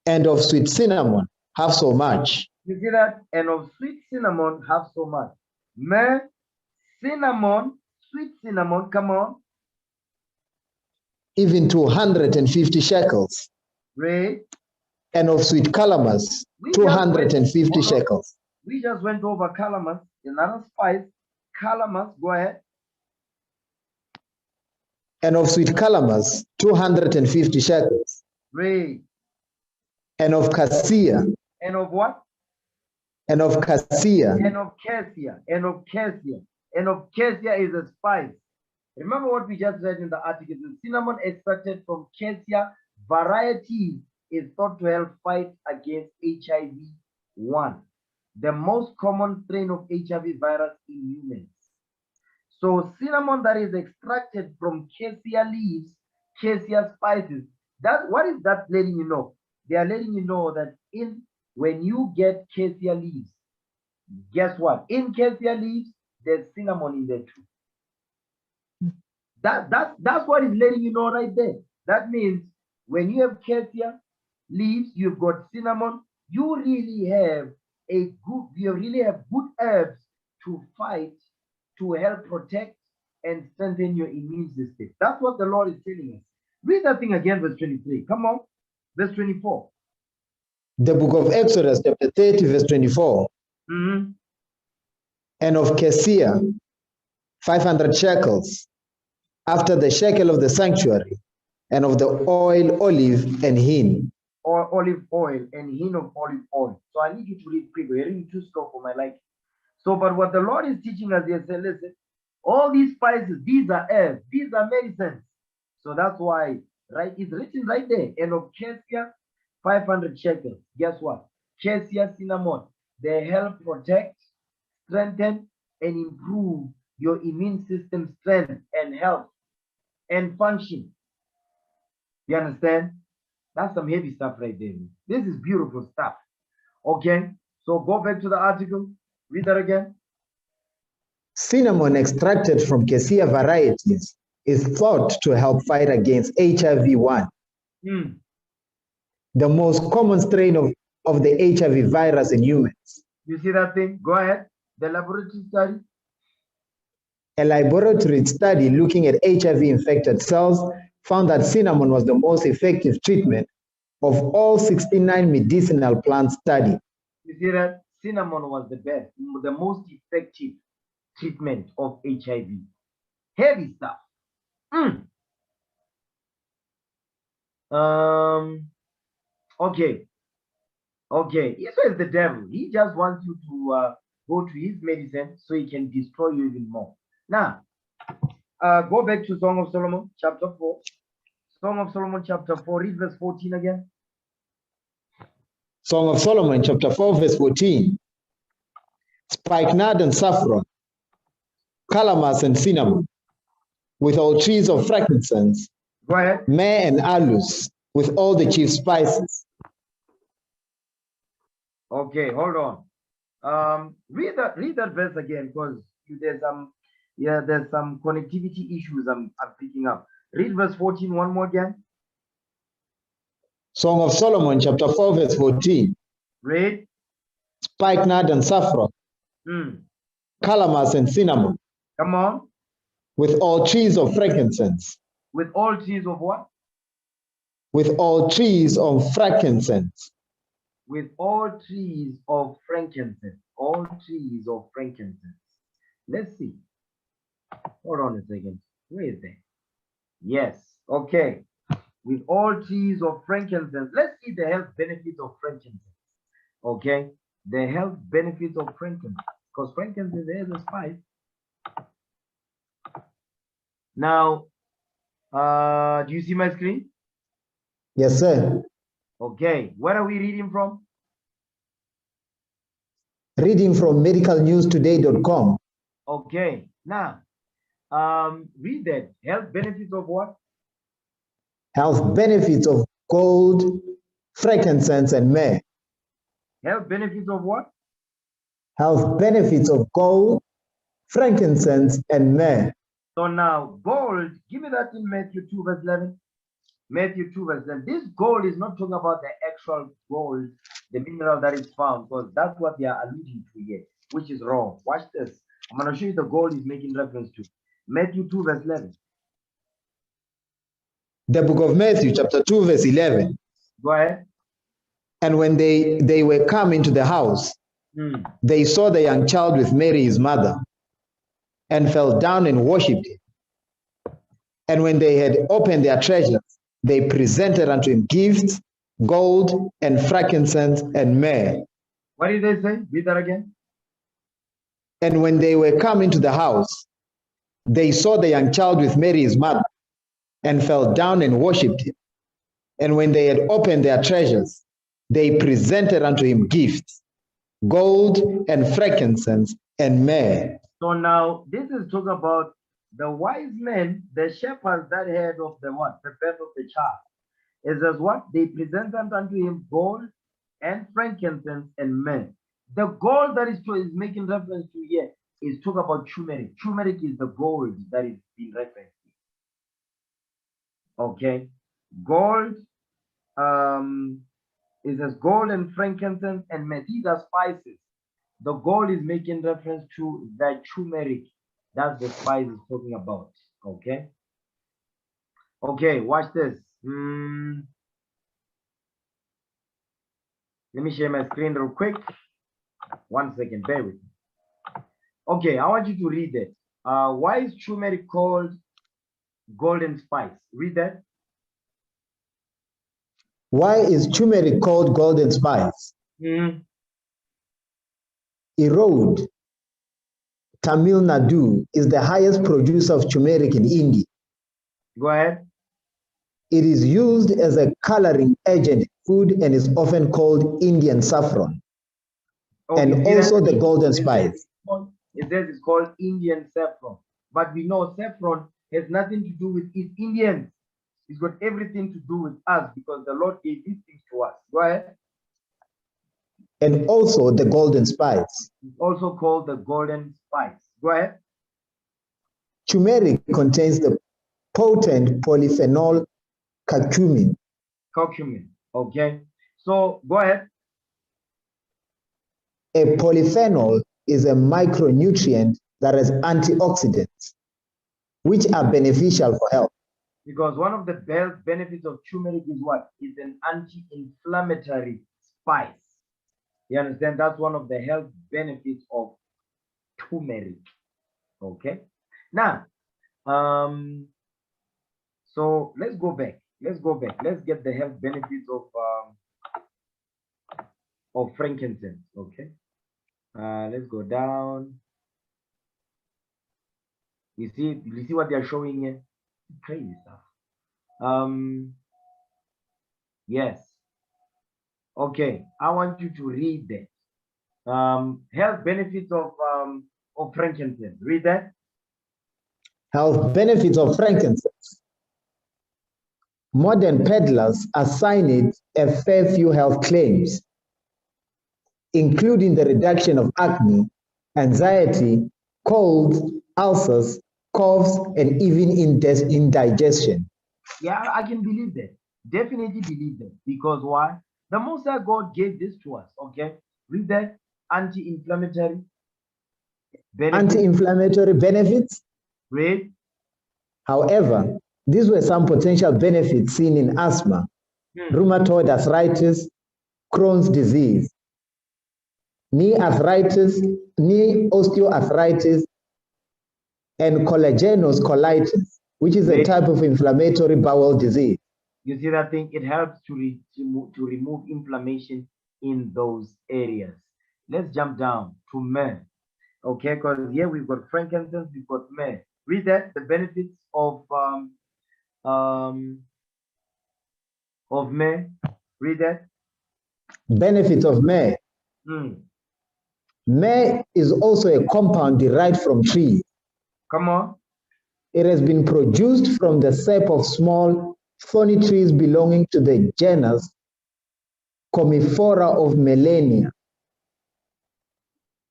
of sweet cinnamon half so much. You see that? And of sweet cinnamon half so much. Myrrh, cinnamon, sweet cinnamon, come on. Even 250 shekels. Read. And of sweet calamus, 250 shekels. We just went over calamus, another spice. Calamus, go ahead. And of sweet calamus, 250 shekels. Read. And of cassia. And of what? And of cassia. And of cassia. And of cassia. And of cassia is a spice. Remember what we just read in the article. The cinnamon extracted from cassia varieties is thought to help fight against HIV-1, the most common strain of HIV virus in humans. So cinnamon that is extracted from cassia leaves, cassia spices, what is that letting you know? They are letting you know that when you get cassia leaves, guess what? In cassia leaves, there's cinnamon in there too. That's what is letting you know right there. That means when you have cassia leaves, you've got cinnamon, you really have good herbs to fight, to help protect and strengthen your immune system. That's what the Lord is telling us. Read that thing again, verse 23. Come on, verse 24. The book of Exodus, chapter 30, verse 24. And of cassia, 500 shekels, after the shekel of the sanctuary, and of the oil, olive, and hin. Or olive oil and hin of olive oil. So I need you to read quick. You're reading too slow for my liking. So, but what the Lord is teaching us here, say, listen, all these spices, these are herbs, these are medicines. So that's why, right? It's written right there. And of cassia, 500 shekels. Guess what? Cassia, cinnamon. They help protect, strengthen, and improve your immune system strength and health and function. You understand? That's some heavy stuff right there. This is beautiful stuff. Okay, so go back to the article. Read that again. Cinnamon extracted from cassia varieties is thought to help fight against HIV-1, the most common strain of the HIV virus in humans. You see that thing? Go ahead. The laboratory study. A laboratory study looking at HIV-infected cells found that cinnamon was the most effective treatment of all 69 medicinal plants studied. You see that? Cinnamon was the best, the most effective treatment of HIV. Heavy stuff. Okay. Okay. So is the devil. He just wants you to go to his medicine so he can destroy you even more. Now, go back to Song of Solomon, chapter 4. Song of Solomon, chapter 4, read verse 14 again. Song of Solomon, chapter 4, verse 14. Spikenard and saffron, calamus and cinnamon, with all trees of frankincense, go ahead. myrrh and aloes, with all the chief spices. Okay, hold on. Read that verse again, because there's some connectivity issues I'm picking up. Read verse 14 one more again. Song of Solomon, chapter 4, verse 14. Read. Spikenard and saffron, calamus and cinnamon. Come on. With all trees of frankincense. With all trees of what? With all trees of frankincense. With all trees of frankincense. All trees of frankincense. Let's see. Hold on a second. Where is that? Yes. Okay. With all trees of frankincense. Let's see the health benefits of frankincense. Okay. The health benefits of frankincense. Because frankincense is a spice. Now, do you see my screen? Yes, sir. Okay. Where are we reading from? Reading from medicalnewstoday.com. Okay. Now, read that. Health benefits of what? Health benefits of gold, frankincense, and myrrh. Health benefits of what? Health benefits of gold, frankincense, and myrrh. So now, gold, give me that in Matthew 2, verse 11. Matthew 2, verse 11. This gold is not talking about the actual gold, the mineral that is found, because that's what they are alluding to here, which is wrong. Watch this. I'm going to show you the gold is making reference to. Matthew 2, verse 11. The book of Matthew, chapter 2, verse 11. Go ahead. And when they were come into the house, they saw the young child with Mary, his mother, and fell down and worshipped him. And when they had opened their treasures, they presented unto him gifts, gold, and frankincense, and myrrh. What did they say? Read that again. And when they were come into the house, they saw the young child with Mary, his mother, and fell down and worshipped him. And when they had opened their treasures, they presented unto him gifts, gold, and frankincense, and myrrh. So now, this is talking about the wise men, the shepherds that heard of the what? The birth of the child. It says what? They presented unto him gold and frankincense and myrrh. The gold that is making reference to here is talking about turmeric. Turmeric is the gold that is being referenced. Okay. Gold, it says gold and frankincense and myrrh. These are spices. The gold is making reference to the turmeric. That's the spice it's talking about. Okay. Okay, watch this. Let me share my screen real quick. 1 second, bear with me. Okay, I want you to read it. Why is turmeric called golden spice? Read that. Why is turmeric called golden spice? Erode, Tamil Nadu is the highest producer of turmeric in India. Go ahead. It is used as a coloring agent in food and is often called Indian saffron. Okay, and also the golden spice. It says it's called Indian saffron. But we know saffron has nothing to do with East Indians. It's got everything to do with us because the Lord gave these things to us. Go ahead. and also the golden spice. It's also called the golden spice. Go ahead. Turmeric contains the potent polyphenol curcumin. Curcumin. Okay. So go ahead. A polyphenol is a micronutrient that has antioxidants, which are beneficial for health. Because one of the best benefits of turmeric is what? It's an anti-inflammatory spice. You understand? That's one of the health benefits of turmeric. Okay. Now, so let's go back. Let's go back. Let's get the health benefits of frankincense. Okay. Let's go down. You see what they are showing here? Crazy stuff. Yes. Okay. I want you to read that. Health benefits of frankincense. Read that. Health benefits of frankincense. Modern peddlers assign it a fair few health claims, including the reduction of acne, anxiety, colds, ulcers, coughs, and even indigestion. Yeah, I can believe that. Definitely believe that. Because why? The Most High God gave this to us. Okay. Read that. Anti-inflammatory benefits. Anti-inflammatory benefits. Read. However, these were some potential benefits seen in asthma, rheumatoid arthritis, Crohn's disease, knee arthritis, knee osteoarthritis, and collagenous colitis, which is a type of inflammatory bowel disease. You see that thing? It helps to remove inflammation in those areas. Let's jump down to myrrh. Okay, because here we've got frankincense, we've got myrrh. Read that, the benefits of myrrh. Read that. Benefits of myrrh. Myrrh is also a compound derived from trees. Come on. It has been produced from the sap of small thorny trees belonging to the genus Commiphora of Melania.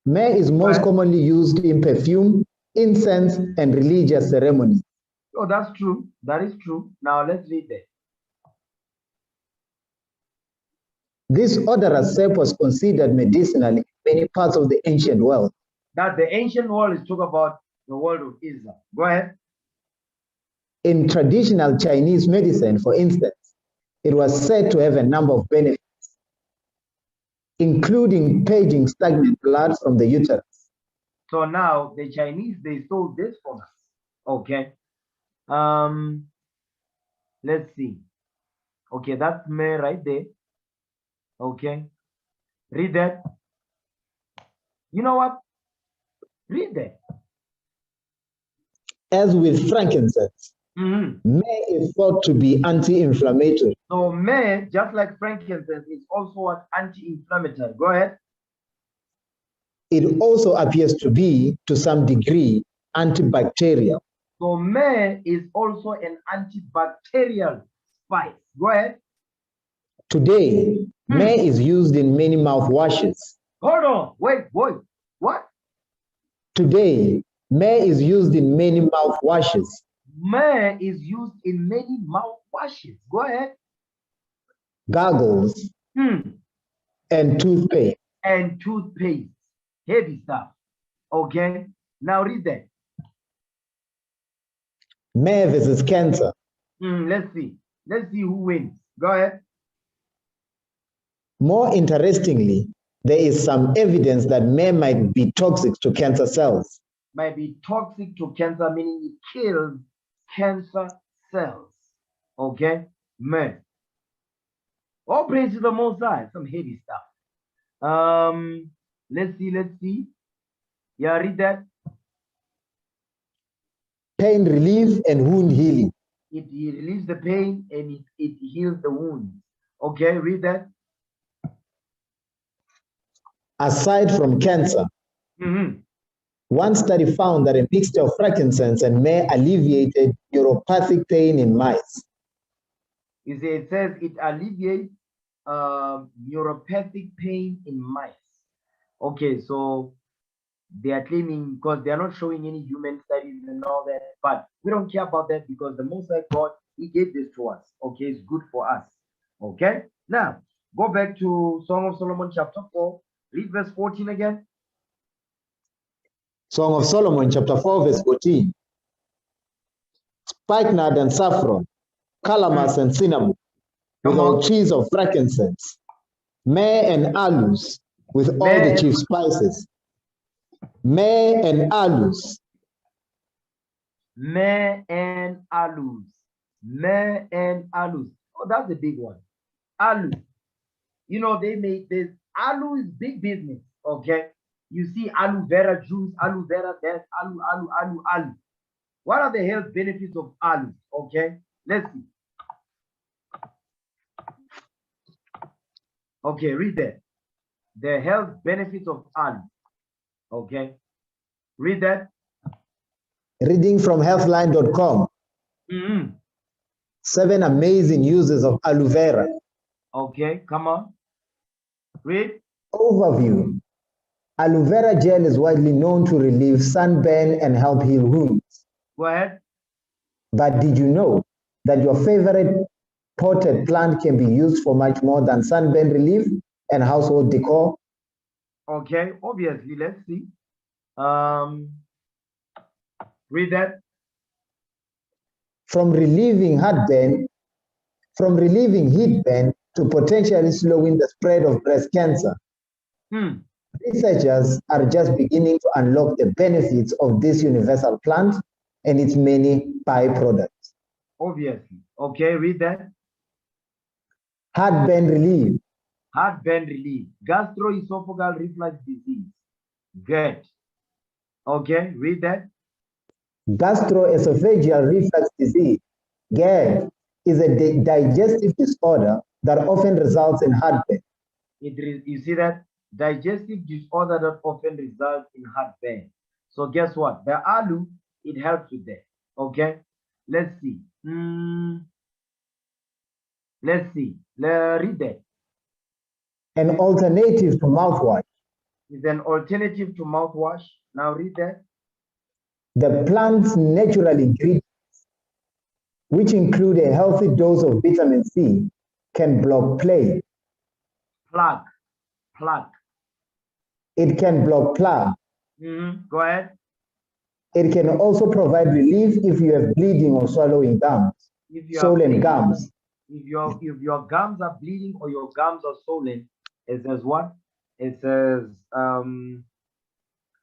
Myrrh is most commonly used in perfume, incense, and religious ceremonies. Oh, that's true. That is true. Now let's read that. This odorous sap was considered medicinal in many parts of the ancient world. That the ancient world is talking about the world of Israel. Go ahead. In traditional Chinese medicine, for instance, it was said to have a number of benefits, including purging stagnant blood from the uterus. So now the Chinese, they sold this for us. Okay. Let's see. Okay, that's myrrh right there. Okay. Read that. You know what? Read that. As with frankincense, myrrh is thought to be anti-inflammatory. So myrrh, just like frankincense, is also an anti-inflammatory. Go ahead. It also appears to be, to some degree, antibacterial. So myrrh is also an antibacterial spice. Go ahead. Today, myrrh is used in many mouthwashes. Hold on. Wait. What? Today, myrrh is used in many mouthwashes. Myrrh is used in many mouthwashes. Go ahead. Gargles and toothpaste. And toothpaste. Heavy stuff. Okay. Now read that. Myrrh versus cancer. Let's see. Let's see who wins. Go ahead. More interestingly, there is some evidence that myrrh might be toxic to cancer cells. Might be toxic to cancer, meaning it kills cancer cells. Okay? Myrrh. All praise to the Most High. Some heavy stuff. Let's see. Yeah, read that. Pain relief and wound healing. It relieves the pain and it heals the wounds. Okay, read that. Aside from cancer, one study found that a mixture of frankincense and myrrh alleviated neuropathic pain in mice. You see, it says it alleviates neuropathic pain in mice. Okay, so they are claiming, because they are not showing any human studies and all that, but we don't care about that because the Most High God, He gave this to us. Okay, it's good for us. Okay, now go back to Song of Solomon chapter 4, read verse 14 again. Song of Solomon chapter 4 verse 14. Spikenard and saffron, calamus and cinnamon, with all trees of frankincense, myrrh and aloes, with all the chief spices. Myrrh and aloes. Myrrh and aloes. Myrrh and aloes. Oh, that's a big one. Aloe. You know, they make this. Aloe is big business. Okay. You see aloe vera juice, aloe vera this, aloe. What are the health benefits of aloe? Okay. Let's see. Okay, read that. The health benefits of aloe. Okay. Read that. Reading from healthline.com. 7 amazing uses of aloe vera. Okay, come on. Read. Overview. Aloe vera gel is widely known to relieve sunburn and help heal wounds. Go ahead. But did you know that your favorite potted plant can be used for much more than sunburn relief and household decor? Okay, obviously, let's see. Read that. From relieving heartburn, heatburn to potentially slowing the spread of breast cancer. Researchers are just beginning to unlock the benefits of this universal plant and its many byproducts. Obviously. Okay, read that. Heartburn relief. Heartburn relief. Gastroesophageal reflux disease. Good. Okay, read that. Gastroesophageal reflux disease, GERD, is a digestive disorder that often results in heartburn. You see that? Digestive disorder that often results in heartburn. So guess what? The aloe, it helps with that. Okay? Let's see. Let's see. Read that. An alternative to mouthwash. Is an alternative to mouthwash. Now read that. The plant's natural ingredients, which include a healthy dose of vitamin C, can block plaque. Plaque. It can block plaque. Go ahead. It can also provide relief if you have bleeding or swallowing gums, swollen gums. If your gums are bleeding or your gums are swollen, it says what? It says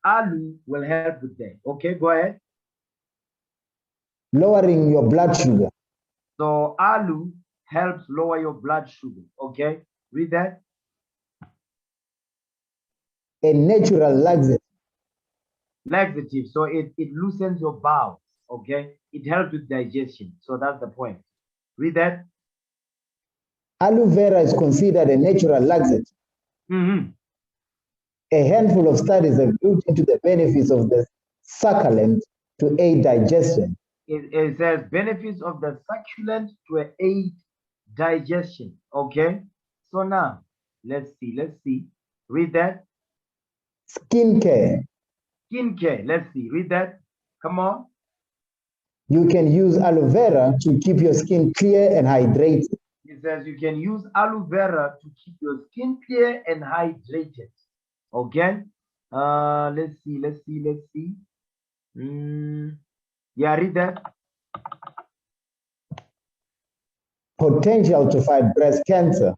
aloe will help with that. Okay, go ahead. Lowering your blood sugar. So aloe helps lower your blood sugar. Okay, read that. A natural laxative. Laxative. So it loosens your bowels. Okay, it helps with digestion. So that's the point. Read that. Aloe vera is considered a natural laxative. A handful of studies have looked into the benefits of the succulent to aid digestion. It says benefits of the succulent to aid digestion. Okay. So now let's see. Read that. Skincare. Let's see. Read that. Come on. You can use aloe vera to keep your skin clear and hydrated. It says you can use aloe vera to keep your skin clear and hydrated. Okay. Let's see. Yeah, read that. Potential to fight breast cancer.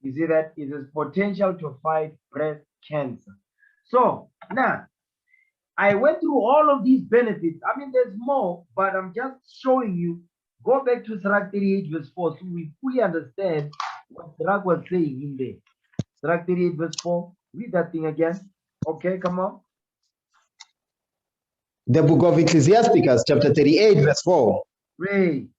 You see that? It is potential to fight breast cancer. So now, I went through all of these benefits. I mean, there's more, but I'm just showing you. Go back to Sirach 38 verse 4 so we fully understand what Sirach was saying in there. Sirach 38 verse 4. Read that thing again. Okay, come on. The book of Ecclesiasticus, chapter 38, verse 4. Read.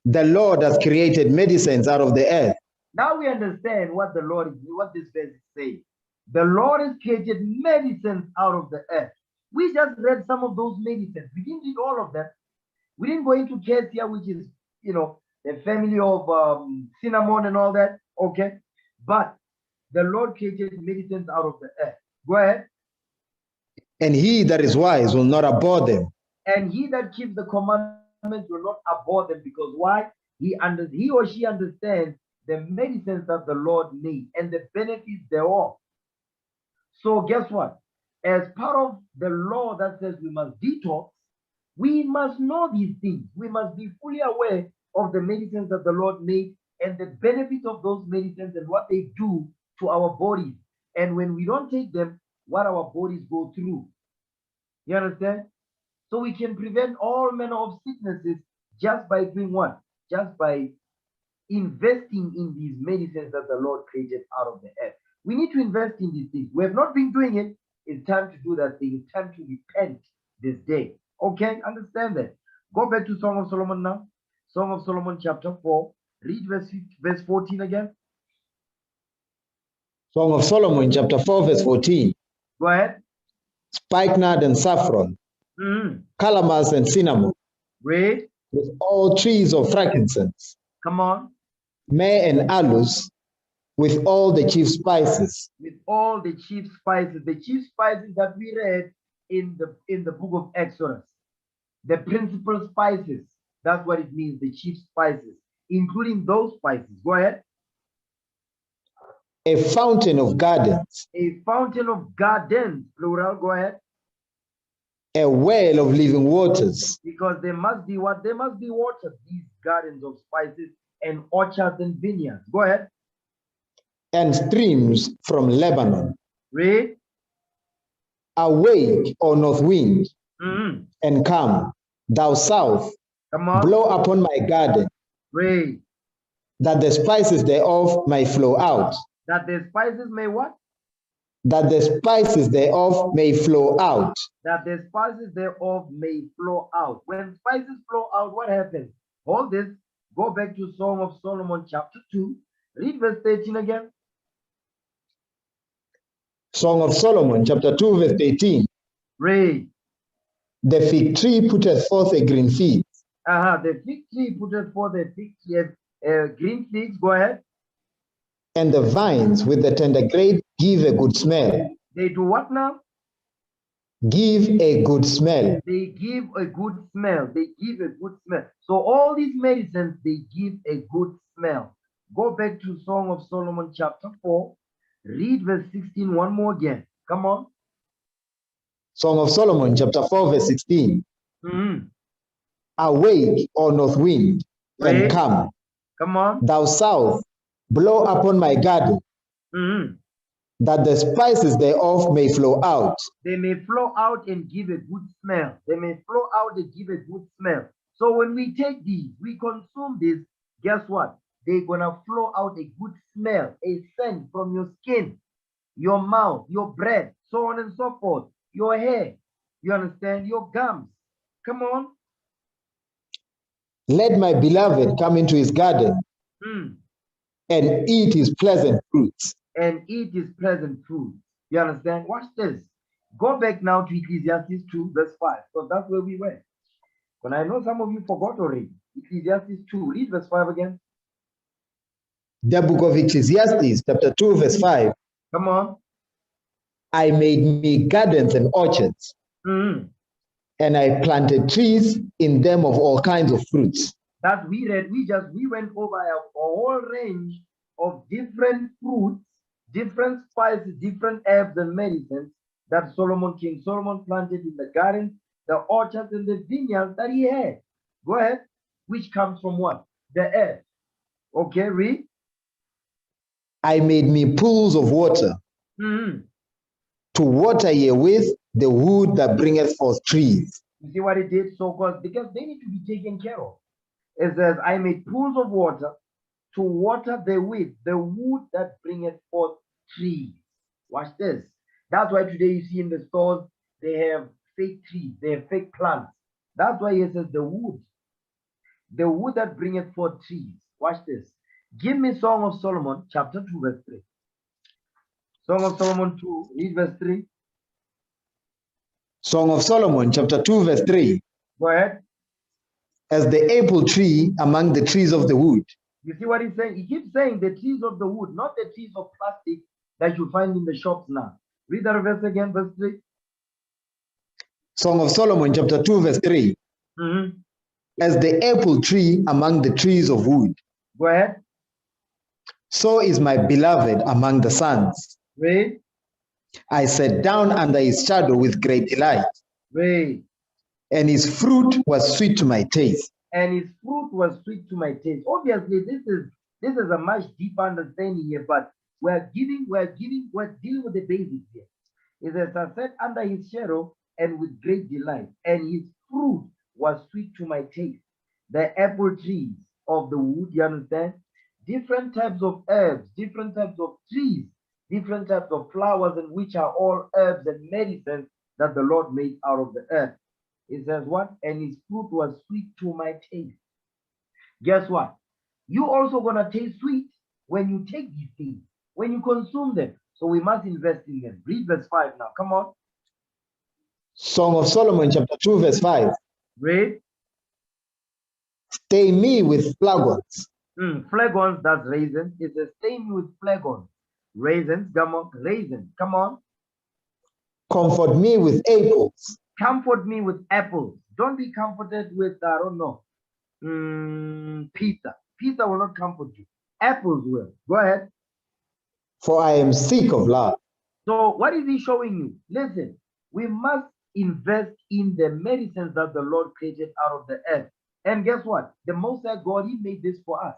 The Lord has created medicines out of the earth. Now we understand what this verse is saying. The Lord has created medicines out of the earth. We just read some of those medicines. We didn't read all of them. We didn't go into cassia, which is, the family of cinnamon and all that. Okay. But the Lord created medicines out of the earth. Go ahead. And he that is wise will not abhor them. And he that keeps the commandments will not abhor them, because why? He or she understands the medicines that the Lord made and the benefits thereof. So guess what? As part of the law that says we must detox, we must know these things. We must be fully aware of the medicines that the Lord made and the benefits of those medicines and what they do to our bodies. And when we don't take them, what our bodies go through. You understand? So we can prevent all manner of sicknesses just by doing what? Just by investing in these medicines that the Lord created out of the earth. We need to invest in these things. We have not been doing it. It's time to do that thing. It's time to repent this day. Okay, understand that. Go back to Song of Solomon now. Song of Solomon chapter 4. Read verse 14 again. Song of Solomon chapter 4 verse 14. Go ahead. Spikenard and saffron, calamus and cinnamon, Read. with all trees of frankincense. Come on. Myrrh and aloes, with all the chief spices. With all the chief spices. The chief spices that we read in the book of Exodus. The principal spices. That's what it means, the chief spices, including those spices. Go ahead. A fountain of gardens. A fountain of gardens, plural. Go ahead. A well of living waters. Because there must be what? There must be water, these gardens of spices and orchards and vineyards. Go ahead. And streams from Lebanon. Read. Awake, O north wind, and come, thou south, blow upon my garden. Read. That the spices thereof may flow out. That the spices may what? That the spices thereof may flow out. That the spices thereof may flow out. When spices flow out, what happens? Hold this. Go back to Song of Solomon chapter 2. Read verse 13 again. Song of Solomon chapter 2 verse 18. Read. The fig tree putteth forth a green fig. The fig tree putteth forth a fig tree, green figs. Go ahead. And the vines with the tender grape give a good smell. They do what now? Give a good smell. They give a good smell. They give a good smell. So all these medicines, they give a good smell. Go back to Song of Solomon chapter 4. Read verse 16 one more again. Come on. Song of Solomon chapter 4 verse 16. Awake, O north wind, and come. Come on. Thou south, blow upon my garden, that the spices thereof may flow out. They may flow out and give a good smell. They may flow out and give a good smell. So when we take these, we consume this, guess what? They're going to flow out a good smell, a scent from your skin, your mouth, your breath, so on and so forth, your hair, you understand, your gums. Come on. Let my beloved come into his garden and eat his pleasant fruits. And eat his pleasant fruit. You understand? Watch this. Go back now to Ecclesiastes 2 verse 5, because that's where we were. But I know some of you forgot already. Ecclesiastes 2, read verse 5 again. The book of Ecclesiastes chapter 2 verse 5. Come on. I made me gardens and orchards, and I planted trees in them of all kinds of fruits. That we read, we went over a whole range of different fruits, different spices, different herbs and medicines that King Solomon planted in the gardens, the orchards and the vineyards that he had. Go ahead. Which comes from what? The earth. Okay, read. I made me pools of water to water herewith the wood that bringeth forth trees. You see what it did? So because they need to be taken care of. It says, I made pools of water to water therewith the wood that bringeth forth trees. Watch this. That's why today you see in the stores, they have fake trees, they have fake plants. That's why it says the wood that bringeth forth trees. Watch this. Give me Song of Solomon, chapter 2, verse 3. Song of Solomon 2, read verse 3. Song of Solomon, chapter 2, verse 3. Go ahead. As the apple tree among the trees of the wood. You see what he's saying? He keeps saying the trees of the wood, not the trees of plastic that you find in the shops now. Read that verse again, verse 3. Song of Solomon, chapter 2, verse 3. As the apple tree among the trees of wood, Go ahead. so is my beloved among the sons. Read. I sat down under his shadow with great delight. Read. And his fruit was sweet to my taste. And his fruit was sweet to my taste. Obviously, this is a much deeper understanding here, but we're dealing with the basics here. It says, I sat under his shadow and with great delight, and his fruit was sweet to my taste. The apple trees of the wood, you understand? Different types of herbs, different types of trees, different types of flowers, and which are all herbs and medicines that the Lord made out of the earth. It says what? And his fruit was sweet to my taste. Guess what? You also gonna taste sweet when you take these things, when you consume them. So we must invest in them. Read verse 5 now. Come on. Song of Solomon, chapter 2, verse 5. Read. Stay me with flagons. Flagons, that's raisins. It says, stay me with flagons. Raisins, come on. Raisins, come on. Comfort me with apples. Comfort me with apples. Don't be comforted with, I don't know, pizza. Pizza will not comfort you. Apples will. Go ahead. For I am sick of love. So what is he showing you? Listen, we must invest in the medicines that the Lord created out of the earth. And guess what? The Most High God, he made this for us,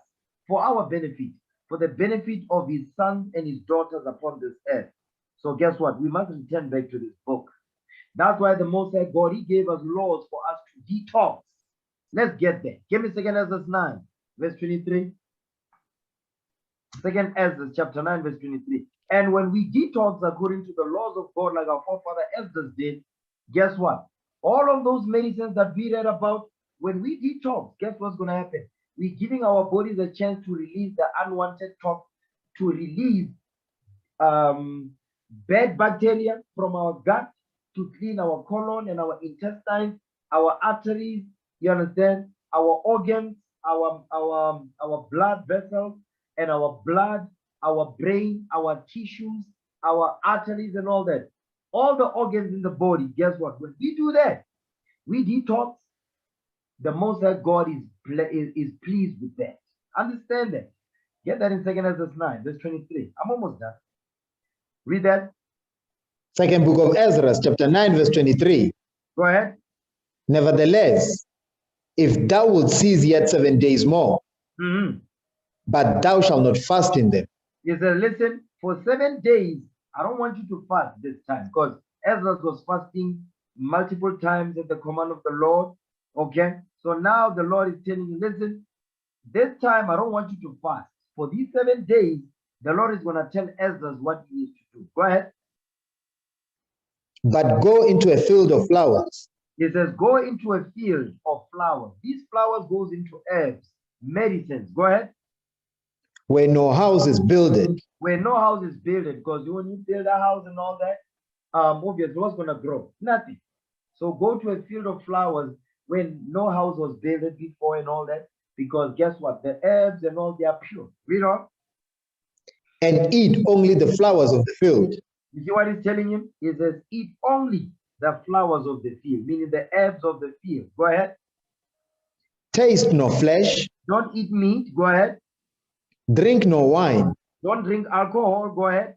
for our benefit, for the benefit of his sons and his daughters upon this earth. So guess what? We must return back to this book. That's why the Most High God, he gave us laws for us to detox. Let's get there. Give me 2 Ezra 9, verse 23. 2 Ezra chapter 9, verse 23. And when we detox according to the laws of God, like our forefather Ezra did, guess what? All of those medicines that we read about, when we detox, guess what's going to happen? We're giving our bodies a chance to release the unwanted toxins, to release bad bacteria from our gut, to clean our colon and our intestines, our arteries, you understand, our organs, our blood vessels, and our blood, our brain, our tissues, our arteries, and all that. All the organs in the body, guess what? When we do that, we detox. The Most High God is pleased with that. Understand that. Get that in 2 Ezra 9, verse 23. I'm almost done. Read that. Second book of Ezra, chapter 9, verse 23. Go ahead. Nevertheless, if thou wilt cease yet 7 days more, but thou shalt not fast in them. He said, listen, for 7 days, I don't want you to fast this time, because Ezra was fasting multiple times at the command of the Lord. Okay, so now the Lord is telling you, listen, this time I don't want you to fast. For these 7 days, the Lord is going to tell Ezra what he needs to do. Go ahead. But go into a field of flowers. He says, go into a field of flowers. These flowers goes into herbs, medicines. Go ahead. Where no house is builded. Where no house is builded, because when you build a house and all that, obviously what's going to grow? Nothing. So go to a field of flowers when no house was built before and all that, because guess what? The herbs and all, they are pure. Read on. And eat only the flowers of the field. You see what he's telling him? He says, eat only the flowers of the field, meaning the herbs of the field. Go ahead. Taste no flesh. Don't eat meat. Go ahead. Drink no wine. Don't drink alcohol. Go ahead.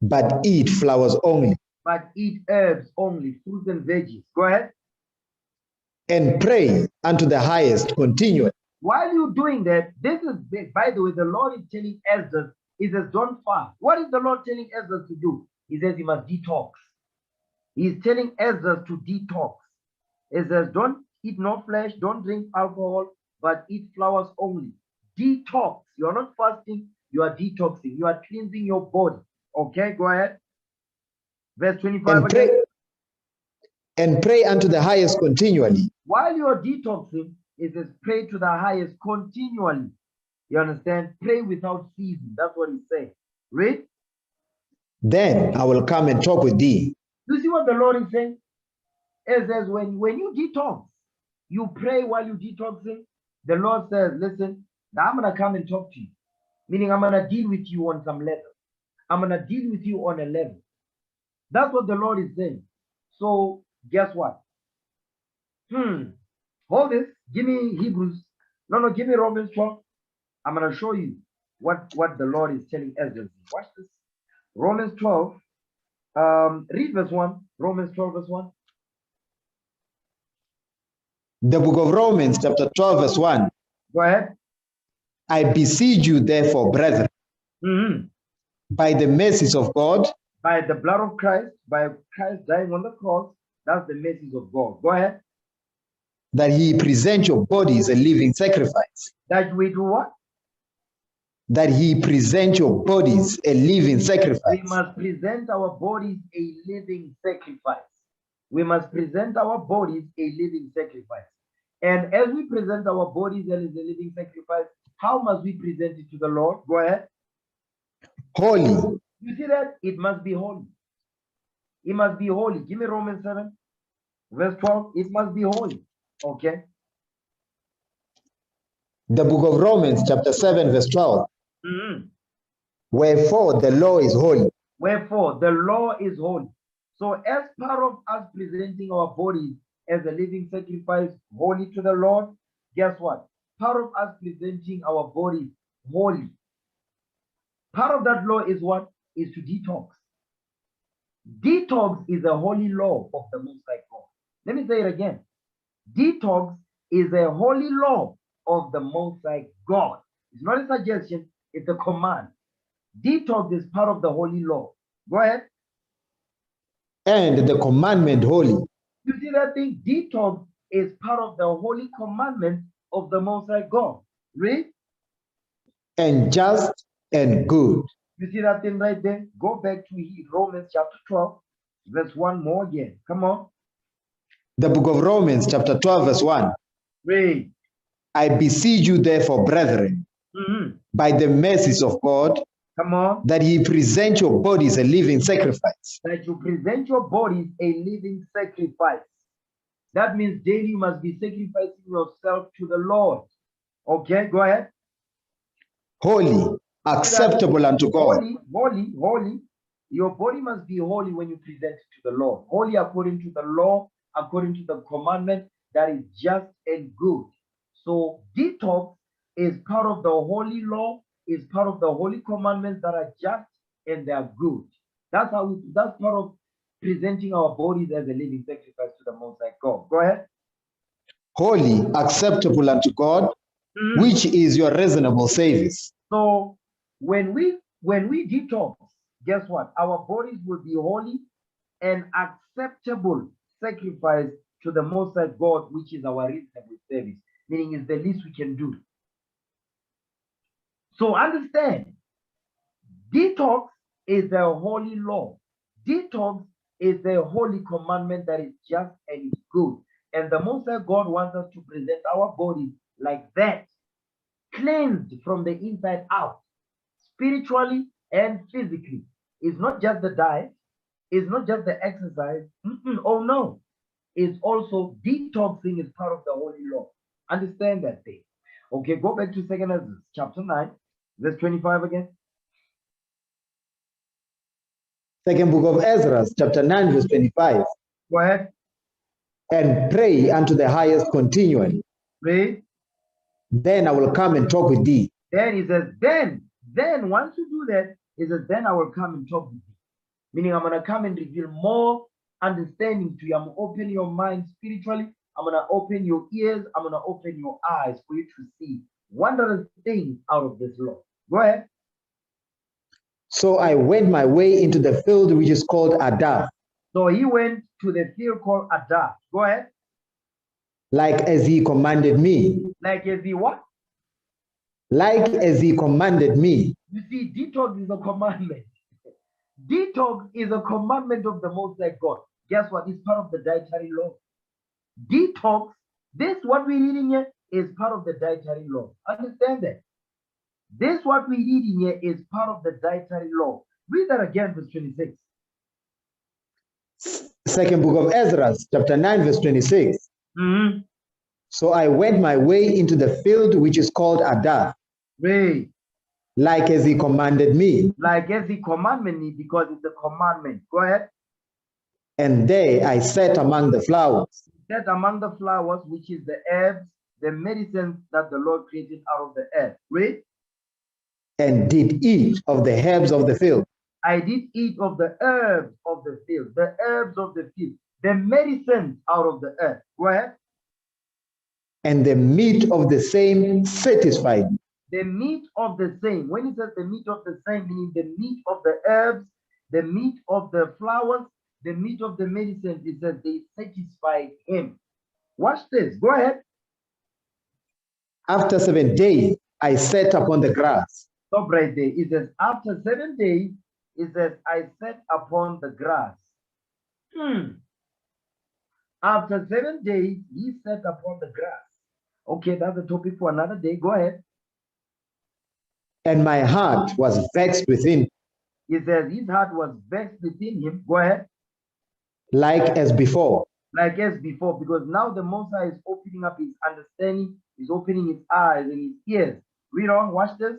But eat flowers only. But eat herbs only, fruits and veggies. Go ahead. And pray unto the highest continually. While you're doing that, this is, by the way, the Lord is telling Ezra, he says, don't fast. What is the Lord telling Ezra to do? He says he must detox. He's telling Ezra to detox. He says, don't eat no flesh, don't drink alcohol, but eat flowers only. Detox. You are not fasting, you are detoxing. You are cleansing your body. Okay, go ahead. Verse 25 again. And pray unto the highest continually. While you are detoxing, it says pray to the highest continually. You understand? Pray without ceasing. That's what he's saying. Read. Then I will come and talk with thee. You see what the Lord is saying? It says when you detox, you pray while you're detoxing. The Lord says, listen, Now I'm going to come and talk to you. Meaning I'm going to deal with you on some level. I'm going to deal with you on a level. That's what the Lord is saying. So guess what? Hold this. Give me Hebrews. No, give me Romans 12. I'm going to show you what the Lord is telling Ezra. Watch this. Romans 12. Read verse 1. Romans 12 verse 1. The book of Romans, chapter 12, verse 1. Go ahead. I beseech you, therefore, brethren, by the mercies of God, by the blood of Christ, by Christ dying on the cross, that's the mercies of God. Go ahead. That he present your bodies a living sacrifice. That we do what? That he present your bodies a living sacrifice. We must present our bodies a living sacrifice. We must present our bodies a living sacrifice. And as we present our bodies as a living sacrifice, how must we present it to the Lord? Go ahead. Holy. You see that? It must be holy. It must be holy. Give me Romans 7, verse 12. It must be holy. Okay. The book of Romans, chapter 7, verse 12. Wherefore the law is holy. Wherefore the law is holy. So as part of us presenting our bodies as a living sacrifice holy to the Lord, guess what? Part of us presenting our bodies holy. Part of that law is what? Is to detox. Detox is a holy law of the Most High God. Let me say it again. Detox is a holy law of the Most High God. It's not a suggestion, it's a command. Detox is part of the holy law. Go ahead. And the commandment holy. You see that thing? Detox is part of the holy commandment of the Most High God. Read. And just and good. You see that thing right there? Go back to Romans chapter 12, verse 1 more again. Come on. The book of Romans chapter 12, verse 1. Read. I beseech you, therefore, brethren, by the mercies of God, come on, that ye present your bodies a living sacrifice. That you present your bodies a living sacrifice. That means daily you must be sacrificing yourself to the Lord. Okay, go ahead. Holy, acceptable unto God. Holy. Your body must be holy when you present it to the Lord. Holy according to the law, according to the commandment that is just and good. So detox is part of the holy law, is part of the holy commandments that are just and they are good. That's part of presenting our bodies as a living sacrifice to the Most High God. Go ahead. Holy, acceptable unto God, which is your reasonable service. So when we detox, guess what? Our bodies will be holy and acceptable sacrifice to the Most High God, which is our reasonable service, meaning it's the least we can do. So understand, detox is a holy law. Detox is a holy commandment that is just and is good. And the Most High God wants us to present our bodies like that, cleansed from the inside out, spiritually and physically. It's not just the diet, it's not just the exercise. Oh no, it's also detoxing is part of the holy law. Understand that thing. Okay, go back to 2 Ezra chapter 9, verse 25 again. Second book of Ezra, chapter 9, verse 25. Go ahead. And pray unto the highest continually. Pray. Then I will come and talk with thee. Then he says, then once you do that, he says, then I will come and talk with thee. Meaning I'm going to come and reveal more understanding to you. I'm going to open your mind spiritually. I'm going to open your ears. I'm going to open your eyes for you to see wondrous things out of this law. Go ahead. So I went my way into the field which is called Adar. So he went to the field called Adar. Go ahead. Like as he commanded me. Like as he what? Like as he commanded me. You see, detox is a commandment. Detox is a commandment of the Most High God. Guess what? It's part of the dietary law. Detox, this what we're reading here is part of the dietary law. Understand that? This what we're reading here is part of the dietary law. Read that again, verse 26. Second book of Ezra, chapter 9, verse 26. So I went my way into the field which is called Adar. Read. Like as he commanded me. Like as he commanded me, because it's a commandment. Go ahead. And there I sat among the flowers. Sat among the flowers, which is the herbs, the medicines that the Lord created out of the earth. Read. And did eat of the herbs of the field. I did eat of the herbs of the field, the herbs of the field, the medicines out of the earth. Go ahead. And the meat of the same satisfied me. The meat of the same. When it says the meat of the same, meaning the meat of the herbs, the meat of the flowers, the meat of the medicines, it says they satisfied him. Watch this. Go ahead. After 7 days, I sat upon the grass. Stop right there. It says, after 7 days, it says, I sat upon the grass. After 7 days, he sat upon the grass. Okay, that's a topic for another day. Go ahead. And my heart was vexed within. He says his heart was vexed within him. Go ahead. Like as before. Like as before, because now the Most High is opening up his understanding, he's opening his eyes and his ears. Read on, watch this.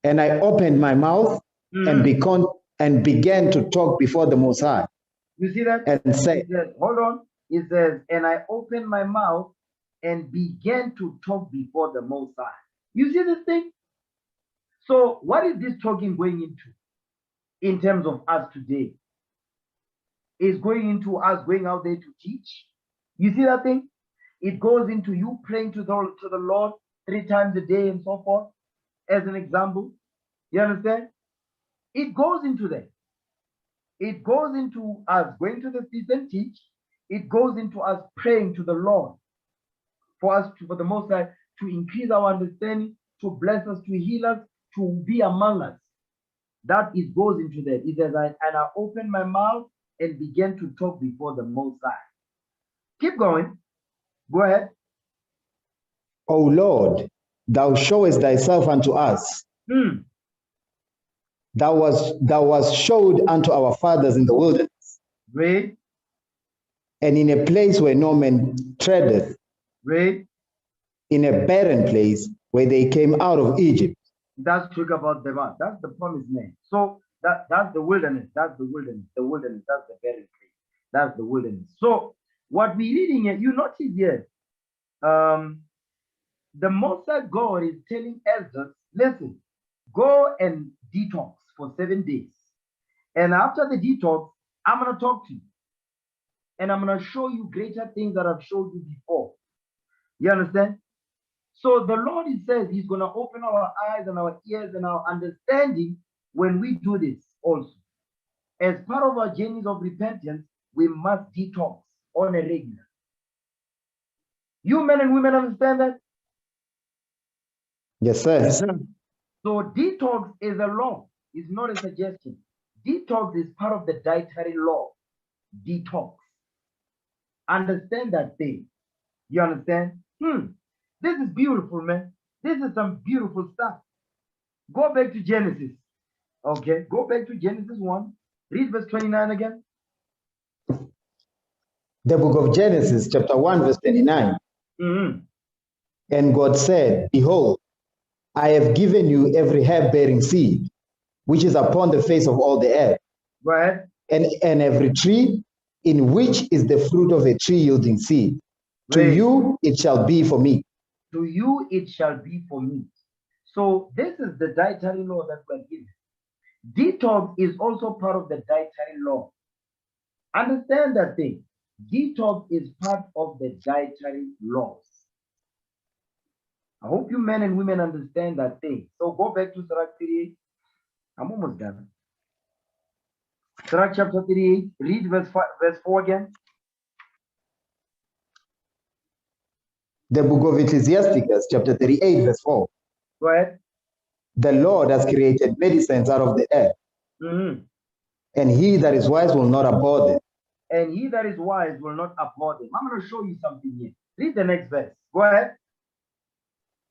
And I opened my mouth and began to talk before the Most High. You see that? And say, hold on. It says, and I opened my mouth and began to talk before the Most High. You see this thing? So what is this talking going into in terms of us today? It's going into us going out there to teach. You see that thing? It goes into you praying to the Lord 3 times a day and so forth, as an example. You understand? It goes into that. It goes into us going to the feast and teach. It goes into us praying to the Lord for the Most High to increase our understanding, to bless us, to heal us, to be among us. That it goes into that. It says, and I opened my mouth and began to talk before the Most High. Keep going. Go ahead. O Lord, thou showest thyself unto us. Thou was showed unto our fathers in the wilderness. Read. And in a place where no man treadeth. Read. In a barren place where they came out of Egypt. That's talk about the man. That's the promised land. So that's the wilderness. That's the wilderness. The wilderness. That's the barren place. That's the wilderness. So what we're reading here, you notice here, the Most High God is telling Ezra, listen, go and detox for 7 days. And after the detox, I'm going to talk to you. And I'm going to show you greater things that I've showed you before. You understand? So the Lord, he says, he's going to open our eyes and our ears and our understanding when we do this also. As part of our journeys of repentance, we must detox on a regular. You men and women understand that? Yes, sir. Yes, sir. So detox is a law. It's not a suggestion. Detox is part of the dietary law. Detox. Understand that thing. You understand? This is beautiful, man. This is some beautiful stuff. Go back to Genesis. Okay, go back to Genesis 1. Read verse 29 again. The book of Genesis, chapter 1, verse 29. And God said, behold, I have given you every herb-bearing seed, which is upon the face of all the earth. Right. And every tree in which is the fruit of a tree yielding seed. Right. To you it shall be for meat. To you it shall be for meat. So this is the dietary law that we're given. Detox is also part of the dietary law. Understand that thing. Detox is part of the dietary laws. I hope you men and women understand that thing. So go back to Sirach 38. I'm almost done. Sirach chapter 38. Read verse 4 again. The book of Ecclesiasticus, chapter 38, verse 4. Go ahead. The Lord has created medicines out of the earth. And he that is wise will not abhor them. And he that is wise will not abhor them. I'm going to show you something here. Read the next verse. Go ahead.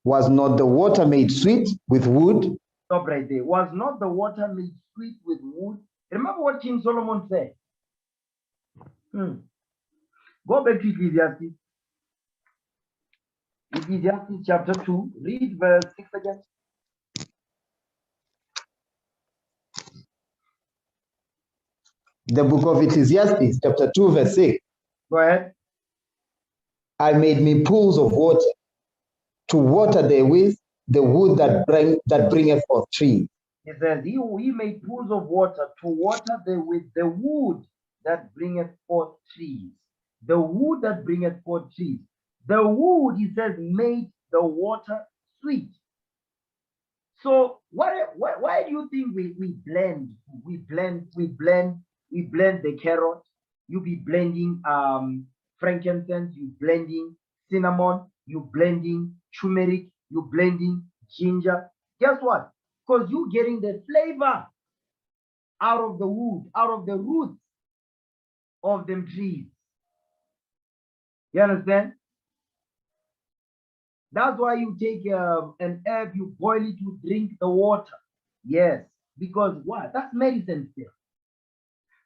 Was not the water made sweet with wood? Stop right there. Was not the water made sweet with wood? Remember what King Solomon said. Go back to Ecclesiastes. Ecclesiastes chapter 2, read verse 6 again. The book of Ecclesiastes, chapter 2, verse 6. Go ahead. I made me pools of water to water therewith the wood that bringeth forth trees. It says, he made pools of water to water therewith the wood that bringeth forth trees. The wood that bringeth forth trees. The wood, he says, made the water sweet. So why do you think we blend the carrot? You be blending frankincense, you blending cinnamon, you blending turmeric, you blending ginger. Guess what? Because you're getting the flavor out of the wood, out of the roots of them trees. You understand? That's why you take an herb, you boil it, you drink the water. Yes, because what? That's medicine still.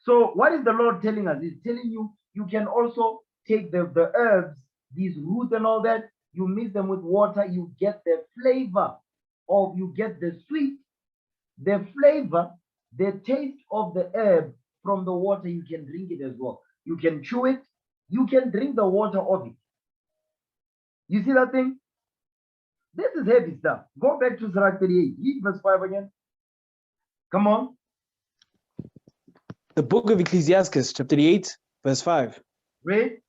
So what is the Lord telling us? He's telling you, you can also take the herbs, these roots and all that, you mix them with water, you get the flavor of, you get the sweet, the flavor, the taste of the herb from the water. You can drink it as well. You can chew it, you can drink the water of it. You see that thing? This is heavy stuff. Go back to Sirach 38. Read verse 5 again. Come on. The book of Ecclesiastes, chapter 8, verse 5. Read.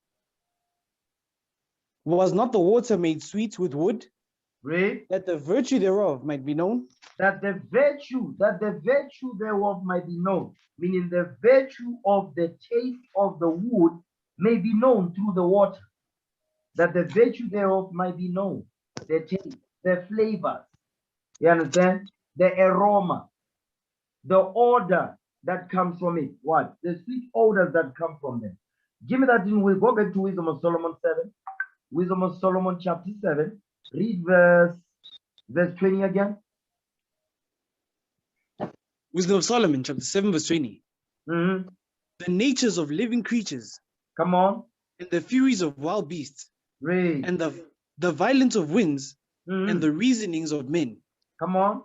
Was not the water made sweet with wood? Read. That the virtue thereof might be known? That the virtue thereof might be known. Meaning the virtue of the taste of the wood may be known through the water. That the virtue thereof might be known. The taste, the flavors. You understand? The aroma. The odor that comes from it. What? The sweet odors that come from them. Give me that thing. We'll go back to Wisdom of Solomon 7. Wisdom of Solomon chapter 7. Read verse 20 again. Wisdom of Solomon, chapter 7, verse 20. Mm-hmm. The natures of living creatures. Come on. And the furies of wild beasts. Read. And the violence of winds. Mm-hmm. And the reasonings of men. Come on.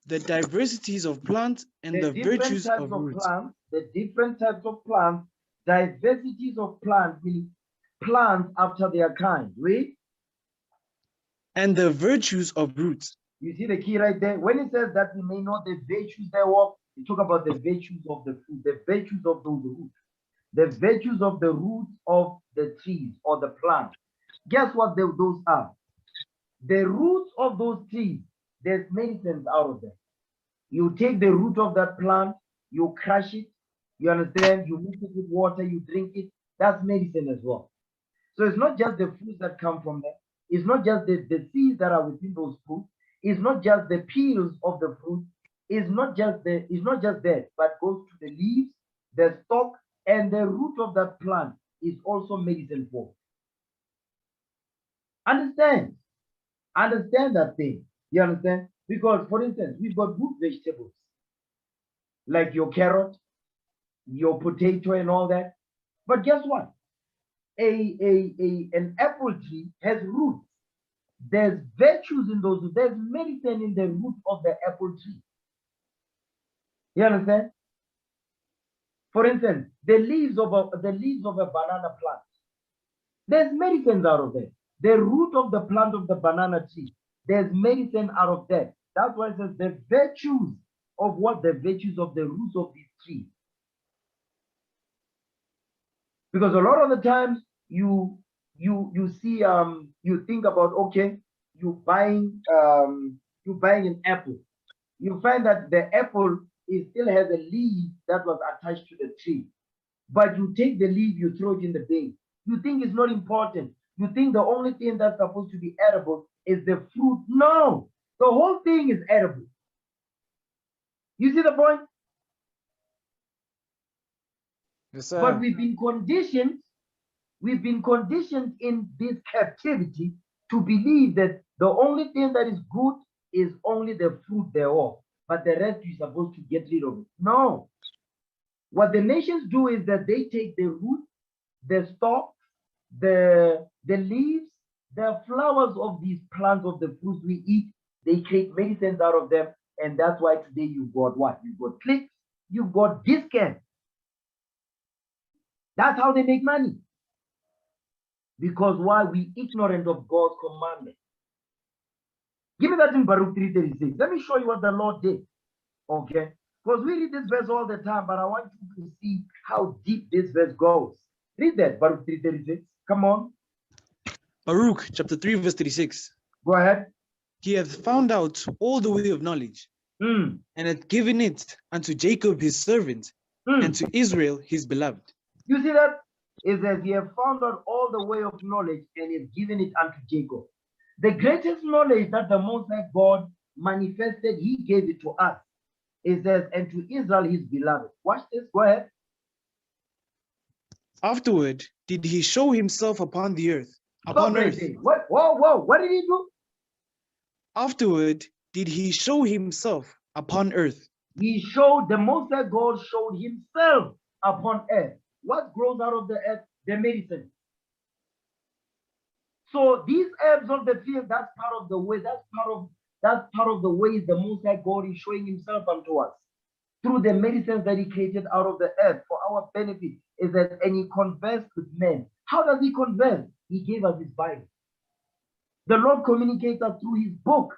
The diversities of plants and the virtues of roots. The different types of plants, diversities of plants, meaning plants after their kind. Read. And the virtues of roots. You see the key right there? When it says that we may know the virtues thereof, we talk about the virtues of the fruit, the virtues of those roots, the virtues of the roots of the trees or the plant. Guess what those are? The roots of those trees, there's medicines out of them. You take the root of that plant, you crush it, you understand, you mix it with water, you drink it. That's medicine as well. So it's not just the fruits that come from there. It's not just the seeds that are within those fruits. It's not just the peels of the fruit. It's not just that, but goes to the leaves, the stalk, and the root of that plant is also medicine for. Understand that thing. You understand? Because, for instance, we've got root vegetables like your carrot, your potato, and all that. But guess what? An apple tree has roots. There's virtues in those. There's medicine in the root of the apple tree. You understand? For instance, the leaves of a banana plant. There's medicines out of there. The root of the plant of the banana tree. There's medicine out of that. That's why it says the virtues of what? The virtues of the roots of these trees. Because a lot of the times you see you think about, okay, you buying an apple. You find that the apple still has a leaf that was attached to the tree. But you take the leaf, you throw it in the bin. You think it's not important. You think the only thing that's supposed to be edible is the fruit. No, the whole thing is edible. You see the point? Yes, sir. But we've been conditioned in this captivity to believe that the only thing that is good is only the fruit thereof, but the rest you're supposed to get rid of it. No. What the nations do is that they take the root, the stalk, the leaves, The flowers of these plants, of the fruits we eat, they create medicines out of them. And that's why today you've got what? You've got clicks, you've got discounts. That's how they make money. Because why? We ignorant of God's commandment. Give me that in Baruch 3:36. Let me show you what the Lord did. Okay? Because we read this verse all the time, but I want you to see how deep this verse goes. Read that, Baruch 3:36. Come on. Baruch chapter 3 verse 36. Go ahead. He hath found out all the way of knowledge, and hath given it unto Jacob his servant, and to Israel his beloved. You see that? It says he have found out all the way of knowledge and has given it unto Jacob. The greatest knowledge that the Most High God manifested, he gave it to us. It says, and to Israel his beloved. Watch this. Go ahead. Afterward did he show himself upon the earth, upon earth. What? Whoa. What did he do? Afterward did he show himself upon earth. He showed, the Most High God showed himself upon earth. What grows out of the earth? The medicine. So these herbs of the field, that's part of the way, that's part of the ways the Most High God is showing himself unto us. Through the medicines that he created out of the earth for our benefit, is that, and he conversed with men. How does he converse? He gave us his Bible. The Lord communicates us through his book,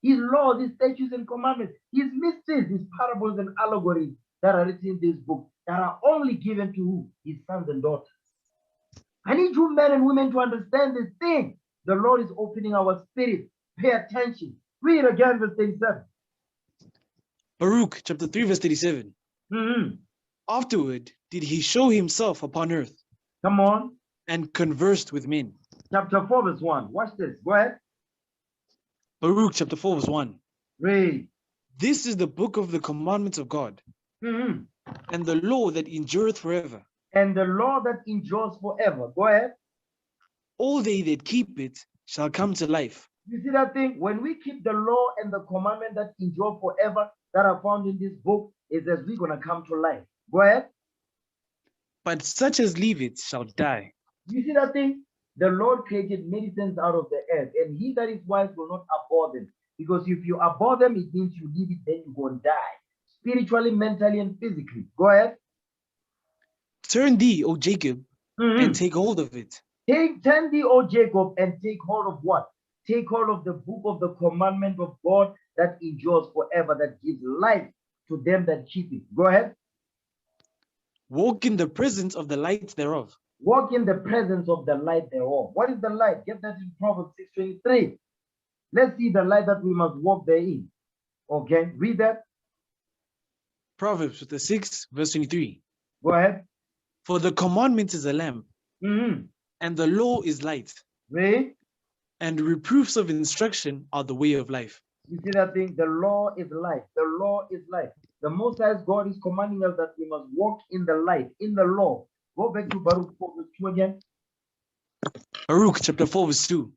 his laws, his statutes and commandments, his mysteries, his parables and allegories that are written in this book, that are only given to who? His sons and daughters. I need you men and women to understand this thing. The Lord is opening our spirit. Pay attention. Read again verse 37. Baruch chapter 3 verse 37. Afterward did he show himself upon earth. Come on. And conversed with men. Chapter 4 verse 1. Watch this. Go ahead. Baruch chapter 4 verse 1. Read. This is the book of the commandments of God, and the law that endureth forever. And the law that endures forever. Go ahead. All they that keep it shall come to life. You see that thing? When we keep the law and the commandment that endure forever, that are found in this book, it says we're going to come to life. Go ahead. But such as leave it shall die. You see that thing? The Lord created medicines out of the earth, and he that is wise will not abhor them. Because if you abhor them, it means you leave it, then you're going to die. Spiritually, mentally, and physically. Go ahead. Turn thee, O Jacob, and take hold of it. Turn thee, O Jacob, and take hold of what? Take hold of the book of the commandment of God that endures forever, that gives life to them that keep it. Go ahead. Walk in the presence of the light thereof. Walk in the presence of the light thereof. What is the light? Get that in Proverbs 6:23. Let's see the light that we must walk therein. Okay, read that. Proverbs chapter 6 verse 23. Go ahead. For the commandment is a lamp, and the law is light. Read. And reproofs of instruction are the way of life. You see that thing? The law is life. The law is life. The Most High God is commanding us that we must walk in the light, in the law. Go back to Baruch 4 verse 2 again. Baruch chapter 4 verse 2.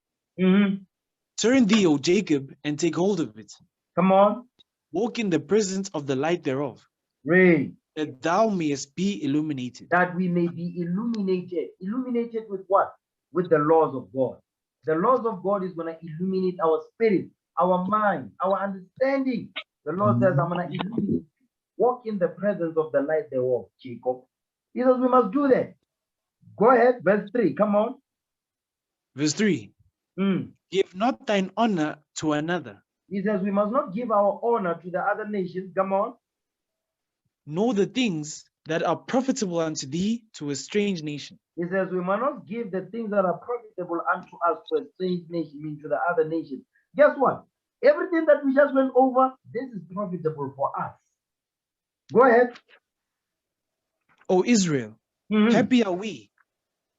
Turn thee, O Jacob, and take hold of it. Come on. Walk in the presence of the light thereof. Read. That thou mayest be illuminated. That we may be illuminated. Illuminated with what? With the laws of God. The laws of God is going to illuminate our spirit, our mind, our understanding. The Lord says, I'm going to illuminate you. Walk in the presence of the light thereof, Jacob. He says we must do that. Go ahead, verse 3. Come on. Verse 3. Give not thine honor to another. He says we must not give our honor to the other nations. Come on. Nor the things that are profitable unto thee to a strange nation. He says we must not give the things that are profitable unto us to a strange nation, meaning to the other nations. Guess what? Everything that we just went over, this is profitable for us. Go ahead. O Israel, happy are we.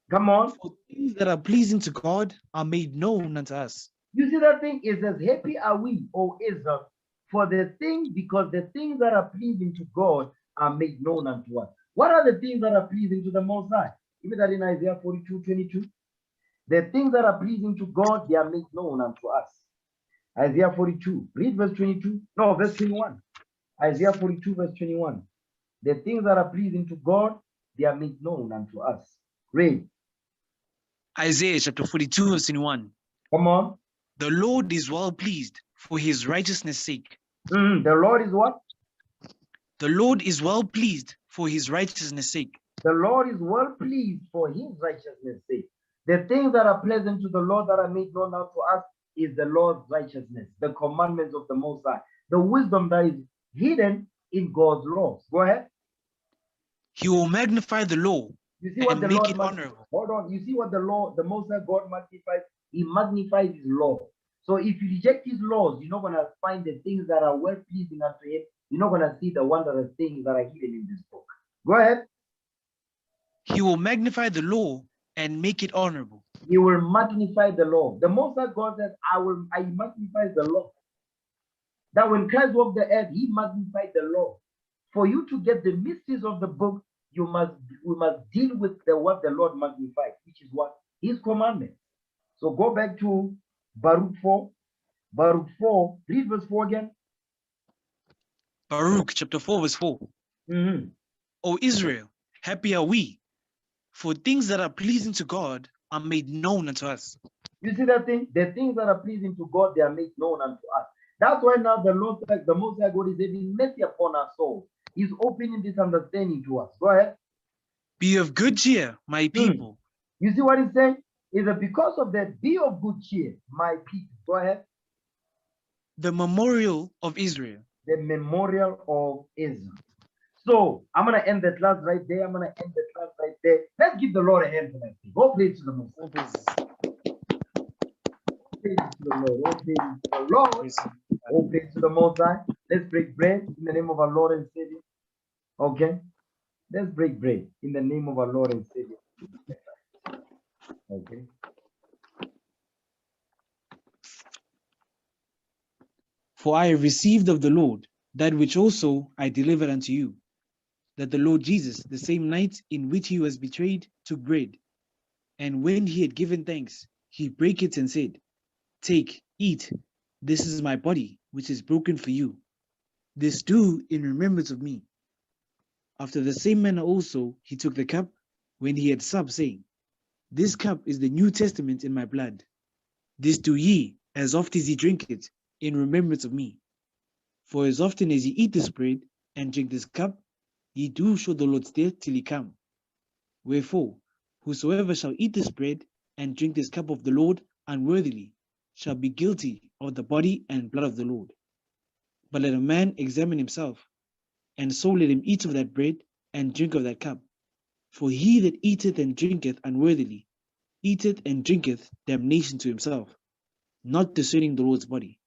Come on. For things that are pleasing to God are made known unto us. You see that thing? It says, happy are we, O Israel, for the things, because the things that are pleasing to God are made known unto us. What are the things that are pleasing to the Most High? Give me that in Isaiah 42:22. The things that are pleasing to God, they are made known unto us. Isaiah 42. Read verse 22. No, verse 21. Isaiah 42 verse 21. The things that are pleasing to God, they are made known unto us. Read. Isaiah chapter 42 verse 21. Come on. The Lord is well pleased for his righteousness' sake. The Lord is what? The Lord is well pleased for his righteousness' sake. The Lord is well pleased for his righteousness' sake. The things that are pleasant to the Lord that are made known unto us is the Lord's righteousness, the commandments of the Most High, the wisdom that is hidden in God's laws. Go ahead. He will magnify the law You see what and the make Lord it honorable. Hold on. You see what the law, the Most High God magnifies? He magnifies his law. So if you reject his laws, you're not going to find the things that are well pleasing unto him. You're not going to see the wondrous things that are hidden in this book. Go ahead. He will magnify the law and make it honorable. He will magnify the law. The Most High God says, I magnify the law. That when Christ walked the earth, he magnified the law. For you to get the mysteries of the book, we must deal with what the Lord magnified, which is what? His commandments. So go back to Baruch 4. Baruch 4, read verse 4 again. Baruch chapter 4 verse 4. O Israel, happy are we, for things that are pleasing to God are made known unto us. You see that thing? The things that are pleasing to God, they are made known unto us. That's why now the Lord, the Most High God, is having mercy upon our souls. He's opening this understanding to us. Go ahead. Be of good cheer, my people. You see what he's saying? Is that because of that, be of good cheer, my people. Go ahead. The memorial of Israel. The memorial of Israel. So I'm going to end the class right there. Let's give the Lord a hand for that. Go praise to the Most High. Praise to the Lord. Oh, praise to the Lord. Oh, praise to the Most High. Let's break bread in the name of our Lord and Savior. Okay. Let's break bread in the name of our Lord and Savior. Okay. For I have received of the Lord that which also I delivered unto you, that the Lord Jesus, the same night in which he was betrayed, took bread. And when he had given thanks, he brake it and said, Take, eat, this is my body, which is broken for you. This do in remembrance of me. After the same manner also he took the cup when he had supped, saying, This cup is the New Testament in my blood. This do ye, as oft as ye drink it, in remembrance of me. For as often as ye eat this bread and drink this cup, ye do show the Lord's death till he come. Wherefore, whosoever shall eat this bread and drink this cup of the Lord unworthily shall be guilty of the body and blood of the Lord. But let a man examine himself, and so let him eat of that bread and drink of that cup. For he that eateth and drinketh unworthily eateth and drinketh damnation to himself, not discerning the Lord's body.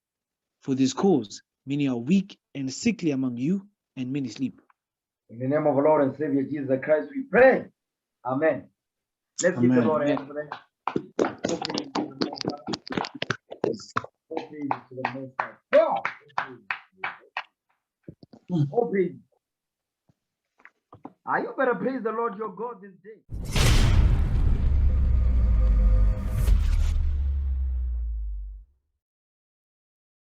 For this cause many are weak and sickly among you, and many sleep. In the name of our Lord and Savior Jesus Christ, we pray. Amen. Let's give the Lord a hand for that. Oh, praise. You better praise the Lord your God this day.